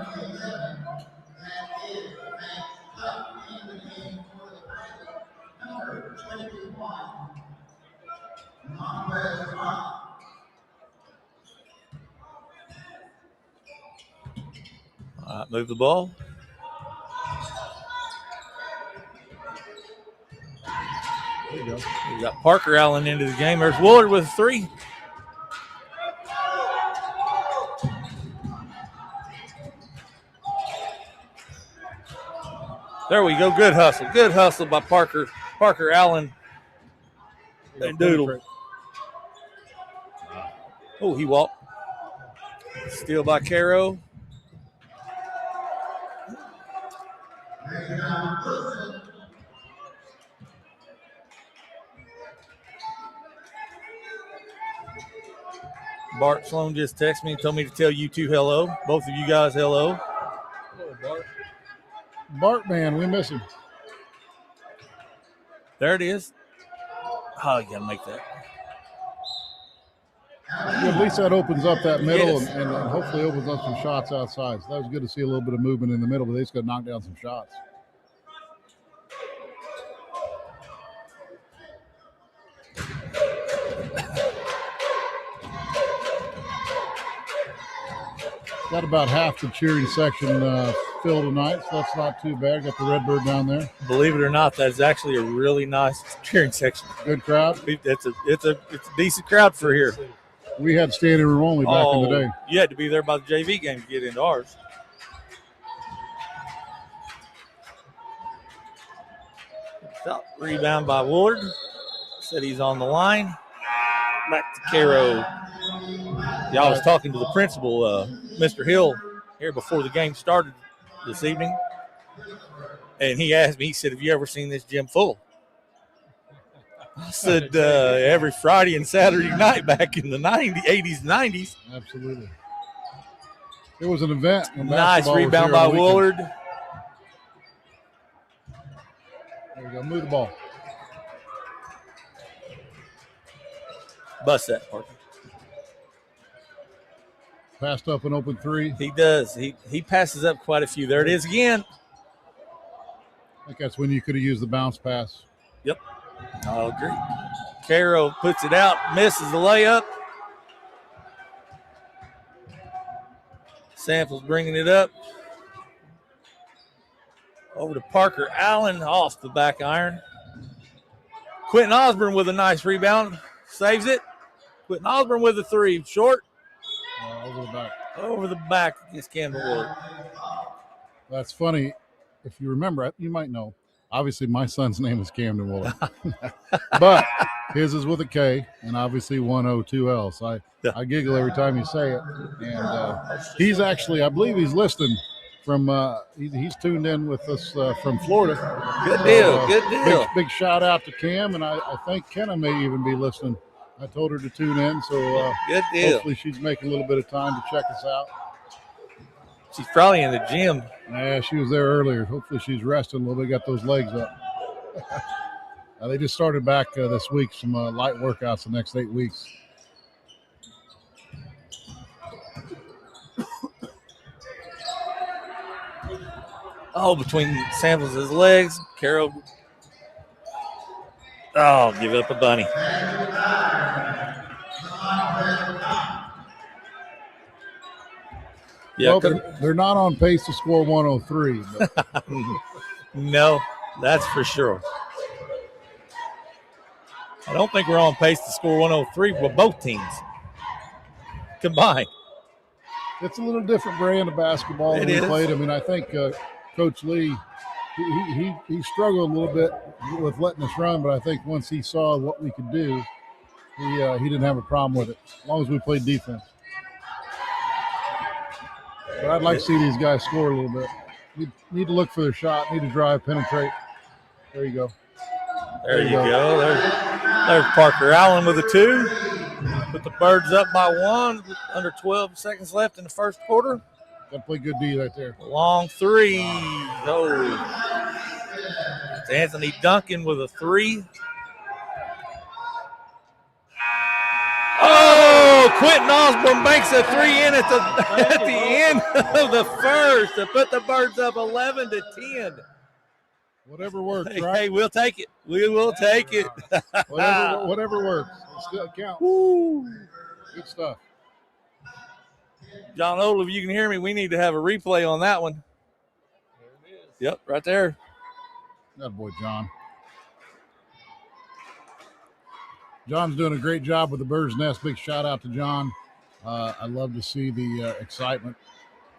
All right, move the ball. There you go. We got Parker Allen into the game. There's Wollard with 3. There we go. Good hustle. Good hustle by Parker Allen and Doodle. Oh, he walked. Steal by Cairo. Bart Sloan just texted me and told me to tell you two hello. Both of you guys hello. Hello, Bart. Bart, man, we miss him. There it is. Oh, you got to make that. Yeah, at least that opens up that middle, Yes. and hopefully opens up some shots outside. So that was good to see a little bit of movement in the middle, but they just got to knock down some shots. Got about half the cheering section filled tonight, so that's not too bad. Got the Redbird down there. Believe it or not, that's actually a really nice cheering section. Good crowd. It's a decent crowd for here. We had standing room only back in the day. You had to be there by the JV game to get into ours. Stop. Rebound by Woolard. Said he's on the line. Back to Cairo. Yeah, I was talking to the principal, Mr. Hill, here before the game started this evening. And he asked me, he said, have you ever seen this gym full? I said, every Friday and Saturday night back in the 80s, 90s. Absolutely. It was an event. Nice rebound by Woolard. There we go. Move the ball. Bust that, Parker. Passed up an open 3. He does. He passes up quite a few. There it is again. I think that's when you could have used the bounce pass. Yep. I'll agree. Cairo puts it out, misses the layup. Samples bringing it up. Over to Parker Allen off the back iron. Quentin Osborne with a nice rebound. Saves it. Quentin Osborne with a 3. Short. Over the back. Over the back against Campbell Woolard. That's funny. if you remember, you might know. Obviously, my son's name is Camden Wollard, but his is with a K, and obviously 102L. So I giggle every time you say it. And he's actually, I believe, he's listening from. He's tuned in with us from Florida. Good deal. Good deal. Big shout out to Cam, and I think Kenna may even be listening. I told her to tune in, so good deal. Hopefully she's making a little bit of time to check us out. She's probably in the gym. Yeah, she was there earlier. Hopefully she's resting a little bit, got those legs up. They just started back this week, some light workouts the next 8 weeks. Oh, between Samples' legs, Carol. Oh, give up a bunny. Yeah, well, they're not on pace to score 103. But. No, that's for sure. I don't think we're on pace to score 103 with both teams combined. It's a little different brand of basketball than we played. I mean, I think Coach Lee, he struggled a little bit with letting us run, but I think once he saw what we could do, he didn't have a problem with it, as long as we played defense. But I'd like to see these guys score a little bit. Need to look for their shot, need to drive, penetrate. There you go. There you go. There's Parker Allen with a 2. Put the Birds up by 1. Under 12 seconds left in the first quarter. Got to play good D right there. Long 3. Oh. It's Anthony Duncan with a 3. Oh, Quentin Osborne banks a 3 in at the end of the first to put the Birds up 11-10. Whatever works, hey, right? Hey, we'll take it. We will take it. whatever works. It's still count. Woo. Good stuff. John Odle, if you can hear me, we need to have a replay on that one. There it is. Yep, right there. That boy, John. John's doing a great job with the Bird's Nest. Big shout out to John. I love to see the excitement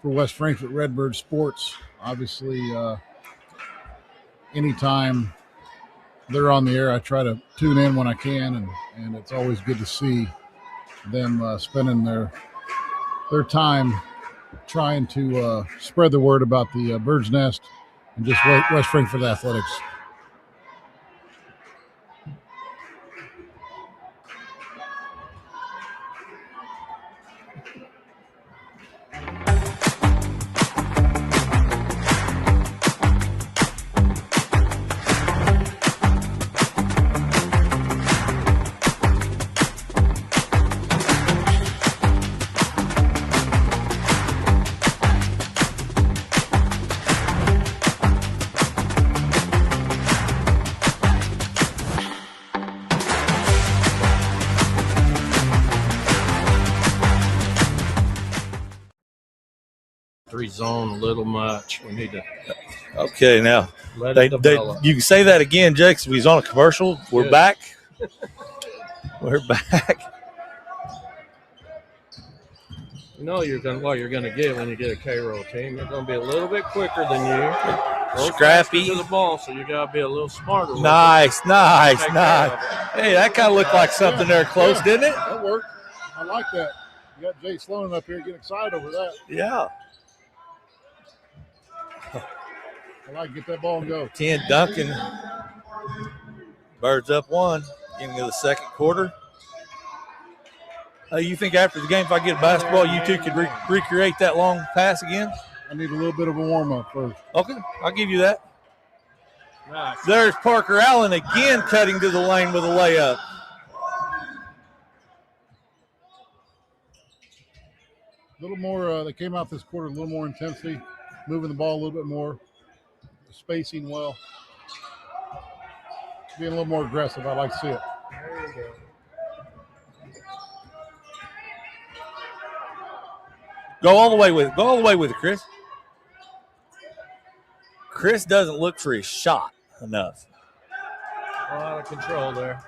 for West Frankfort Redbirds sports. Obviously, anytime they're on the air, I try to tune in when I can, and it's always good to see them spending their time trying to spread the word about the Bird's Nest and just West Frankfort athletics. Zone a little much. We need to. Okay, now you can say that again, Jake. So he's on a commercial. We're back. We're back. You know what you're gonna get when you get a K-roll team. They're gonna be a little bit quicker than you. Scrappy to the ball, so you gotta be a little smarter. Nice. Hey, that kind of looked like something there close, didn't it? That worked. I like that. You got Jay Sloan up here getting excited over that. Yeah. I like to get that ball and go. 10 Duncan. Birds up 1. Beginning of the second quarter. You think after the game, if I get a basketball, you two could recreate that long pass again? I need a little bit of a warm-up first. Okay, I'll give you that. Nice. There's Parker Allen again cutting to the lane with a layup. A little more, they came out this quarter, a little more intensity, moving the ball a little bit more, spacing well, being a little more aggressive. I like to see it. There you go. Go all the way with it, Chris. Chris doesn't look for his shot enough. A lot of control there.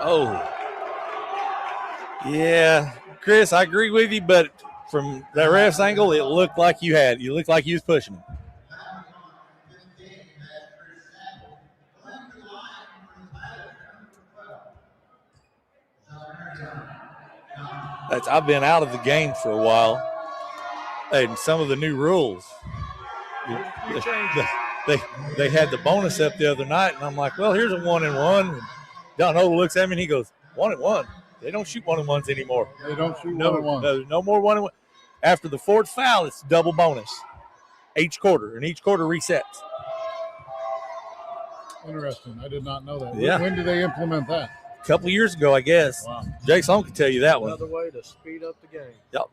Oh. Yeah, Chris, I agree with you, but from that ref's angle, it looked like you looked like you was pushing him. I've been out of the game for a while, and some of the new rules. They had the bonus up the other night, and I'm like, well, here's a 1-and-1. And Don Odle looks at me and he goes, 1-and-1. They don't shoot 1-and-1s anymore. They don't shoot 1-and-1. No more 1-and-1. After the fourth foul, it's double bonus each quarter, and each quarter resets. Interesting. I did not know that. Yeah. When did they implement that? A couple of years ago, I guess. Wow. Jay Sloan can tell you that one. Another way to speed up the game. Yep.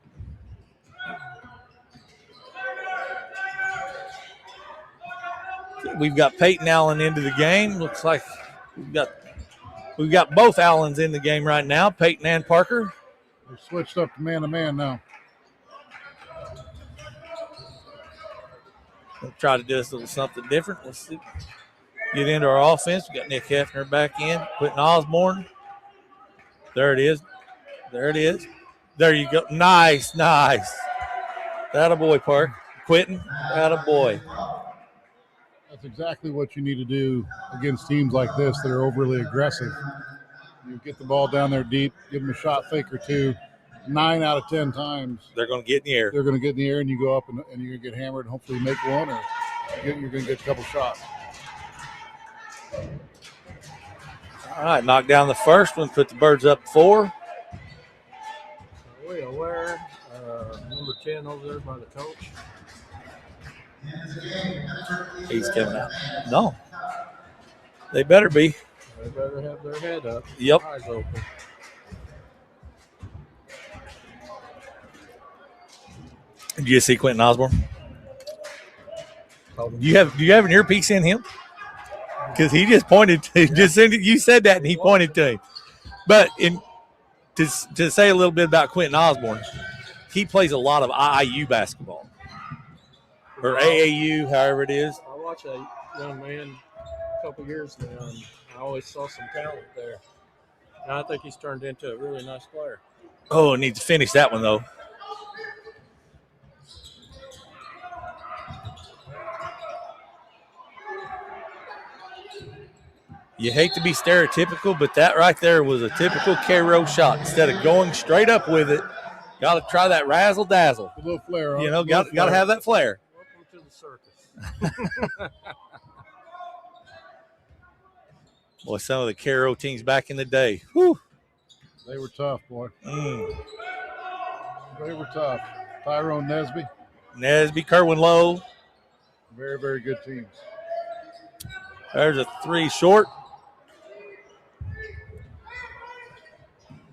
We've got Peyton Allen into the game. Looks like we've got both Allens in the game right now, Peyton and Parker. They're switched up to man-to-man now. We'll try to do us a little something different. Let's see. Get into our offense. We got Nick Hefner back in. Quentin Osborne. There it is. There it is. There you go. Nice. Attaboy, Park. Quentin, attaboy. That's exactly what you need to do against teams like this that are overly aggressive. You get the ball down there deep, give them a shot fake or two. 9 out of 10 times they're going to get in the air. They're going to get in the air, and you go up and you're going to get hammered and hopefully make one, or you're going to get a couple shots. All right, knock down the first one, put the Birds up 4. Are we aware, number 10 over there by the coach? He's coming out. No. They better be. They better have their head up. Yep. Eyes open. Did you see Quentin Osborne? Do you have an earpiece in him? Because he just pointed to you said that and he pointed to him. But to say a little bit about Quentin Osborne, he plays a lot of IIU basketball. Or AAU, however it is. I watched that young man a couple years now, and I always saw some talent there. And I think he's turned into a really nice player. Oh, needs to finish that one, though. You hate to be stereotypical, but that right there was a typical Cairo shot. Instead of going straight up with it, got to try that razzle-dazzle. A little flair. You know, got to have that flair. Welcome to the circus. Boy, some of the Cairo teams back in the day. Whew. They were tough, boy. They were tough. Tyrone Nesby, Kerwin Lowe. Very, very good teams. There's a 3 short.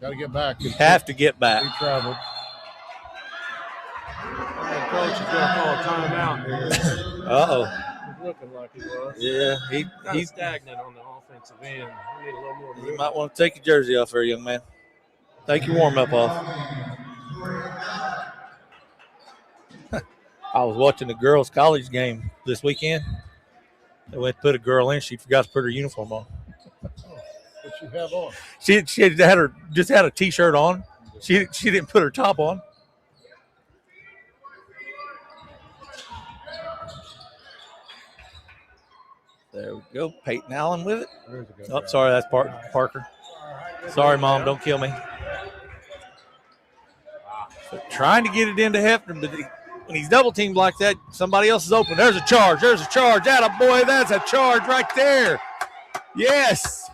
Got to get back. Have to get back. He traveled. The coach is going to call a timeout here. Uh-oh. He's looking like he was. Yeah, he's stagnant on the offensive end. We need a little more. You might want to take your jersey off there, young man. Take your warm-up off. I was watching the girls' college game this weekend. They went to put a girl in. She forgot to put her uniform on. What she have on? She just had a T-shirt on. She didn't put her top on. There we go. Peyton Allen with it. Oh, sorry, that's Parker. Sorry, Mom. Don't kill me. So trying to get it into Hefner, but when he's double teamed like that, somebody else is open. There's a charge. Attaboy, that's a charge right there. Yes.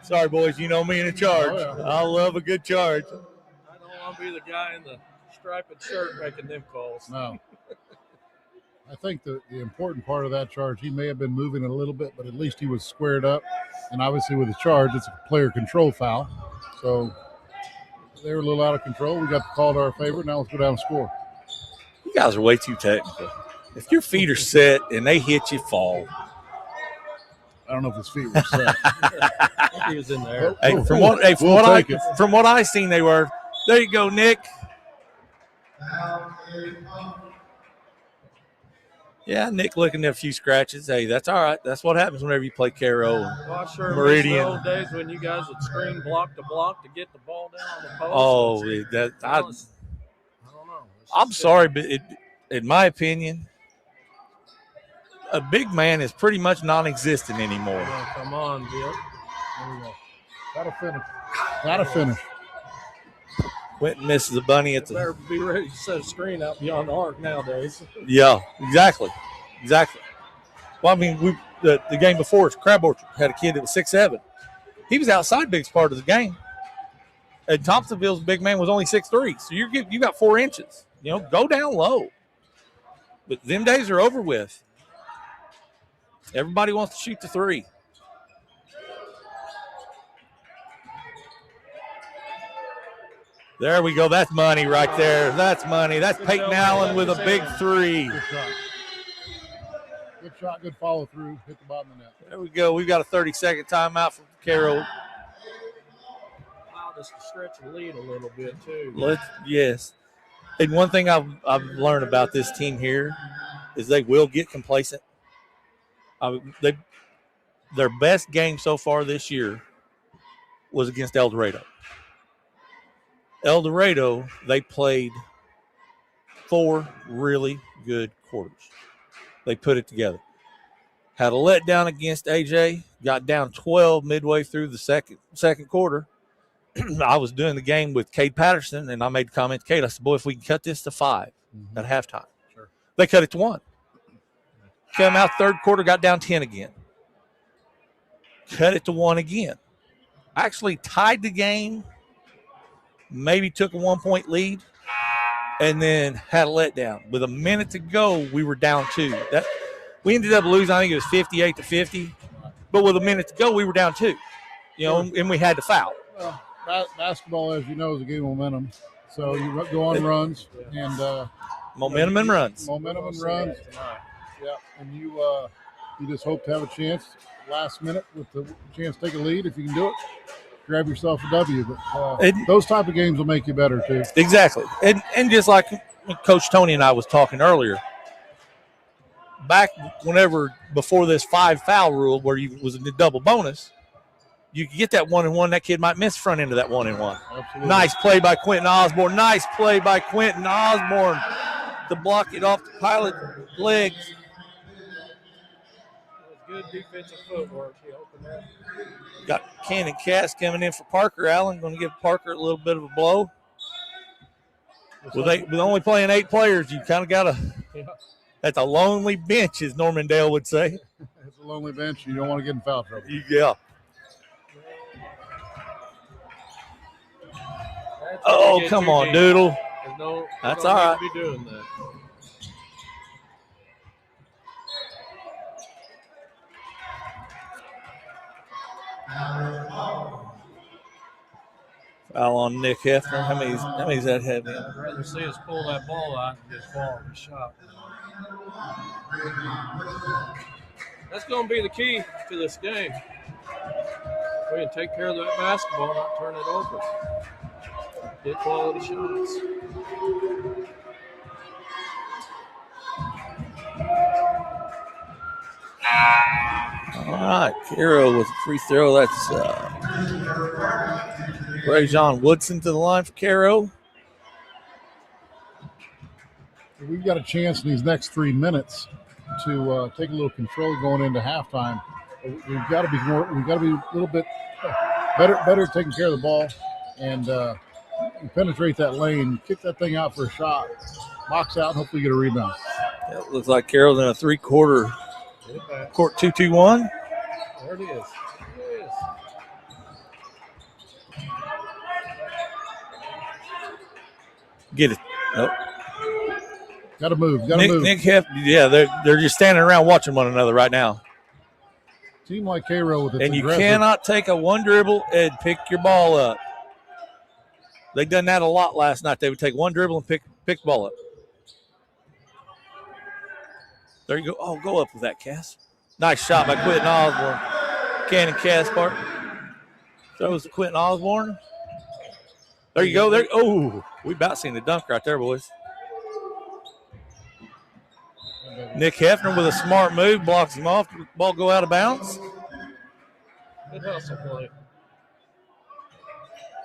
Sorry, boys. You know me in a charge. Oh, yeah. I love a good charge. I don't want to be the guy in the striped shirt making them calls. No. I think the important part of that charge, he may have been moving it a little bit, but at least he was squared up. And obviously with the charge, it's a player control foul. So they were a little out of control. We got the call to our favor. Now let's go down and score. You guys are way too technical. If your feet are set and they hit you, fall. I don't know if his feet were set. I think he was in there. Hey, from what I seen, they were. There you go, Nick. Yeah, Nick looking at a few scratches. Hey, that's all right. That's what happens whenever you play Cairo and Well, I sure miss the Meridian. old days when you guys would screen block to get the ball down on the post. I don't know. I'm sorry, but in my opinion, a big man is pretty much non-existent anymore. Oh, come on, Bill. There we go. Gotta finish. Quentin misses a bunny at the. Better be ready to set a screen out beyond the arc nowadays. Yeah, exactly. Well, I mean, the game before us, Crab Orchard had a kid that was 6'7". He was outside biggest part of the game. And Thompsonville's big man was only 6'3", so you got 4 inches. Go down low. But them days are over with. Everybody wants to shoot the 3. There we go. That's money right there. That's money. That's Peyton Allen with a big 3. Good shot, good follow through. Hit the bottom of the net. There we go. We've got a 30-second timeout from Carroll. Allowed us to stretch the lead a little bit, too. Yes. And one thing I've learned about this team here is they will get complacent. Their best game so far this year was against El Dorado. El Dorado, they played 4 really good quarters. They put it together. Had a letdown against AJ, got down 12 midway through the second quarter. I was doing the game with Cade Patterson, and I made a comment to Cade. I said, boy, if we can cut this to 5 at halftime. Sure. They cut it to 1. Came out third quarter, got down 10 again. Cut it to 1 again. Actually tied the game, maybe took a 1-point lead, and then had a letdown. With a minute to go, we were down 2. We ended up losing, I think it was 58-50. But with a minute to go, we were down 2. And we had to foul. Well, basketball, as you know, is a game of momentum. So you go on runs and momentum and runs. Momentum and runs. Yeah, and you just hope to have a chance last minute with the chance to take a lead. If you can do it, grab yourself a W. But those type of games will make you better too. Exactly, and just like Coach Toney and I was talking earlier, back before this 5 foul rule where you was a double bonus, you could get that 1-and-1. That kid might miss front end of that 1-and-1. Absolutely. Nice play by Quentin Osborne. Nice play by Quentin Osborne to block it off the Pilot legs. Good defensive footwork. He opened that. Got Cannon Cass coming in for Parker Allen. Going to give Parker a little bit of a blow. With only playing 8 players, you kind of got to – that's a lonely bench, as Norman Dale would say. It's a lonely bench. You don't want to get in foul trouble. Yeah. Oh, come on, Doodle. That's all right. Be doing that. Foul on Nick Hefner. How many's that have in? I'd rather see us pull that ball out and get far in the shot. That's going to be the key to this game. We can take care of that basketball, not turn it over. Get quality shots. All right, Cairo with a free throw. That's Rajon Woodson to the line for Cairo. We've got a chance in these next 3 minutes to take a little control going into halftime. We've got to be a little bit better taking care of the ball and penetrate that lane, kick that thing out for a shot, box out, and hopefully get a rebound. It looks like Carroll's in a 3-quarter court 2-2-1. There it is. Get it. Nope. Got to move. Nick Heft, yeah, they're just standing around watching one another right now. Team like Cairo with its and you aggressive. cannot take a one dribble and pick your ball up. They done that a lot last night. They would take one dribble and pick the ball up. There you go. Oh, go up with that, Cass. Nice shot by Quentin Osborne. Cannon Cass part. Throws to Quentin Osborne. There you go. There. Oh, we about seen the dunk right there, boys. Nick Hefner with a smart move, blocks him off. Ball go out of bounds. Good hustle play.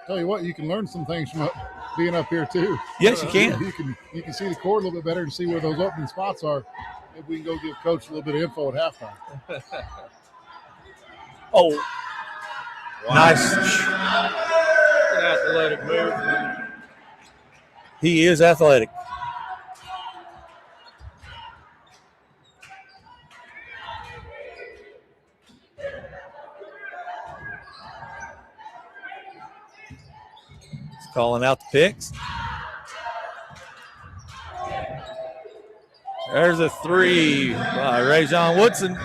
Tell you what, you can learn some things from being up here too. Yes, you can. You can see the court a little bit better and see where those opening spots are. Maybe we can go give Coach a little bit of info at halftime. Oh, wow. Nice. An athletic move. He is athletic. He's calling out the picks. There's a three by Rajon Woodson.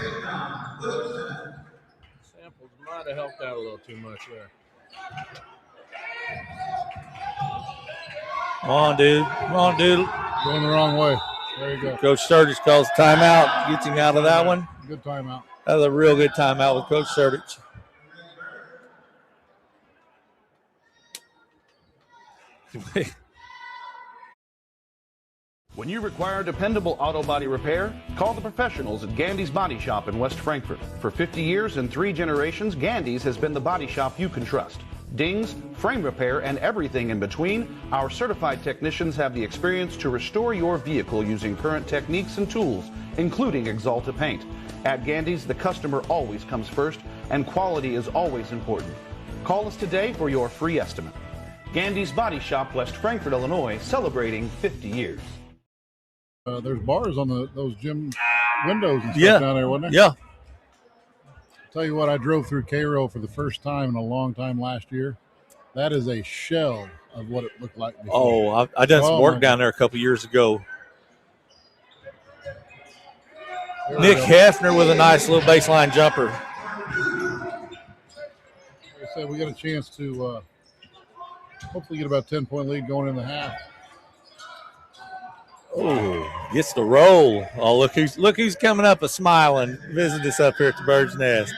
Samples might have helped out a little too much there. Come on, dude. Come on, dude. Going the wrong way. There you go. Coach Sturgis calls timeout. Gets him out of that one. Good timeout. That was a real good timeout with Coach Sturgis. When you require dependable auto body repair, call the professionals at Gandy's Body Shop in West Frankfort. For 50 years and 3 generations, Gandy's has been the body shop you can trust. Dings, frame repair, and everything in between, our certified technicians have the experience to restore your vehicle using current techniques and tools, including Exalta paint. At Gandy's, the customer always comes first, and quality is always important. Call us today for your free estimate. Gandy's Body Shop, West Frankfort, Illinois, celebrating 50 years. There's bars on those gym windows and stuff down there, wasn't there? Yeah. Tell you what, I drove through Cairo for the first time in a long time last year. That is a shell of what it looked like before. Oh, I done some work down there a couple years ago. Nick Hefner with a nice little baseline jumper. Like I said, we got a chance to hopefully get about a 10-point lead going in the half. Oh, gets the roll. Oh, look who's coming up, a smiling, visiting us up here at the Bird's Nest.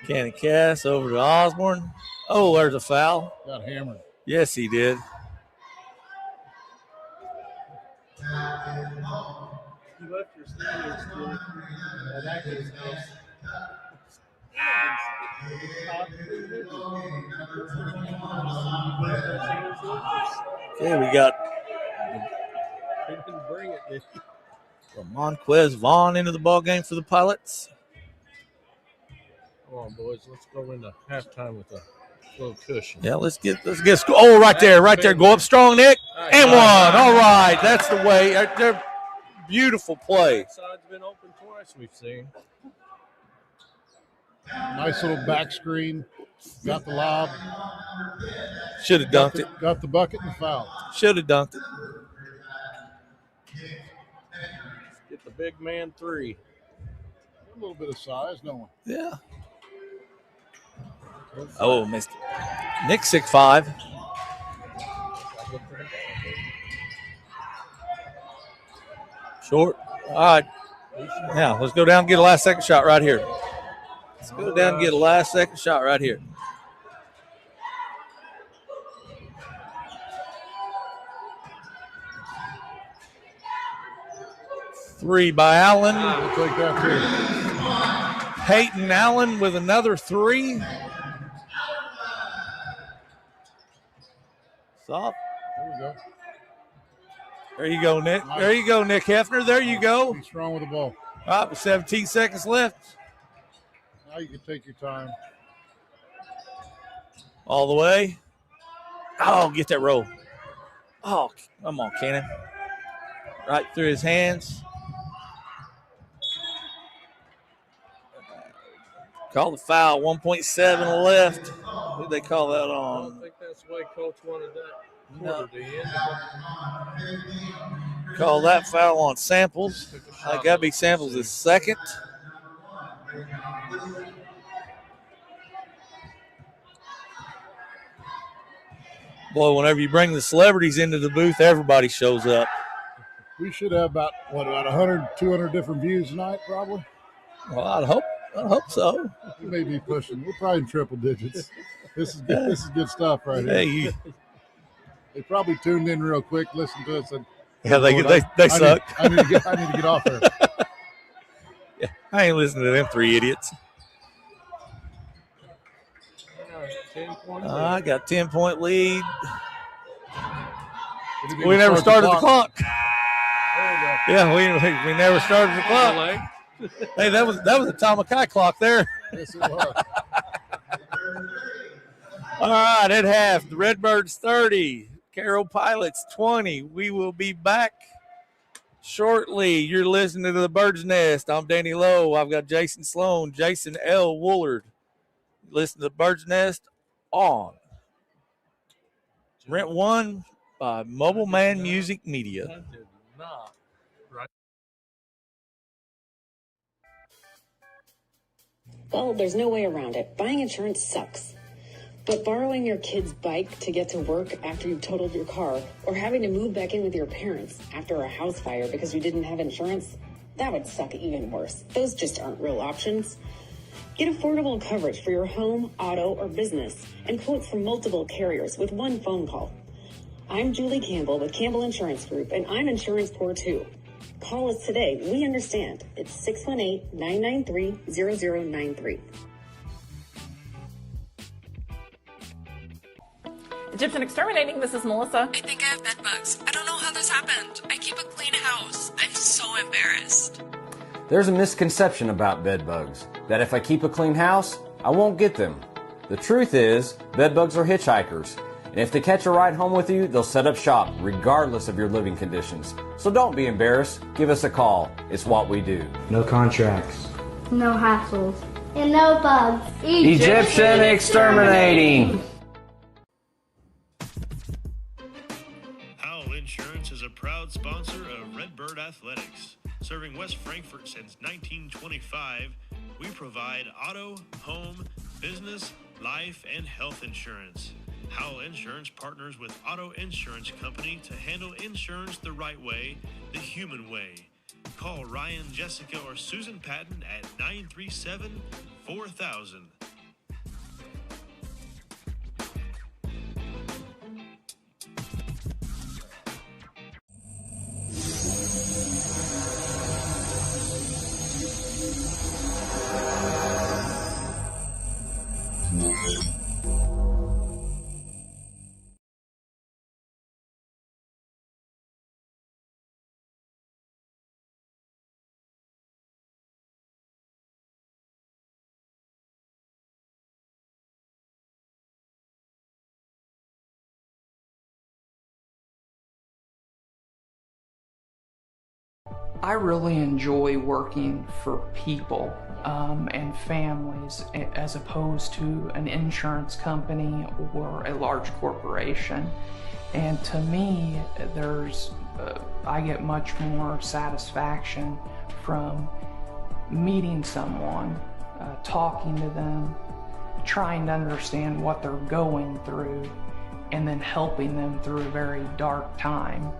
Cannon Cass over to Osborne. Oh, there's a foul. Got hammered. Yes, he did. You left your standards at Atkins House. Okay, we got Monquez Vaughn into the ball game for the Pilots. Come on, boys. Let's go into halftime with a little cushion. Yeah, let's get oh, right there. Go up strong, Nick. And one. All right. That's the way. They're beautiful play. Side's been open twice, we've seen. Nice little back screen. Got the lob. Should have dunked it. Got the bucket and the foul. Should have dunked it. Get the big man three. A little bit of size, no one. Yeah. Oh, missed it. Nick 6'5". Short. All right. Now, let's go down and get a last second shot right here. Let's go down and get a last second shot right here. Three by Allen. We'll take that too. Peyton Allen with another three. Soft. There we go. There you go, Nick. Nice. There you go, Nick Hefner. There you go. Be strong with the ball. All right, with 17 seconds left. Now you can take your time. All the way. Oh, get that roll. Oh, come on, Cannon. Right through his hands. Call the foul. 1.7 left. Who did they call that on? I don't think that's the way Coach wanted that. No. Call that foul on Samples. I got to be Samples is second. Boy, whenever you bring the celebrities into the booth, everybody shows up. We should have about 100, 200 different views tonight, probably. Well, I'd hope so. We may be pushing. We're probably in triple digits. This is good. This is good stuff right here. They probably tuned in real quick, listened to us, and they suck. I need to get off there. Yeah, I ain't listening to them three idiots. I got 10-point lead. We never started the clock. Yeah, we never started the clock. Hey, that was a Tamakai clock there. Yes, it was. All right, at half, the Redbirds 30, Cario Pilots 20. We will be back shortly. You're listening to the Bird's Nest. I'm Daniel Loeh. I've got Jason Sloan, Jason L. Wollard. Listen to the Bird's Nest on Rent One by Mobile Man Music Media. Well, there's no way around it. Buying insurance sucks. But borrowing your kid's bike to get to work after you've totaled your car, or having to move back in with your parents after a house fire because you didn't have insurance, that would suck even worse. Those just aren't real options. Get affordable coverage for your home, auto, or business, and quotes from multiple carriers with one phone call. I'm Julie Campbell with Campbell Insurance Group, and I'm insurance poor too. Call us today. We understand. It's 618-993-0093. Egyptian Exterminating, this is Melissa. I think I have bed bugs. I don't know how this happened. I keep a clean house. I'm so embarrassed. There's a misconception about bed bugs, that if I keep a clean house, I won't get them. The truth is, bed bugs are hitchhikers, and if they catch a ride home with you, they'll set up shop regardless of your living conditions. So don't be embarrassed. Give us a call. It's what we do. No contracts. No hassles. And no bugs. Egyptian Exterminating. Insurance is a proud sponsor of Redbird Athletics. Serving West Frankfort since 1925, we provide auto, home, business, life, and health insurance. Howell Insurance partners with Auto Insurance Company to handle insurance the right way, the human way. Call Ryan, Jessica, or Susan Patton at 937-4000. I really enjoy working for people and families as opposed to an insurance company or a large corporation. And to me, I get much more satisfaction from meeting someone, talking to them, trying to understand what they're going through, and then helping them through a very dark time.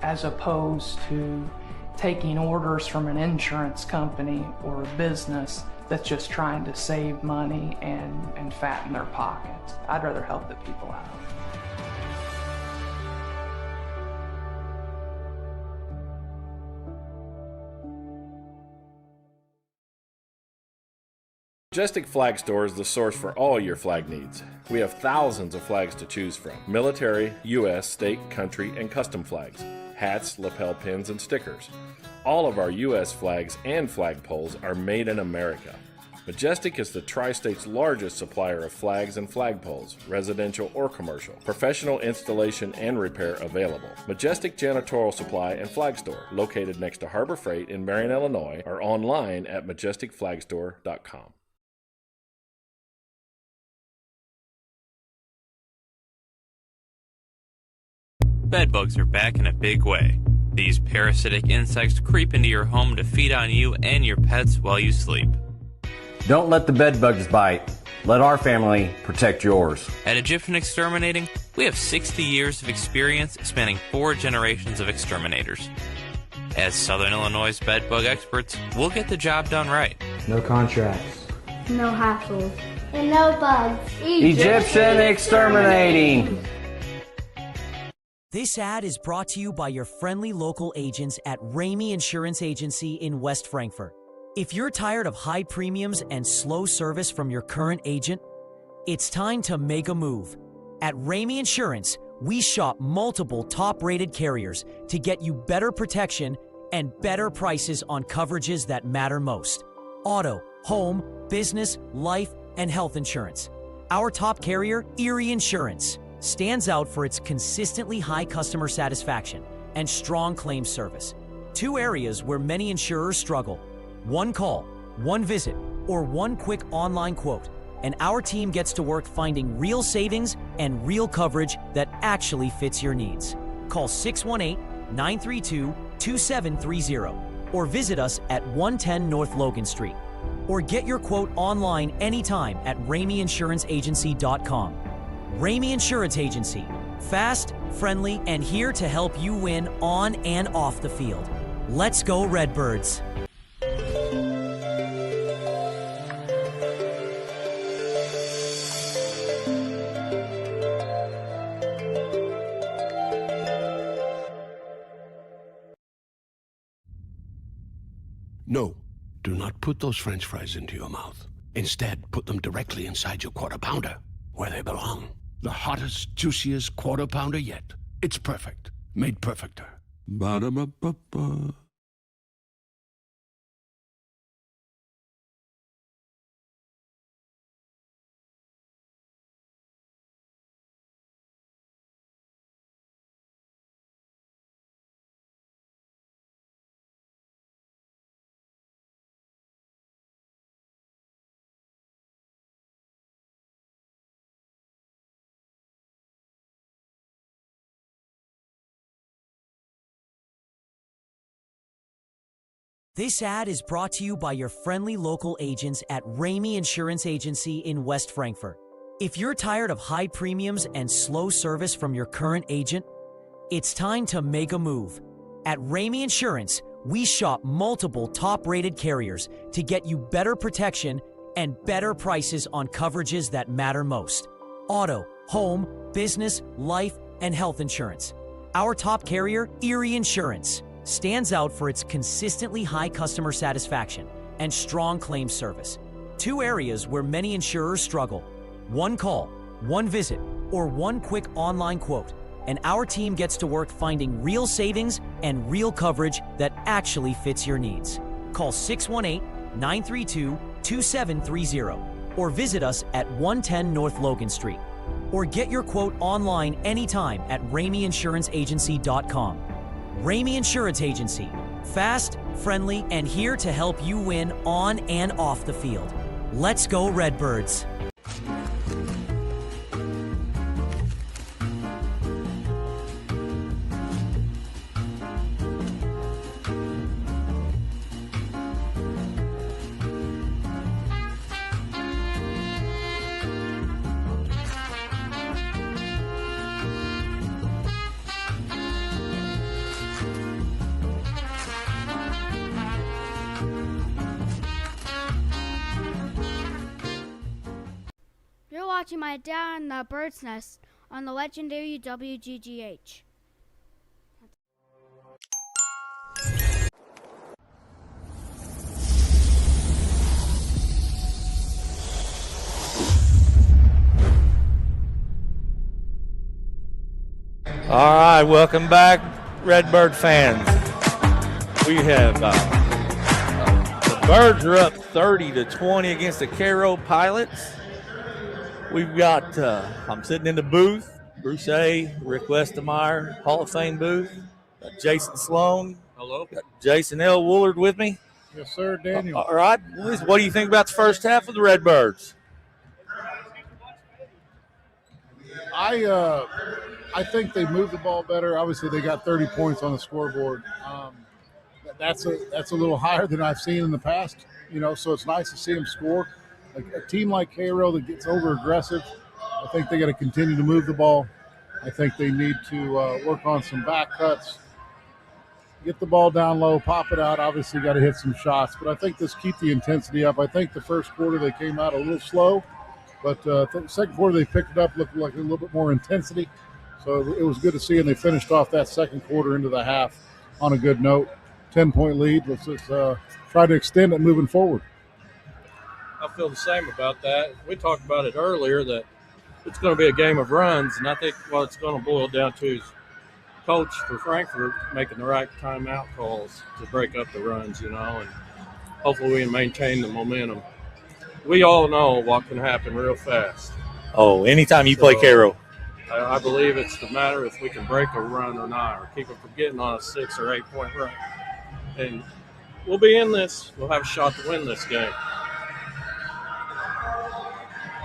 As opposed to taking orders from an insurance company or a business that's just trying to save money and fatten their pockets. I'd rather help the people out. Majestic Flag Store is the source for all your flag needs. We have thousands of flags to choose from. Military, U.S., state, country, and custom flags. Hats, lapel pins, and stickers. All of our U.S. flags and flagpoles are made in America. Majestic is the Tri-State's largest supplier of flags and flagpoles, residential or commercial. Professional installation and repair available. Majestic Janitorial Supply and Flag Store, located next to Harbor Freight in Marion, Illinois, or online at majesticflagstore.com. Bedbugs are back in a big way. These parasitic insects creep into your home to feed on you and your pets while you sleep. Don't let the bedbugs bite. Let our family protect yours. At Egyptian Exterminating, we have 60 years of experience spanning 4 generations of exterminators. As Southern Illinois' bedbug experts, we'll get the job done right. No contracts. No hassles. and no bugs. Egyptian exterminating. This ad is brought to you by your friendly local agents at Ramey Insurance Agency in West Frankfort. If you're tired of high premiums and slow service from your current agent, it's time to make a move. At Ramey Insurance, we shop multiple top-rated carriers to get you better protection and better prices on coverages that matter most. Auto, home, business, life, and health insurance. Our top carrier, Erie Insurance, stands out for its consistently high customer satisfaction and strong claims service. Two areas where many insurers struggle: one call, one visit, or one quick online quote. And our team gets to work finding real savings and real coverage that actually fits your needs. Call 618-932-2730 or visit us at 110 North Logan Street. Or get your quote online anytime at RameyInsuranceAgency.com. Ramey Insurance Agency. Fast, friendly, and here to help you win on and off the field. Let's go Redbirds! No, do not put those French fries into your mouth. Instead, put them directly inside your Quarter Pounder, where they belong. The hottest, juiciest Quarter Pounder yet. It's perfect. Made perfecter. Ba-da-ba-ba-ba. This ad is brought to you by your friendly local agents at Ramey Insurance Agency in West Frankfort. If you're tired of high premiums and slow service from your current agent, it's time to make a move. At Ramey Insurance, we shop multiple top-rated carriers to get you better protection and better prices on coverages that matter most. Auto, home, business, life, and health insurance. Our top carrier, Erie Insurance, stands out for its consistently high customer satisfaction and strong claims service. Two areas where many insurers struggle: one call, one visit, or one quick online quote. And our team gets to work finding real savings and real coverage that actually fits your needs. Call 618-932-2730 or visit us at 110 North Logan Street. Or get your quote online anytime at RameyInsuranceAgency.com. Ramey Insurance Agency. Fast, friendly, and here to help you win on and off the field. Let's go Redbirds! You're watching my dad and the bird's nest on the legendary WGGH. All right, welcome back, Redbird fans. We have the Birds are up 30-20 against the Cario Pilots. We've got, I'm sitting in the booth, Bruce A., Rick Westemeyer, Hall of Fame booth, got Jason Sloan. Hello. Got Jason L. Woolard with me. Yes, sir, Daniel. All right, boys, what do you think about the first half of the Redbirds? I think they moved the ball better. Obviously, they got 30 points on the scoreboard. That's a little higher than I've seen in the past, so it's nice to see them score. A team like Cairo that gets over-aggressive, I think they got to continue to move the ball. I think they need to work on some back cuts, get the ball down low, pop it out. Obviously, got to hit some shots, but I think just keep the intensity up. I think the first quarter they came out a little slow, But the second quarter, they picked it up, looked like a little bit more intensity. So it was good to see, and they finished off that second quarter into the half on a good note. 10-point lead. Let's try to extend it moving forward. I feel the same about that. We talked about it earlier that it's going to be a game of runs, and I think what it's going to boil down to is coach for Frankfort making the right timeout calls to break up the runs, and hopefully we can maintain the momentum. We all know what can happen real fast. Oh, anytime you play Cairo. I believe it's the matter if we can break a run or not, or keep them from getting on a 6 or 8 point run. And we'll be in this. We'll have a shot to win this game.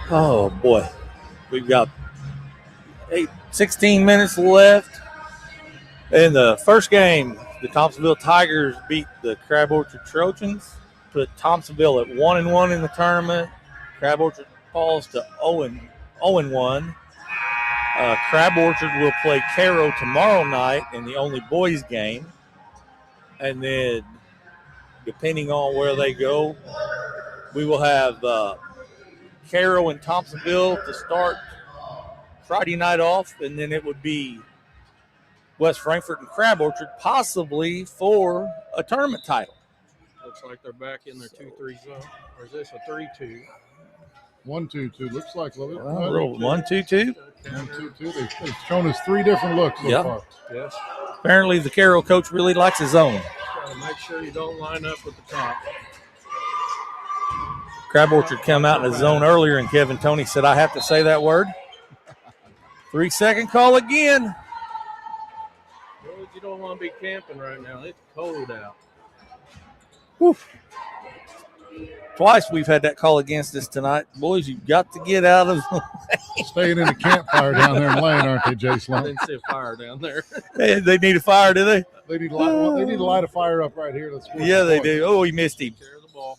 Oh, boy. We've got 16 minutes left. In the first game, the Thompsonville Tigers beat the Crab Orchard Trojans, put Thompsonville at 1-1 in the tournament. Crab Orchard falls to 0-1. Crab Orchard will play Cairo tomorrow night in the only boys game. And then, depending on where they go, we will have Cairo and Thompsonville to start Friday night off, and then it would be West Frankfort and Crab Orchard possibly for a tournament title. Looks like they're back in their 2-3 zone. Or is this a 3-2? 1-2-2. Looks like 1-2-2. 1-2-2. They've shown us 3 different looks so far. Yes. Apparently the Cairo coach really likes his zone. Gotta make sure you don't line up with the top. Crab Orchard came out in the zone earlier, and Kevin Toney said, I have to say that word. 3-second call again. Well, you don't want to be camping right now. It's cold out. Whew. Twice we've had that call against us tonight. Boys, you've got to get out of the lane. Staying in the campfire down there in Lane, aren't they, Jay Sloan? I didn't see a fire down there. They need a fire, do they? They need to light a fire up right here. Yeah, they do. Oh, he missed him. Share the ball.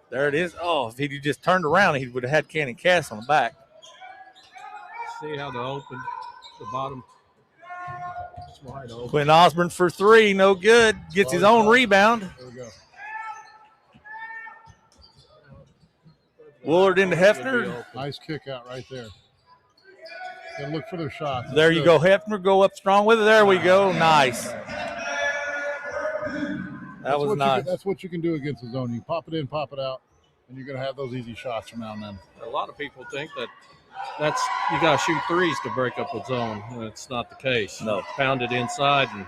There it is. Oh, if he'd just turned around, he would have had Cannon Cass on the back. See how the bottom is wide open. Quinn Osborne for 3, no good. Gets his own rebound. There we go. Wollard into Hefner. Nice kick out right there. Got to look for their shots. There you go. Hefner, go up strong with it. There we go. Nice. That was nice. That's what you can do against the zone. You pop it in, pop it out, and you're going to have those easy shots from now and then. A lot of people think that's you got to shoot threes to break up the zone. That's not the case. No. Pound it inside and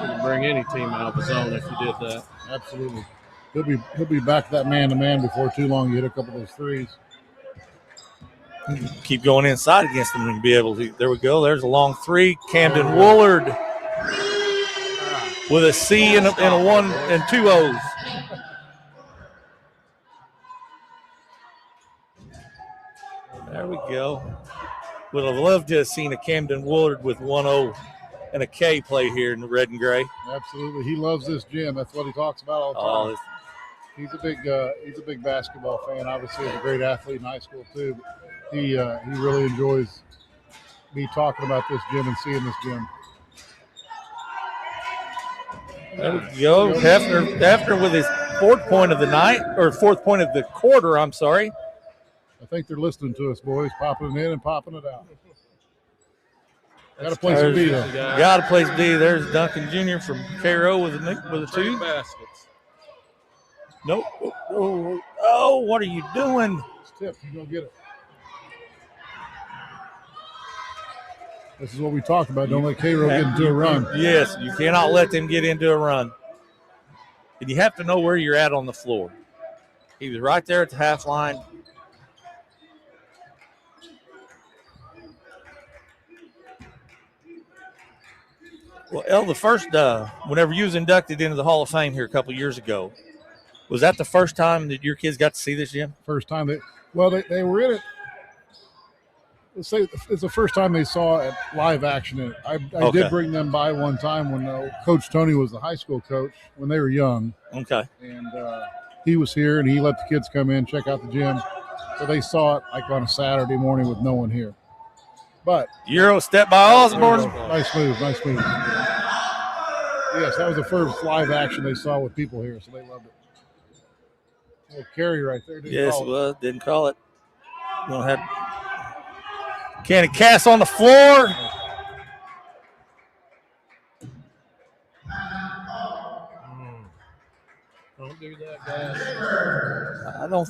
you bring any team out of the zone if you did that. Absolutely. He'll be back to that man-to-man before too long. You hit a couple of those threes. Keep going inside against them and be able to. There we go. There's a long 3. Camden Wollard with a C and a 1 and 2 O's. There we go. Would have loved to have seen a Camden Woolard with 1 O and a K play here in the red and gray. Absolutely. He loves this gym. That's what he talks about all the time. He's a big basketball fan. Obviously, he's a great athlete in high school too. But he really enjoys me talking about this gym and seeing this gym. There we go. Hefner with his 4th point of the night, or 4th point of the quarter, I'm sorry. I think they're listening to us, boys, popping it in and popping it out. Got to play some B, though. Got to play some B. There's Duncan Jr. from Cairo with a 2. Baskets. Nope. Oh, what are you doing? It's tipped. You go get it. This is what we talked about. Don't let Cairo get into a run. Yes, you cannot let them get into a run. And you have to know where you're at on the floor. He was right there at the half line. Well, El, the first, whenever you was inducted into the Hall of Fame here a couple years ago, was that the first time that your kids got to see this gym? First time they were in it. Let's say it's the first time they saw it live action in it. I did bring them by one time when Coach Toney was the high school coach when they were young. Okay. And he was here, and he let the kids come in, check out the gym. So they saw it like on a Saturday morning with no one here. But Euro step by Osborne. Nice move. Yes, that was the first live action they saw with people here, so they loved it. Little carry right there. Yes, it was. Didn't call it. Gonna have Kenny Cass on the floor. Don't do that, guys. I don't.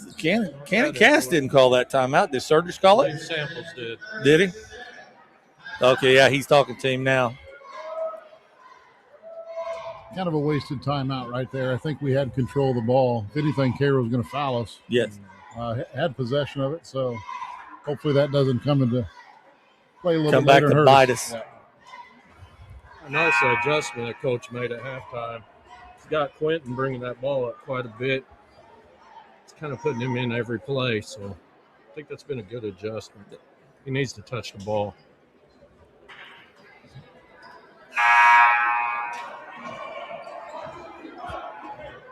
Kenny Cass didn't call that timeout. Did Surges call it? Samples did. Did he? Okay, yeah, he's talking to him now. Kind of a wasted timeout right there. I think we had control of the ball. If anything, Cairo was going to foul us. Yes. Had possession of it, so hopefully that doesn't come into play a little Come bit back later to and bite hurt us. Yeah. A nice adjustment that Coach made at halftime. He's got Quentin bringing that ball up quite a bit. It's kind of putting him in every play, so I think that's been a good adjustment. He needs to touch the ball.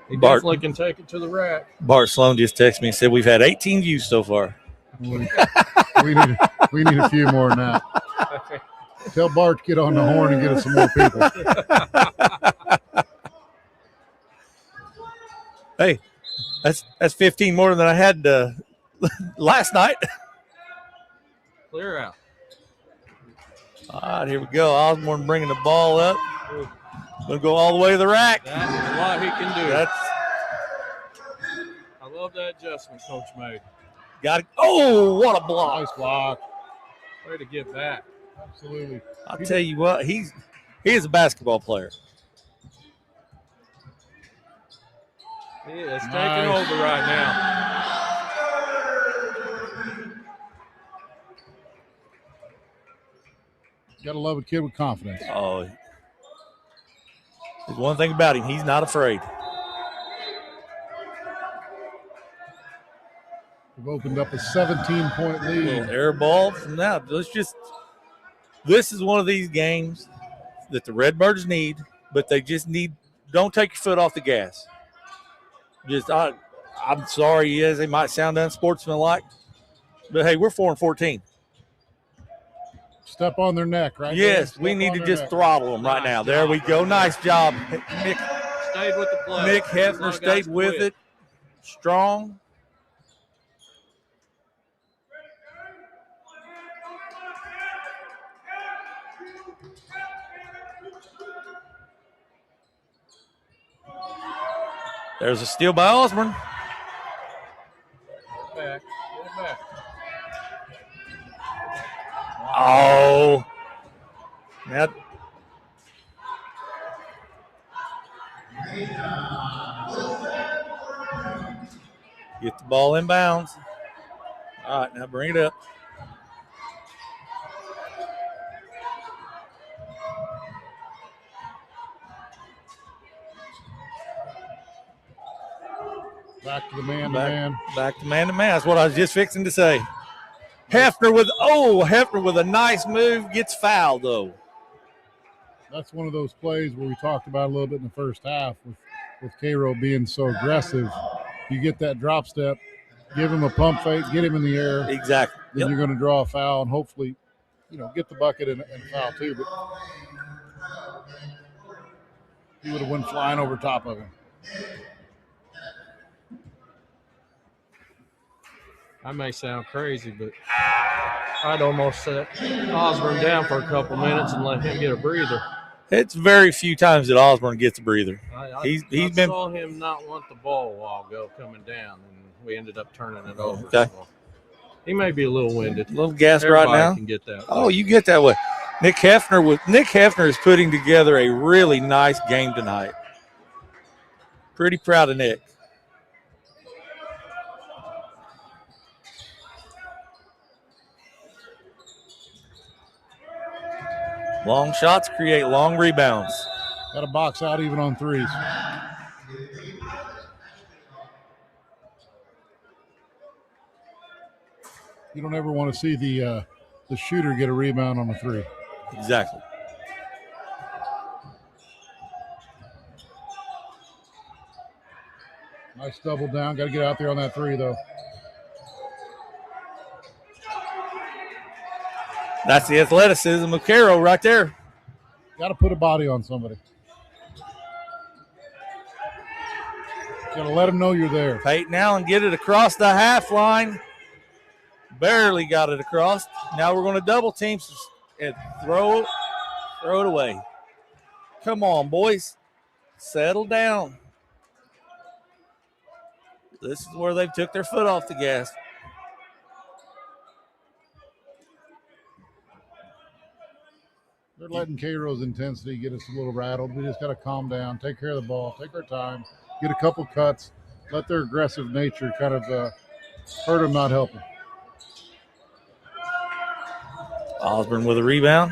He definitely can take it to the rack. Bart Sloan just texted me and said we've had 18 views so far. We need a few more than that. Tell Bart to get on the horn and get us some more people. Hey, that's 15 more than I had last night. Clear out. All right, here we go. Osborne bringing the ball up. Going to go all the way to the rack. That's what he can do. I love that adjustment Coach made. Got it. Oh, what a block. Nice block. Way to get back. Absolutely. I'll tell you what, he is a basketball player. He is taking over right now. Gotta love a kid with confidence. Oh, there's one thing about him, he's not afraid. We've opened up a 17-point lead. Little air ball from now. This is one of these games that the Redbirds need, but they just don't take your foot off the gas. I'm sorry, yes, it might sound unsportsmanlike, but hey, we're 4-14. Step on their neck, right? Yes, we need to just throttle them right now. There we go. Nice job. Nick stayed with the play. Nick Hefner stayed with it. Strong. There's a steal by Osborne. Get back. Oh. Now, get the ball in bounds. All right, now bring it up. Back to the man-to-man. Back to man-to-man. That's what I was just fixing to say. Hefner with a nice move, gets fouled, though. That's one of those plays where we talked about a little bit in the first half with Cairo being so aggressive. You get that drop step, give him a pump fake, get him in the air. Exactly. Then you're going to draw a foul and hopefully, get the bucket and foul too. But he would have went flying over top of him. I may sound crazy, but I'd almost set Osborne down for a couple minutes and let him get a breather. It's very few times that Osborne gets a breather. I saw him not want the ball a while ago coming down, and we ended up turning it over. Okay. So he may be a little winded. A little gassed Everybody right now. Can get that. Oh, you get that way. Nick Hefner is putting together a really nice game tonight. Pretty proud of Nick. Long shots create long rebounds. Got to box out even on threes. You don't ever want to see the shooter get a rebound on a three. Exactly. Nice double down. Got to get out there on that three, though. That's the athleticism of Cairo right there. Got to put a body on somebody. Gotta let them know you're there. Peyton Allen get it across the half line. Barely got it across. Now we're going to double team and throw it away. Come on, boys. Settle down. This is where they've took their foot off the gas. They're letting Cairo's intensity get us a little rattled. We just got to calm down, take care of the ball, take our time, get a couple cuts, let their aggressive nature kind of hurt them, not help them. Osborne with a rebound.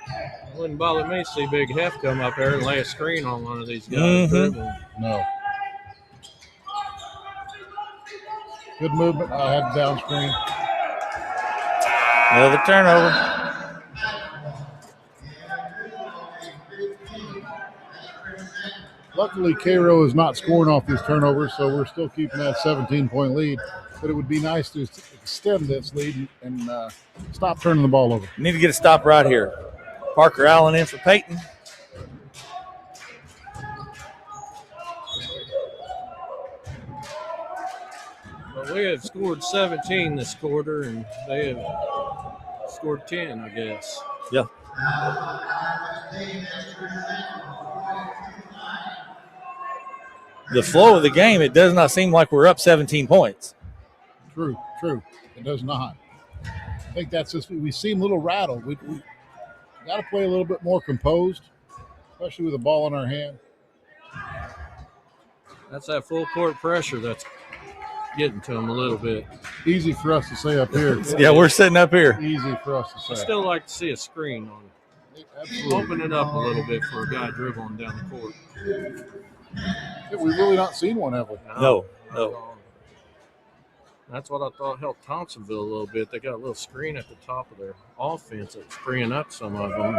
It wouldn't bother me to see Big Hef come up there and lay a screen on one of these guys. No. Good movement. I had down screen. Another turnover. Luckily, Cairo is not scoring off these turnovers, so we're still keeping that 17-point lead. But it would be nice to extend this lead and stop turning the ball over. Need to get a stop right here. Parker Allen in for Peyton. Well, we have scored 17 this quarter, and they have scored 10, I guess. Yeah. The flow of the game, it does not seem like we're up 17 points. True. It does not. I think that's just, we seem a little rattled. We got to play a little bit more composed, especially with the ball in our hand. That's that full court pressure that's getting to them a little bit. Easy for us to say up here. Yeah, we're sitting up here. Easy for us to say. I still like to see a screen on it. Absolutely. Open it up a little bit for a guy dribbling down the court. Yeah, we've really not seen one, have we? No. That's what I thought helped Thompsonville a little bit. They got a little screen at the top of their offense that's freeing up some of them.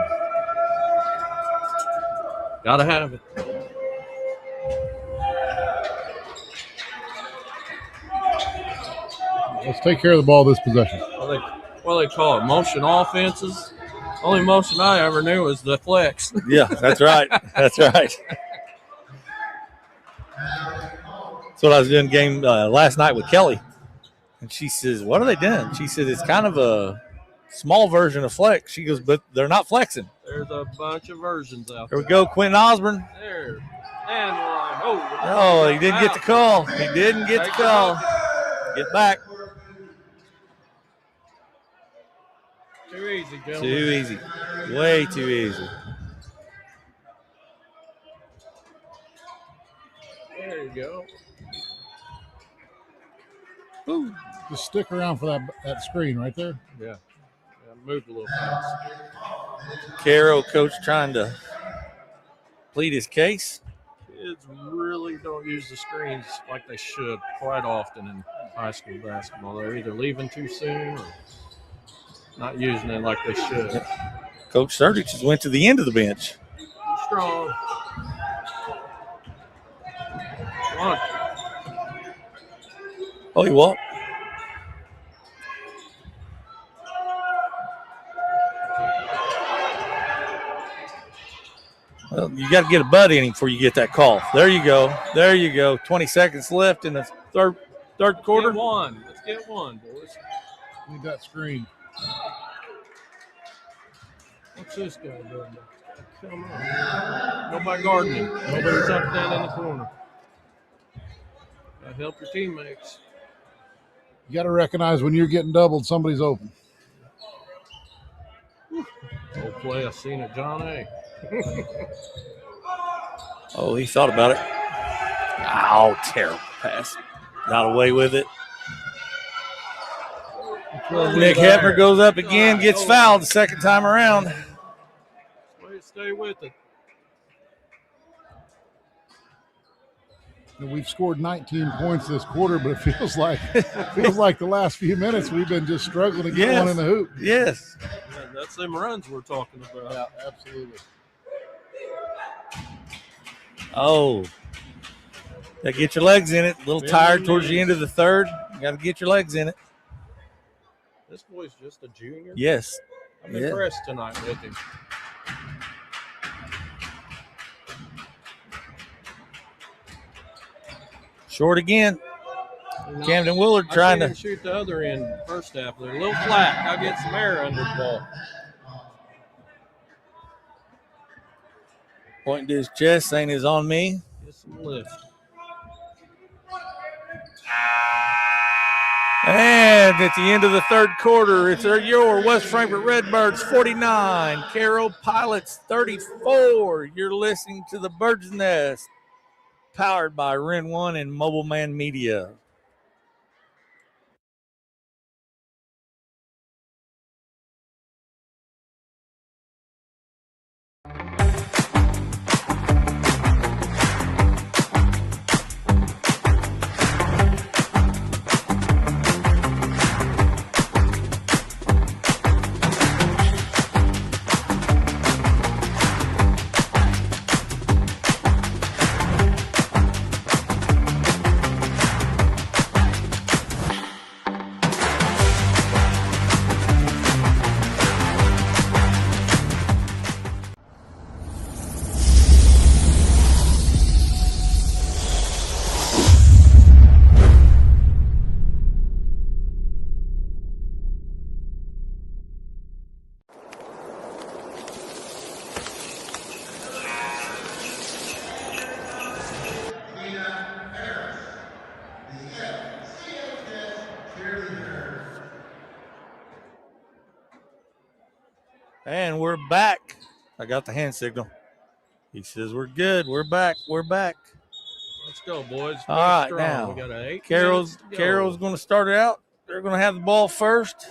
Got to have it. Let's take care of the ball this possession. What do they call it? Motion offenses? Only motion I ever knew was the flex. Yeah, that's right. That's right. That's what I was doing game last night with Kelly. And she says, what are they doing? She said, it's kind of a small version of flex. She goes, but they're not flexing. There's a bunch of versions out Here there. we go, Quentin Osborne. There. And one. Oh, he didn't get the call. He didn't get the call. Get back. Too easy, gentlemen. Too easy. Way too easy. There you go. Ooh. Just stick around for that screen right there. Yeah. Moved a little fast. Cairo coach trying to plead his case. Kids really don't use the screens like they should quite often in high school basketball. They're either leaving too soon or not using it like they should. Coach Surdich just went to the end of the bench. Strong. Come on. Oh, he walked. Well, you got to get a butt in him before you get that call. There you go. There you go. 20 seconds left in the third quarter. Get one. Let's get one, boys. Need that screen. What's this guy doing? Come on. Nobody guarding him. Nobody tucked down in the corner. Gotta help your teammates. You got to recognize when you're getting doubled, somebody's open. Old play I seen at John A. Oh, he thought about it. Oh, terrible pass. Got away with it. Nick Hefner goes up again, gets fouled the second time around. Stay with it. We've scored 19 points this quarter, but it feels like the last few minutes we've been just struggling to get one in the hoop. Yes. Yeah, that's them runs we're talking about. Yeah, absolutely. Oh. Got to get your legs in it. A little tired towards the end of the third. You got to get your legs in it. This boy's just a junior? Yes. I'm impressed tonight with him. Short again. Camden Woolard trying to shoot the other end first half. They're a little flat. I'll get some air under the ball. Pointing to his chest, saying it's on me. Get some lift. And at the end of the third quarter, it's your West Frankfort Redbirds 49, Cario Pilots 34. You're listening to the Bird's Nest, powered by Ren 1 and Mobile Man Media. And we're back. I got the hand signal. He says we're good. We're back. We're back. Let's go, boys. All right, strong. now We got 8 Carol's minutes to go. going to start it out. They're going to have the ball first.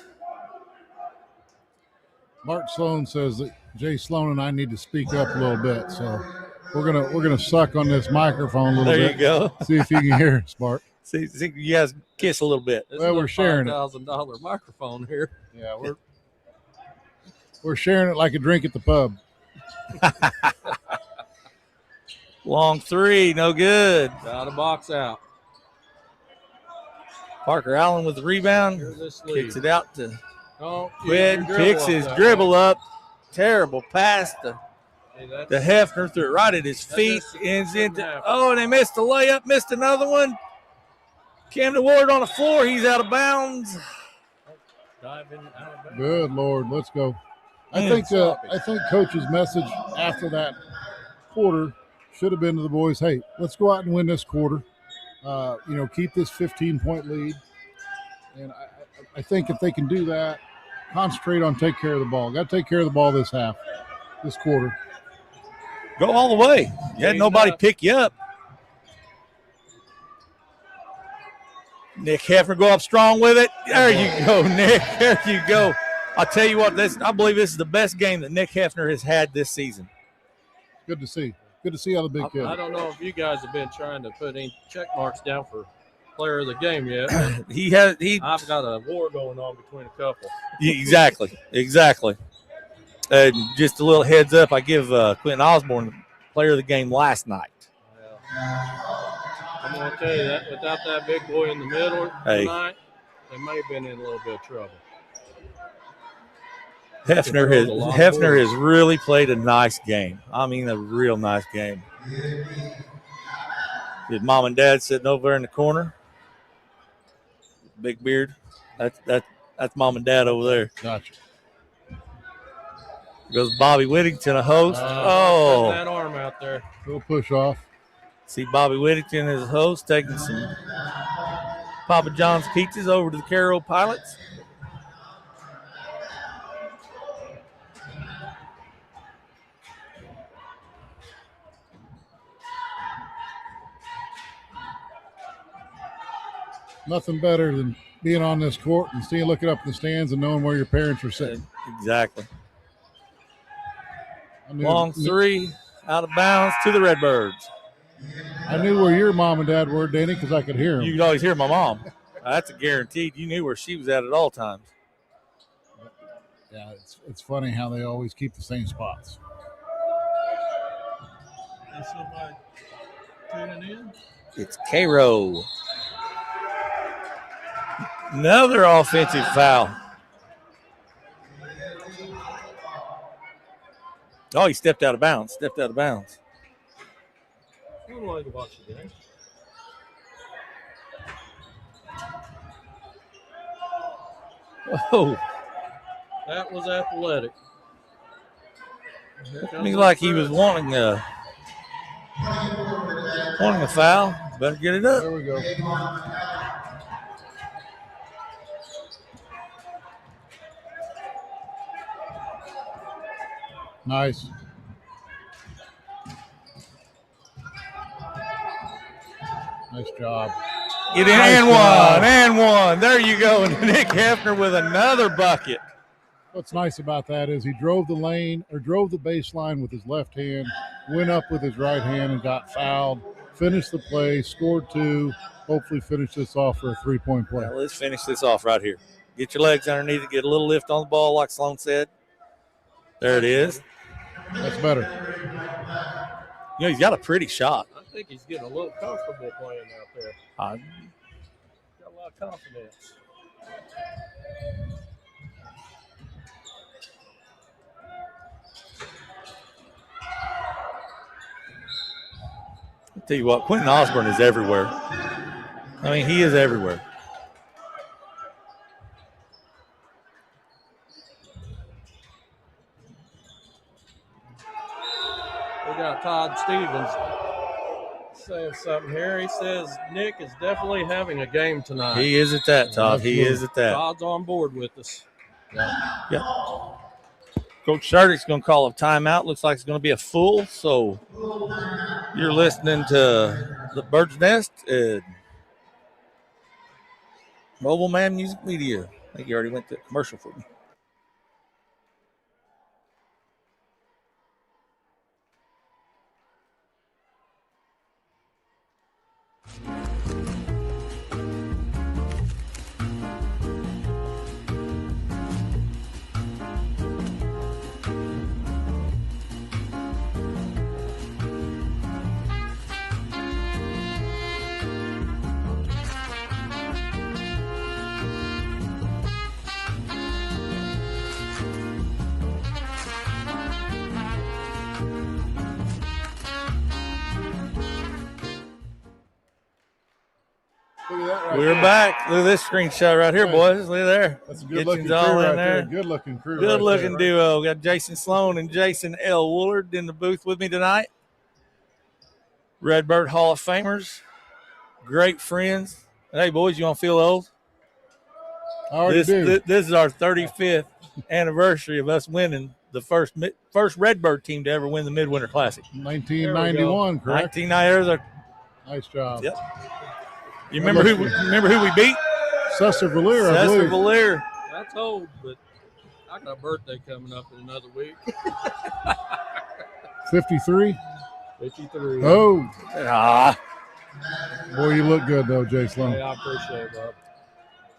Mark Sloan says that Jay Sloan and I need to speak up a little bit, so we're gonna suck on this microphone a little bit. There you go. See if you can hear us, Bart. See, you guys kiss a little bit. This Well, is we're a sharing it. $5,000 microphone here. Yeah, we're sharing it like a drink at the pub. Long three, no good. Out of box out. Parker Allen with the rebound. Here's this lead. Kicks it out to Oh, Quinn. Picks his dribble up. Terrible pass to Hefner. Threw it right at his feet. Ends into, oh, and they missed the layup. Missed another one. Camden Ward on the floor. He's out of bounds. Good Lord, let's go. I think Coach's message after that quarter should have been to the boys, hey, let's go out and win this quarter. Keep this 15-point lead. And I think if they can do that, concentrate on take care of the ball. Got to take care of the ball this quarter. Go all the way. You had nobody pick you up. Nick Hefner go up strong with it. There you go, Nick. There you go. I'll tell you what, I believe this is the best game that Nick Hefner has had this season. Good to see. Good to see all the big kids. I don't know if you guys have been trying to put any check marks down for player of the game yet. I've got a war going on between a couple. Exactly. Just a little heads up, I give Quentin Osborne the player of the game last night. I'm going to tell you that without that big boy in the middle tonight, they may have been in a little bit of trouble. Hefner has really played a nice game. I mean, a real nice game. His mom and dad sitting over there in the corner. Big beard. That's mom and dad over there. Gotcha. Goes Bobby Whittington, a host. That arm out there. Little push off. See Bobby Whittington as a host taking some Papa John's pizzas over to the Cario Pilots. Nothing better than being on this court and looking up in the stands and knowing where your parents are sitting. Exactly. Long three, out of bounds to the Redbirds. I knew where your mom and dad were, Danny, because I could hear them. You could always hear my mom. That's a guaranteed. You knew where she was at all times. Yeah, it's funny how they always keep the same spots. Is somebody tuning in? It's Cairo. Another offensive foul. Oh, he stepped out of bounds. One way to watch the game. Oh, that was athletic. Seems like he was wanting a foul. Better get it up. There we go. Nice. Nice job. Get in, and one. There you go. And Nick Hefner with another bucket. What's nice about that is he drove the lane or drove the baseline with his left hand, went up with his right hand and got fouled, finished the play, scored 2, hopefully finish this off for a 3-point play. Well, let's finish this off right here. Get your legs underneath it, get a little lift on the ball like Sloan said. There it is. That's better. You know, he's got a pretty shot. I think he's getting a little comfortable playing out there. Got a lot of confidence. I'll tell you what, Quentin Osborne is everywhere. I mean, he is everywhere. We got Todd Stevens saying something here. He says Nick is definitely having a game tonight. He is at that, Todd. He is at that. Todd's on board with us. Yeah. Coach Shardick's going to call a timeout. Looks like it's going to be a full. So you're listening to the Bird's Nest and Mobile Man Music Media. I think you already went to commercial for me. We're back. Look at this screenshot right here, boys. Look at there. That's a good-looking crew all in right there. there. Good-looking crew. Good-looking right duo. We got Jason Sloan and Jason L. Wollard in the booth with me tonight. Redbird Hall of Famers. Great friends. And hey, boys, you want to feel old? I already do. This is our 35th anniversary of us winning the first Redbird team to ever win the Midwinter Classic. 1991, correct? 1990. Nice job. Yep. You remember who we beat? Cesar Valier, I believe. Valier. That's old, but I got a birthday coming up in another week. 53? 53. Oh. Ah. Boy, you look good, though, Jay Sloan. Hey, I appreciate it, Bob.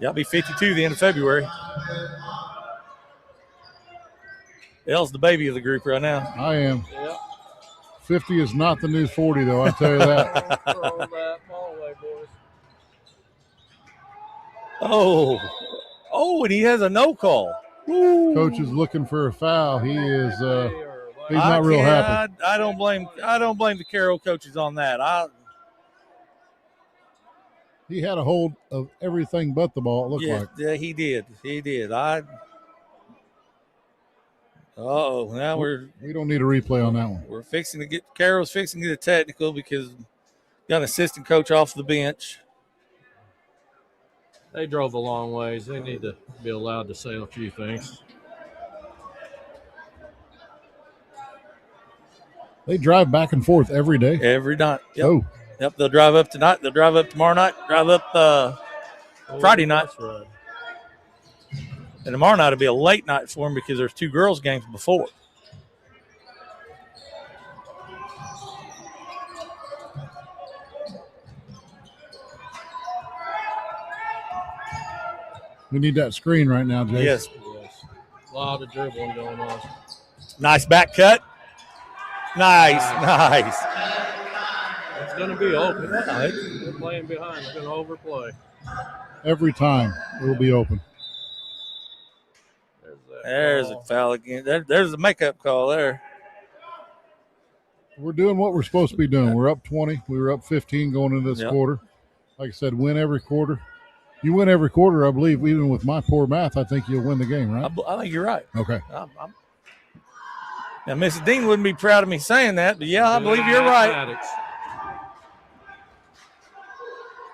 Yeah, I'll be 52 the end of February. L's the baby of the group right now. I am. Yep. 50 is not the new 40, though, I tell you that. Throw that ball away, boys. Oh, and he has a no call. Woo. Coach is looking for a foul. He is he's not real happy. I don't blame the Carroll coaches on that. He had a hold of everything but the ball, it looked like. Yeah, he did. Now we don't need a replay on that one. We're Carroll's fixing to get a technical because got an assistant coach off the bench. They drove a long ways. They need to be allowed to say a few things. They drive back and forth every day. Every night. Yep. Oh. Yep, they'll drive up tonight. They'll drive up tomorrow night. Drive up Friday night. Right. And tomorrow night will be a late night for them because there's 2 girls' games before. We need that screen right now, Jay. Yes. A lot of dribbling going on. Nice back cut. Nice. It's going to be open. They're playing behind. They're going to overplay. Every time it will be open. There's a foul again. There's a makeup call there. We're doing what we're supposed to be doing. We're up 20. We were up 15 going into this quarter. Like I said, win every quarter. You win every quarter, I believe. Even with my poor math, I think you'll win the game, right? I think you're right. Okay. Now, Mrs. Dean wouldn't be proud of me saying that, but yeah, I believe you're right.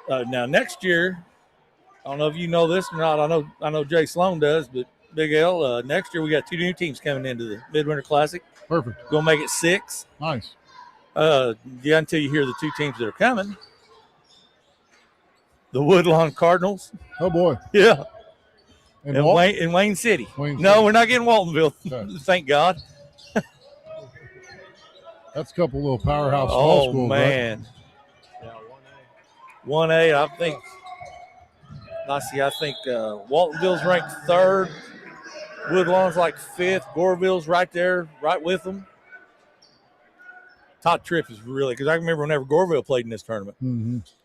Now, next year, I don't know if you know this or not. I know Jay Sloan does, but Big L, next year we got 2 new teams coming into the Midwinter Classic. Perfect. Gonna make it 6. Nice. Yeah, until you hear the 2 teams that are coming. The Woodlawn Cardinals. Oh boy. Yeah. And Wayne City. No, we're not getting Waltonville. Okay. Thank God. That's a couple little powerhouse small schools. Oh man. Right? 1A, I think. I think Waltonville's ranked 3rd. Woodlawn's like 5th. Goreville's right there, right with them. Todd Tripp is really, because I remember whenever Goreville played in this tournament,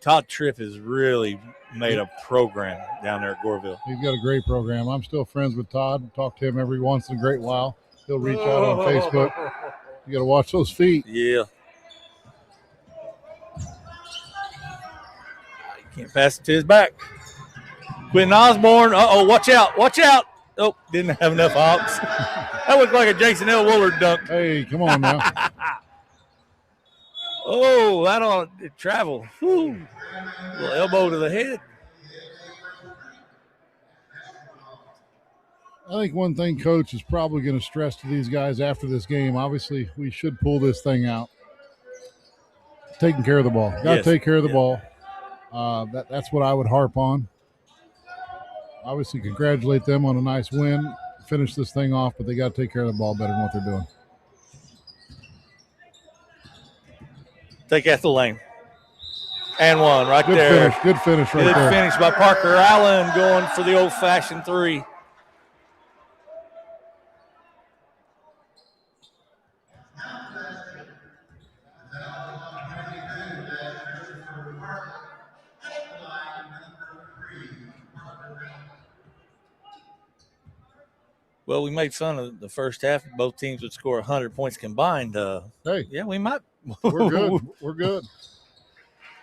Todd Tripp has really made a program down there at Goreville. He's got a great program. I'm still friends with Todd. Talk to him every once in a great while. He'll reach out on Facebook. You got to watch those feet. Yeah. You can't pass it to his back. Quentin Osborne. Watch out. Watch out. Oh, didn't have enough hops. That looked like a Jason L. Wollard dunk. Hey, come on now. Oh, that on it travel. Whew. Little elbow to the head. I think one thing Coach is probably going to stress to these guys after this game, obviously we should pull this thing out. Taking care of the ball. Got to take care of the ball. That's what I would harp on. Obviously congratulate them on a nice win. Finish this thing off, but they got to take care of the ball better than what they're doing. Take out the lane. And one right Good there. Finish. Good finish right there. Good finish by Parker Allen going for the old-fashioned 3. Well, we made fun of the first half. Both teams would score 100 points combined. Hey. Yeah, we might. We're good. We're good.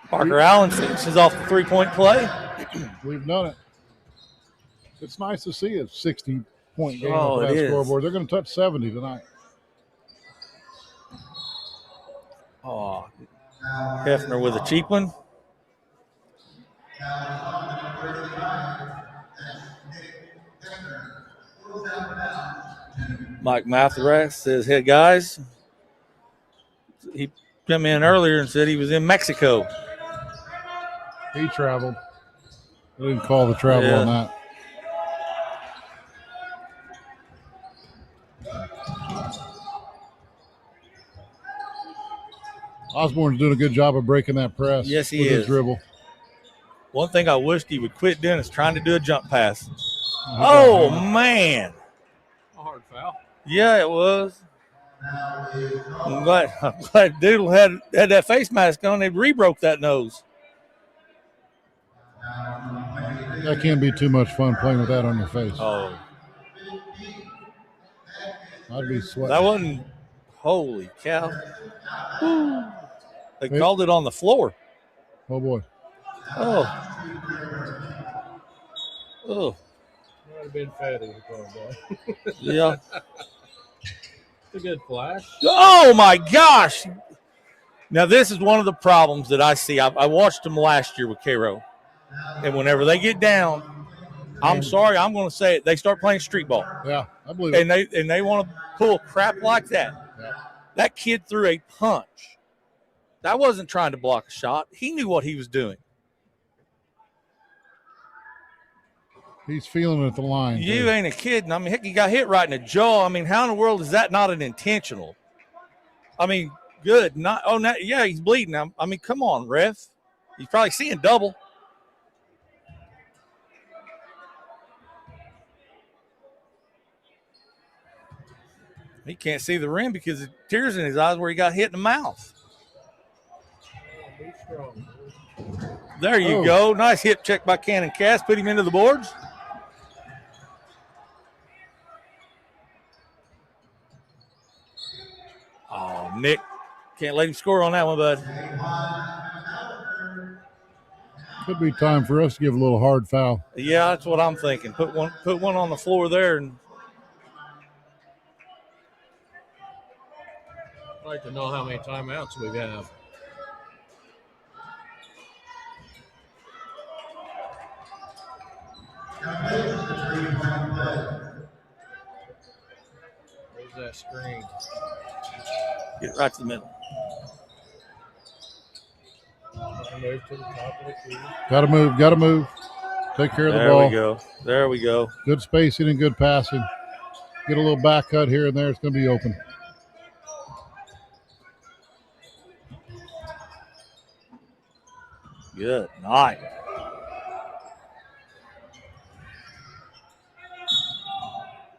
Parker Allen finishes off the 3-point play. We've done it. It's nice to see a 60-point game Oh, with that it is. scoreboard. They're going to touch 70 tonight. Oh, Hefner with a cheap one. Mike Matheras says, hey, guys. He came in earlier and said he was in Mexico. He traveled. They didn't call the travel on that. Osborne's doing a good job of breaking that press. Yes, he with is. His dribble. One thing I wished he would quit doing is trying to do a jump pass. Oh, man. A hard foul. Yeah, it was. I'm glad Doodle had that face mask on. They re-broke that nose. That can't be too much fun playing with that on your face. Oh. I'd be sweating. That wasn't – holy cow. Woo. They called it on the floor. Oh, boy. Oh. Oh. Might have been fatty. Yeah. It's a good flash. Oh, my gosh. Now, this is one of the problems that I see. I watched them last year with Cairo. And whenever they get down, I'm sorry, I'm going to say it, they start playing street ball. Yeah, I believe it. And they want to pull crap like that. Yeah. That kid threw a punch. That wasn't trying to block a shot. He knew what he was doing. He's feeling it at the line. You ain't a kid. I mean, heck, he got hit right in the jaw. I mean, how in the world is that not an intentional? I mean, good. Yeah, he's bleeding. I mean, come on, ref. He's probably seeing double. He can't see the rim because of tears in his eyes where he got hit in the mouth. There you go. Nice hip check by Cannon Cass. Put him into the boards. Oh, Nick. Can't let him score on that one, bud. Could be time for us to give a little hard foul. Yeah, that's what I'm thinking. Put one on the floor there. And I'd like to know how many timeouts we have. Where's that screen? get right to the middle. Move to the top of the key. Got to move. Take care of the ball. There we go. Good spacing and good passing. Get a little back cut here and there. It's going to be open. Good night.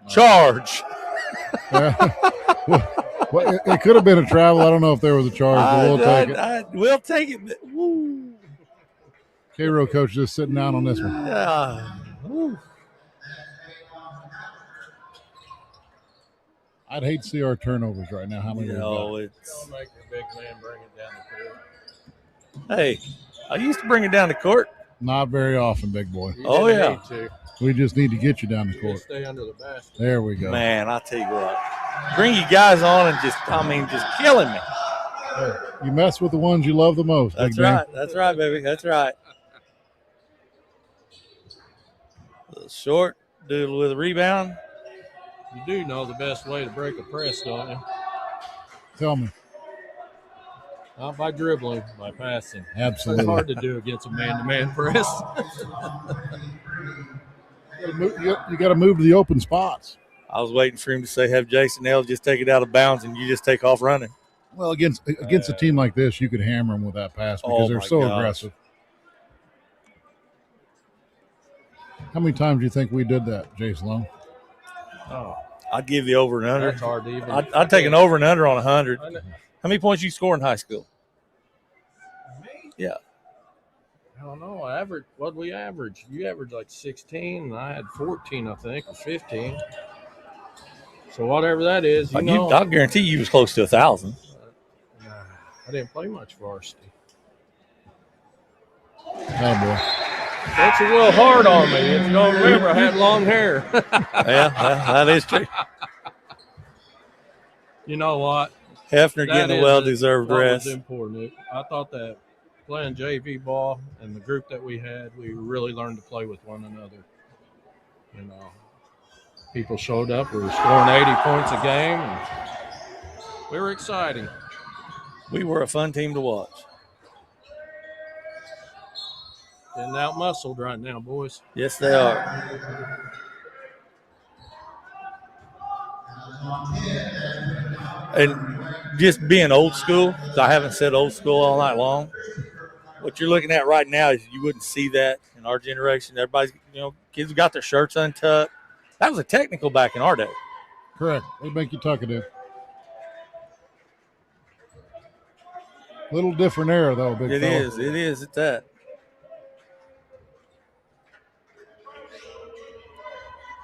Charge. Well, it could have been a travel. I don't know if there was a charge, but we'll take it. We'll take it. Woo. Cairo coach just sitting down on this one. I'd hate to see our turnovers right now. How many? Don't make your big man bring it down the court. Hey, I used to bring it down the court. Not very often, big boy. Oh yeah. We just need to get you down the court. Stay under the basket. There we go. Man, I tell you what, bring you guys on and just killing me. Hey, you mess with the ones you love the most. That's big man. right. That's right, baby. That's right. Short, doodle with a rebound. You do know the best way to break a press, don't you? Tell me. Not by dribbling, by passing. Absolutely. It's hard to do against a man-to-man press. You got to move to the open spots. I was waiting for him to say, have Jason L just take it out of bounds and you just take off running. Well, against a team like this, you could hammer them with that pass because they're so aggressive. How many times do you think we did that, Jason Sloan? Oh, I'd give the over and under. That's hard to even. I'd take an over and under on 100. How many points you score in high school? Yeah. I don't know. Average. What we average? You averaged like 16, and I had 14, I think, or 15. So whatever that is, you know. I'll guarantee you was close to 1,000. I didn't play much varsity. Oh boy. That's a little hard on me. If you don't remember, I had long hair. Yeah, that is true. You know what? Hefner getting a well-deserved rest. That was important. I thought that playing JV ball and the group that we had, we really learned to play with one another. You know, people showed up. We were scoring 80 points a game, and we were exciting. We were a fun team to watch. Getting out-muscled right now, boys. Yes, they are. And just being old school, 'cause I haven't said old school all night long. What you're looking at right now is you wouldn't see that in our generation. Everybody's, kids got their shirts untucked. That was a technical back in our day. Correct. They make you tuck it in. Little different era, though, big fella. It is at that.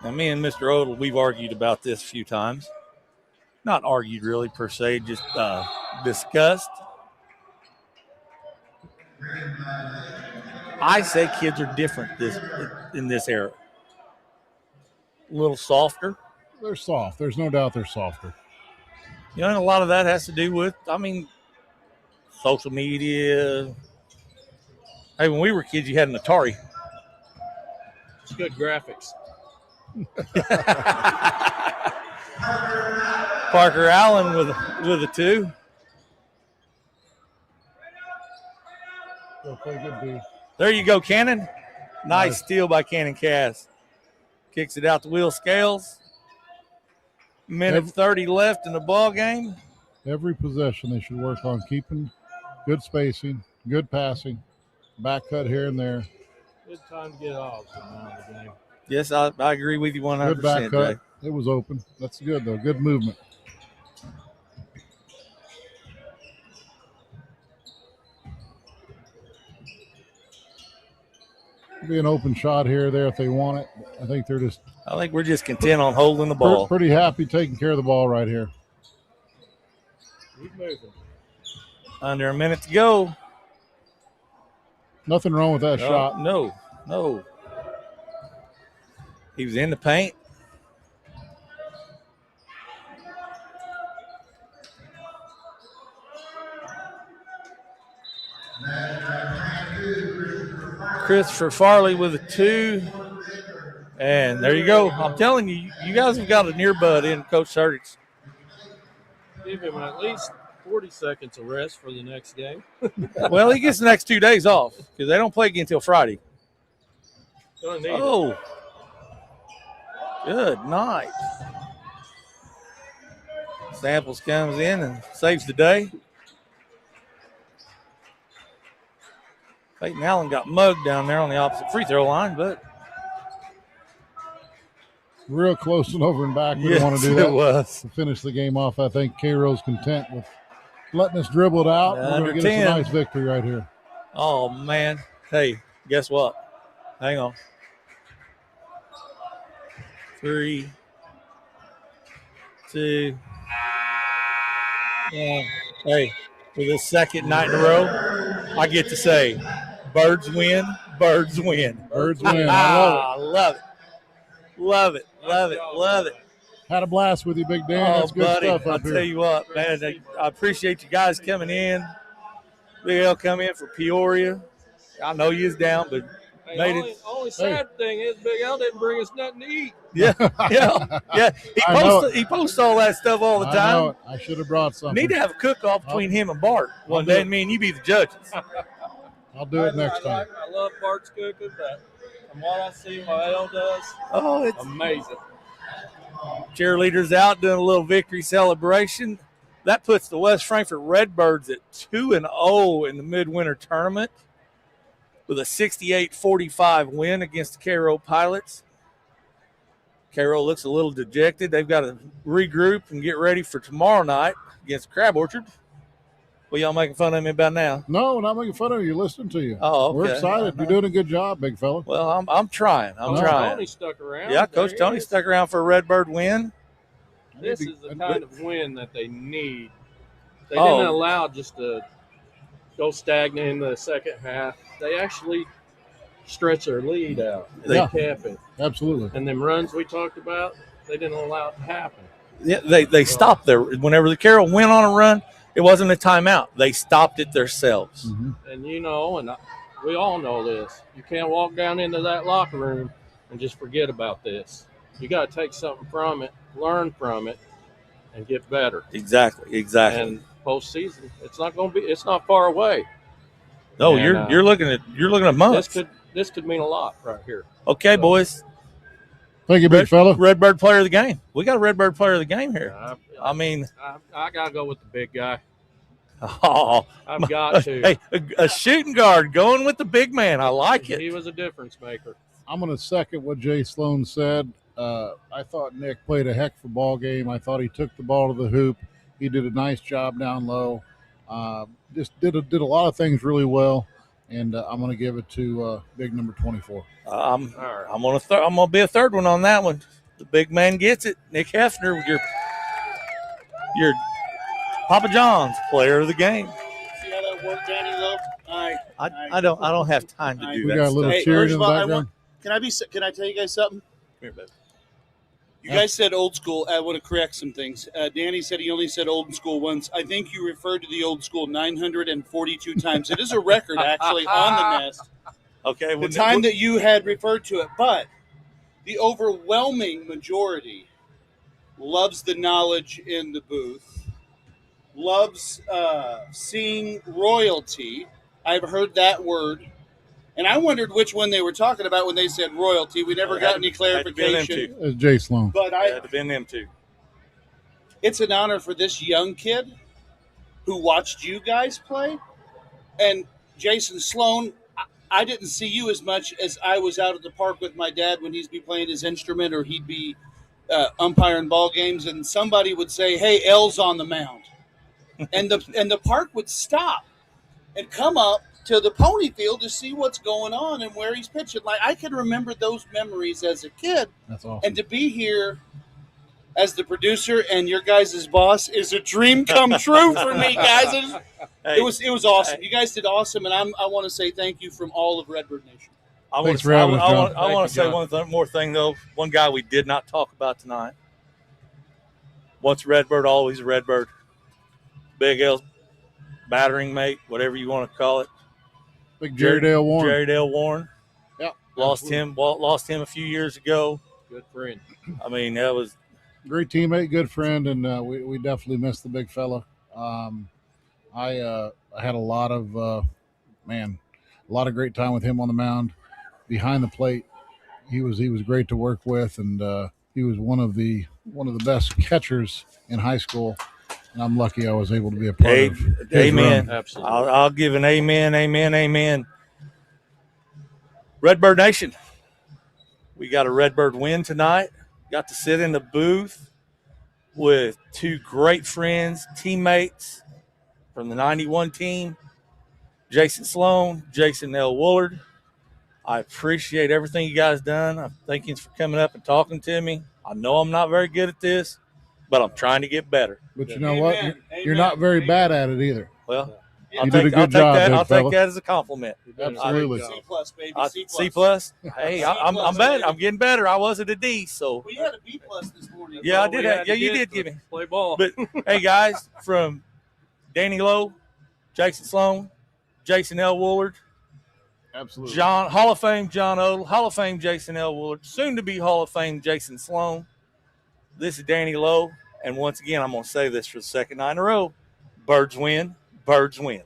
Now, me and Mr. Odle, we've argued about this a few times. Not argued really per se, just discussed. I say kids are different in this era. A little softer. They're soft. There's no doubt they're softer. And a lot of that has to do with, social media. Hey, when we were kids, you had an Atari. It's good graphics. Parker Allen with a 2. There you go, Cannon. Nice steal by Cannon Cass. Kicks it out the wheel scales. Minute 30 left in the ball game. Every possession they should work on keeping good spacing, good passing, back cut here and there. Good time to get off now in the game. Yes, I agree with you 100%. Good back cut. Jay. It was open. That's good, though. Good movement. Be an open shot here or there if they want it. I think we're just content on holding the ball. Pretty happy taking care of the ball right here. Keep moving. Under a minute to go. Nothing wrong with that shot. No. He was in the paint. Christopher Farley with a 2. And there you go. I'm telling you, you guys have got a near bud in Coach Surdick's. Give him at least 40 seconds of rest for the next game. Well, he gets the next 2 days off because they don't play again until Friday. Oh, good night. Samples comes in and saves the day. Peyton Allen got mugged down there on the opposite free throw line, but real close and over and back. We yes, don't want to do that. It was. To finish the game off, I think Cairo's content with letting us dribble it out. We're going to get us a nice victory right here. Oh, man. Hey, guess what? Hang on. 3, 2, 1. Hey, for the second night in a row, I get to say, birds win, birds win. Birds win. I love it. Love it. Had a blast with you, Big Dan. That's good buddy, stuff I'll up here. tell you what, man, I appreciate you guys coming in. Big L come in for Peoria. I know you was down, but Only sad thing is Big L didn't bring us nothing to eat. Yeah. He posts all that stuff all the time. I know it. I should have brought something. Need to have a cook-off between him and Bart one day, and me and you be the judges. I'll do it next time. I love Bart's cooking, but from what I see, what L does, it's amazing. Cheerleaders out doing a little victory celebration. That puts the West Frankfort Redbirds at 2-0 in the midwinter tournament with a 68-45 win against the Cario Pilots. Cairo looks a little dejected. They've got to regroup and get ready for tomorrow night against Crab Orchard. Well, y'all making fun of me about now? No, not making fun of you. Listening to you. Oh, okay. We're excited. You're doing a good job, big fella. Well, I'm trying. I'm trying. Tony stuck around. Yeah, Coach Toney stuck around for a Redbird win. This is the kind of win that they need. They didn't allow just to go stagnant in the second half. They actually stretch their lead out. They kept it. Absolutely. And them runs we talked about, they didn't allow it to happen. Yeah, they stopped there. Whenever the Cairo went on a run, it wasn't a timeout. They stopped it themselves. Mm-hmm. And we all know this. You can't walk down into that locker room and just forget about this. You got to take something from it, learn from it, and get better. Exactly. And postseason, it's not far away. No, and, you're looking at months. This could mean a lot right here. Okay, boys. Thank you, big fella. Redbird player of the game. We got a Redbird player of the game here. I got to go with the big guy. Oh, I've got to. Hey, a shooting guard going with the big man. I like it. He was a difference maker. I'm going to second what Jay Sloan said. I thought Nick played a heck of a ball game. I thought he took the ball to the hoop. He did a nice job down low. Just did a lot of things really well. And I'm going to give it to big number 24. I'm going to be a third one on that one. The big man gets it. Nick Hefner, your Papa John's player of the game. See how that worked, Danny Loeh? I don't have time to do that. We got a little cheering in the background. Can I tell you guys something? Come here, baby. You guys said old school. I want to correct some things. Danny said he only said old school once. I think you referred to the old school 942 times. It is a record, actually, on the nest. Okay. The time that you had referred to it. But the overwhelming majority loves the knowledge in the booth, loves seeing royalty. I've heard that word. And I wondered which one they were talking about when they said royalty. We never got any clarification. It's Jay Sloan. But it had to been them two. It's an honor for this young kid who watched you guys play. And Jason Sloan, I didn't see you as much as I was out at the park with my dad when he'd be playing his instrument or he'd be umpiring ball games, and somebody would say, "Hey, L's on the mound," and the park would stop and come up to the pony field to see what's going on and where he's pitching. Like, I can remember those memories as a kid. That's awesome. And to be here as the producer and your guys' boss is a dream come true for me, guys. Hey, it was awesome. You guys did awesome, and I want to say thank you from all of Redbird Nation. I want to say one more thing, though. One guy we did not talk about tonight. Once a Redbird, always a Redbird. Big L's battering mate, whatever you want to call it. Big Jerry Dale Warren. Jerry Dale Warren. Yep. Lost him a few years ago. Good friend. I mean, that was great teammate, good friend, and we definitely missed the big fella. I had a lot of great time with him on the mound, behind the plate. He was great to work with, and he was one of the best catchers in high school. And I'm lucky I was able to be a part of his amen. run. Absolutely. I'll give an amen. Redbird Nation, we got a Redbird win tonight. Got to sit in the booth with two great friends, teammates from the 91 team, Jason Sloan, Jason L. Wollard. I appreciate everything you guys done. I thank you for coming up and talking to me. I know I'm not very good at this, but I'm trying to get better. But you know what? You're not very bad at it either. Well, you did a good job. I'll take that as a compliment. Absolutely. C plus, baby. C plus. Hey, I'm better. I'm getting better. I was at a D, so. Well, you had a B plus this morning. Yeah, I did. You did give me. Play ball. But hey, guys, from Danny Loeh, Jason Sloan, Jason L. Woolard, absolutely, Hall of Fame John Odle, Hall of Fame Jason L. Woolard, soon to be Hall of Fame Jason Sloan. This is Danny Loeh, and once again, I'm going to say this for the second night in a row: Birds win, Birds win.